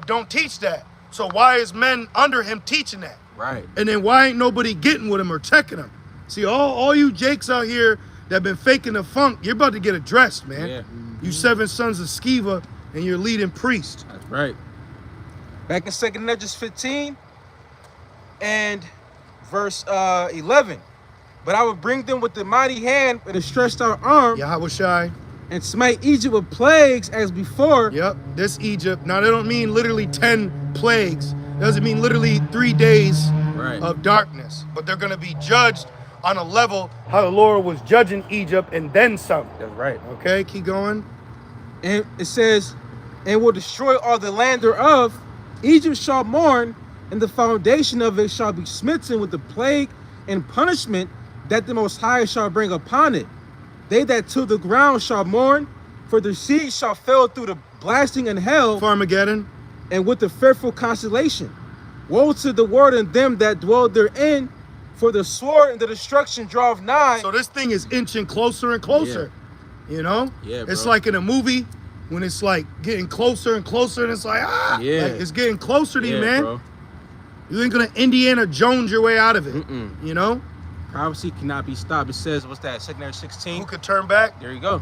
don't teach that. So why is men under him teaching that? Right. And then why ain't nobody getting with him or checking him? See, all you jakes out here that been faking the funk, you're about to get addressed, man. Yeah. You 7 sons of Sceva and you're leading priest. That's right. Back in 2nd Ezra 15 and verse 11. But I will bring them with the mighty hand and a stretched out arm, Yahweh Shai. and smite Egypt with plagues as before. Yep, this Egypt. Now, they don't mean literally 10 plagues. Doesn't mean literally 3 days of darkness. But they're going to be judged on a level how the Lord was judging Egypt and then some. That's right. Okay, keep going. And it says, and will destroy all the land thereof. Egypt shall mourn, and the foundation of it shall be smitten with the plague and punishment that the Most High shall bring upon it. They that till the ground shall mourn, for the seed shall fail through the blasting and hell, Armageddon. and with the fearful constellation. Woe to the world and them that dwell therein, for the sword and the destruction draweth nigh. So this thing is inching closer and closer. You know? Yeah, It's bro. like in a movie when it's like getting closer and closer and it's like, Yeah. like it's getting closer to you, Yeah, man. bro. You ain't gonna Indiana Jones your way out of it. Mm-mm. You know? Prophecy cannot be stopped. It says, what's that? 2nd Ezra 16. Who could turn back? There you go.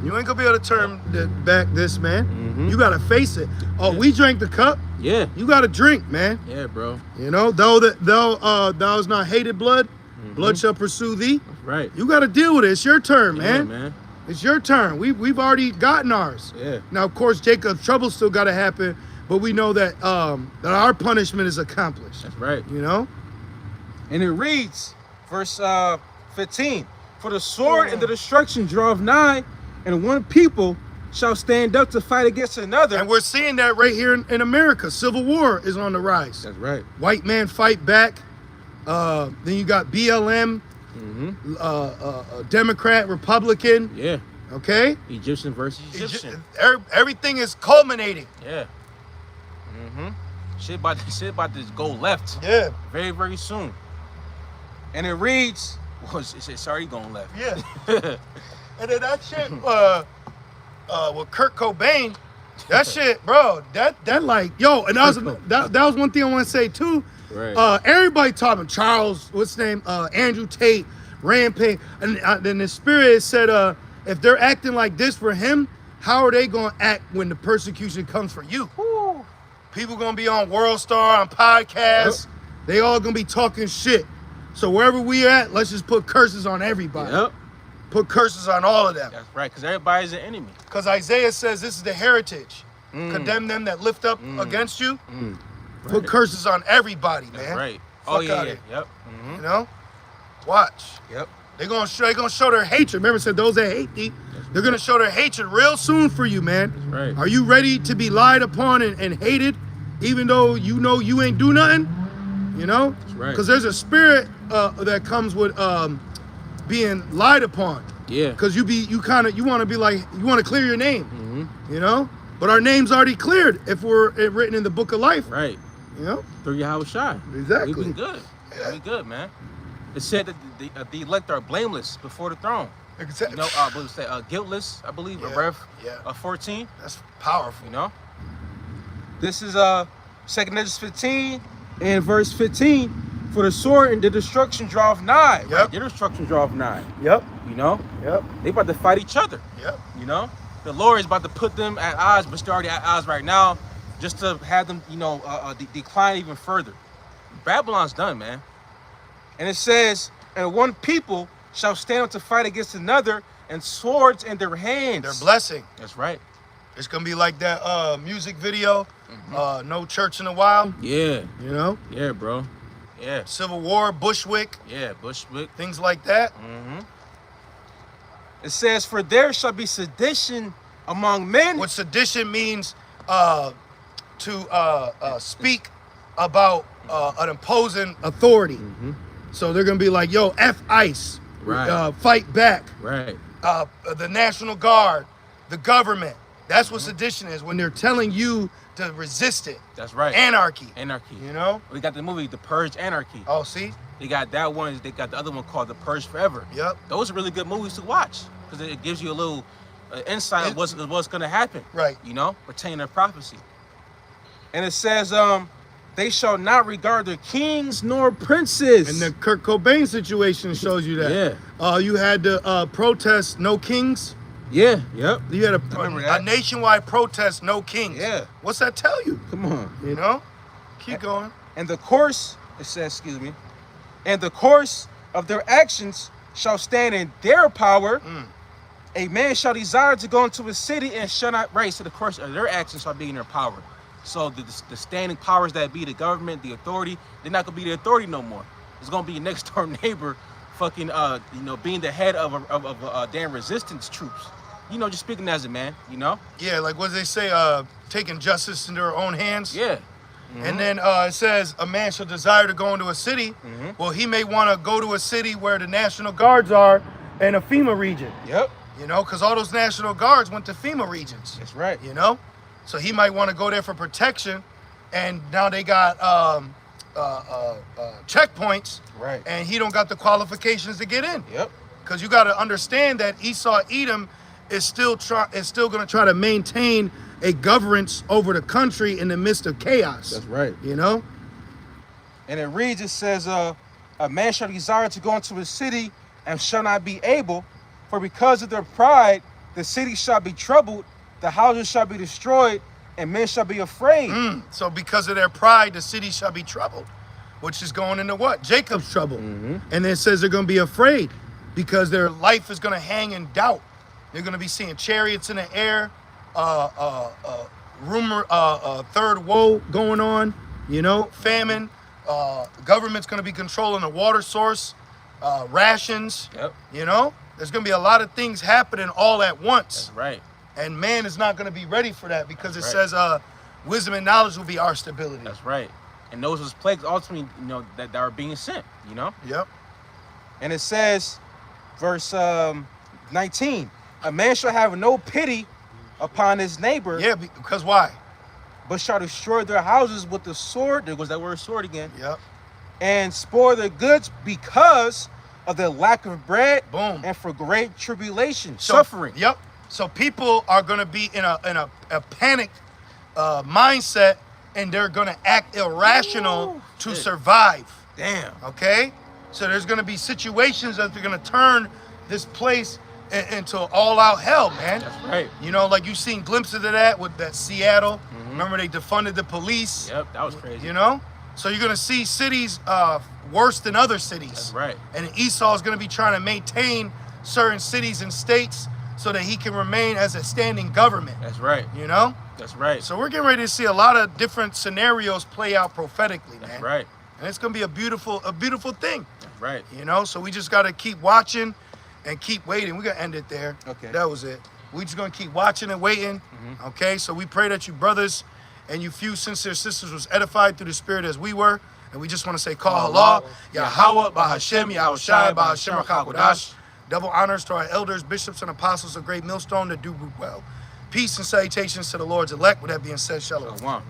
You ain't gonna be able to turn back this, man. Mhm. You gotta face it. Oh, we drank the cup. Yeah. You gotta drink, man. Yeah, bro. You know, thou is not hated blood, blood shall pursue thee. Right. You gotta deal with it. It's your turn, Yeah, man. man. It's your turn. We've already gotten ours. Yeah. Now, of course, Jacob's trouble still gotta happen, but we know that that our punishment is accomplished. That's right. You know? And it reads, verse 15, for the sword and the destruction draweth nigh, and one people shall stand up to fight against another. And we're seeing that right here in America. Civil war is on the rise. That's right. White man fight back. Then you got BLM, Democrat, Republican. Yeah. Okay? Egyptian versus Egyptian. Everything is culminating. Yeah. Shit about to go left Yeah. very, very soon. And it reads, Well, it's already going left. Yeah. And then that shit, with Kurt Cobain, that shit, bro, that like, yo, and that was one thing I want to say too. Right. Everybody talking Charles, what's his name? Andrew Tate, Rampage, and then the spirit said, if they're acting like this for him, how are they gonna act when the persecution comes for you? Woo. People gonna be on World Star, on podcasts. Yep. They all gonna be talking shit. So wherever we at, let's just put curses on everybody. Yep. Put curses on all of them. That's right, because everybody's an enemy. Because Isaiah says this is the heritage. Condemn them that lift up against you. Put curses on everybody, man. That's right. Fuck yeah. outta here. Yep. You know? Watch. Yep. They're gonna show their hatred. Remember, it said those that hate thee, they're gonna show their hatred real soon for you, man. That's right. Are you ready to be lied upon and hated, even though you know you ain't do nothing? You know? That's right. Because there's a spirit that comes with being lied upon. Yeah. Because you want to be like, you want to clear your name. You know? But our name's already cleared if we're written in the book of life. Right. You know? Through Yahweh Shai. Exactly. We've been good. Yeah. We good, man. It said that the elect are blameless before the throne. Exactly. You know, what was that? Guiltless, I believe, Yeah, in Rev yeah. 14. That's powerful. You know? This is 2nd Ezra 15 and verse 15. For the sword and the destruction draweth nigh. Yep. Right? The destruction draweth nigh. Yep. You know? Yep. They about to fight each other. Yep. You know? The Lord is about to put them at odds, but they're already at odds right now, just to have them, you know, decline even further. Babylon's done, man. And it says, and one people shall stand up to fight against another, and swords in their hands. Their blessing. That's right. It's gonna be like that music video, No Church in a While. Yeah. You know? Yeah, bro. Yeah. Civil War, Bushwick, Yeah, Bushwick. things like that. It says, for there shall be sedition among men. What sedition means to speak about an opposing authority. So they're gonna be like, yo, F ICE, Right. fight back. Right. The National Guard, the government. That's what sedition is, when they're telling you to resist it. That's right. Anarchy. Anarchy. You know? We got the movie The Purge Anarchy. Oh, see? They got that one. They got the other one called The Purge Forever. Yep. Those are really good movies to watch because it gives you a little insight of what's going to happen. Right. You know, pertaining to prophecy. And it says, they shall not regard their kings nor princes. And the Kurt Cobain situation shows you that. Yeah. You had the protest, No Kings. Yeah. Yep. You had remember a that. nationwide protest, No Kings. Yeah. What's that tell you? Come on. You know? Keep going. And the course, it says, excuse me, and the course of their actions shall stand in their power. A man shall desire to go into a city and shall not, right, so the course of their actions shall be in their power. So the standing powers that be, the government, the authority, they're not gonna be the authority no more. It's gonna be your next door neighbor fucking, you know, being the head of a damn resistance troops. You know, just speaking as a man, you know? Yeah, like what they say, taking justice into their own hands. Yeah. And then it says, a man shall desire to go into a city. Well, he may want to go to a city where the National Guards are in a FEMA region. Yep. You know, because all those National Guards went to FEMA regions. That's right. You know? So he might want to go there for protection. And now they got checkpoints. Right. And he don't got the qualifications to get in. Yep. Because you got to understand that Esau Edom is still going to try to maintain a governance over the country in the midst of chaos. That's right. You know? And it reads, it says, a man shall desire to go into a city and shall not be able, for because of their pride, the city shall be troubled, the houses shall be destroyed, and men shall be afraid. So because of their pride, the city shall be troubled, which is going into what? Jacob's trouble. And then it says they're going to be afraid because their life is going to hang in doubt. They're going to be seeing chariots in the air, third woe going on, you know, famine. Government's going to be controlling the water source, rations. Yep. You know, there's going to be a lot of things happening all at once. That's right. And man is not going to be ready for that because That's it right. says wisdom and knowledge will be our stability. That's right. And those was plagues ultimately, you know, that are being sent, you know? Yep. And it says, verse 19, a man shall have no pity upon his neighbor. Yeah, because why? But shall destroy their houses with the sword. There goes that word sword again. Yep. And spoil their goods because of the lack of bread, Boom. and for great tribulation, So- suffering. Yep. So people are going to be in a panic mindset, and they're going to act irrational to shit. survive. Damn. Okay? So there's going to be situations that they're going to turn this place into all-out hell, man. That's right. You know, like you've seen glimpses of that with that Seattle. Remember they defunded the police? Yep, that was crazy. You know? So you're going to see cities worse than other cities. That's right. And Esau is going to be trying to maintain certain cities and states so that he can remain as a standing government. That's right. You know? That's right. So we're getting ready to see a lot of different scenarios play out prophetically, man. That's right. And it's going to be a beautiful thing. That's right. You know? So we just got to keep watching and keep waiting. We're going to end it there. Okay. That was it. We just going to keep watching and waiting. Okay? So we pray that you brothers and you few sincere sisters was edified through the Spirit as we were. And we just want to say, Call Allah, Yahweh, Bahashem, Yahushai, Bahashem, HaKadosh. Double honors to our elders, bishops, and apostles of Great Millstone that do well. Peace and salutations to the Lord's elect. With that being said, shalom. Shalom.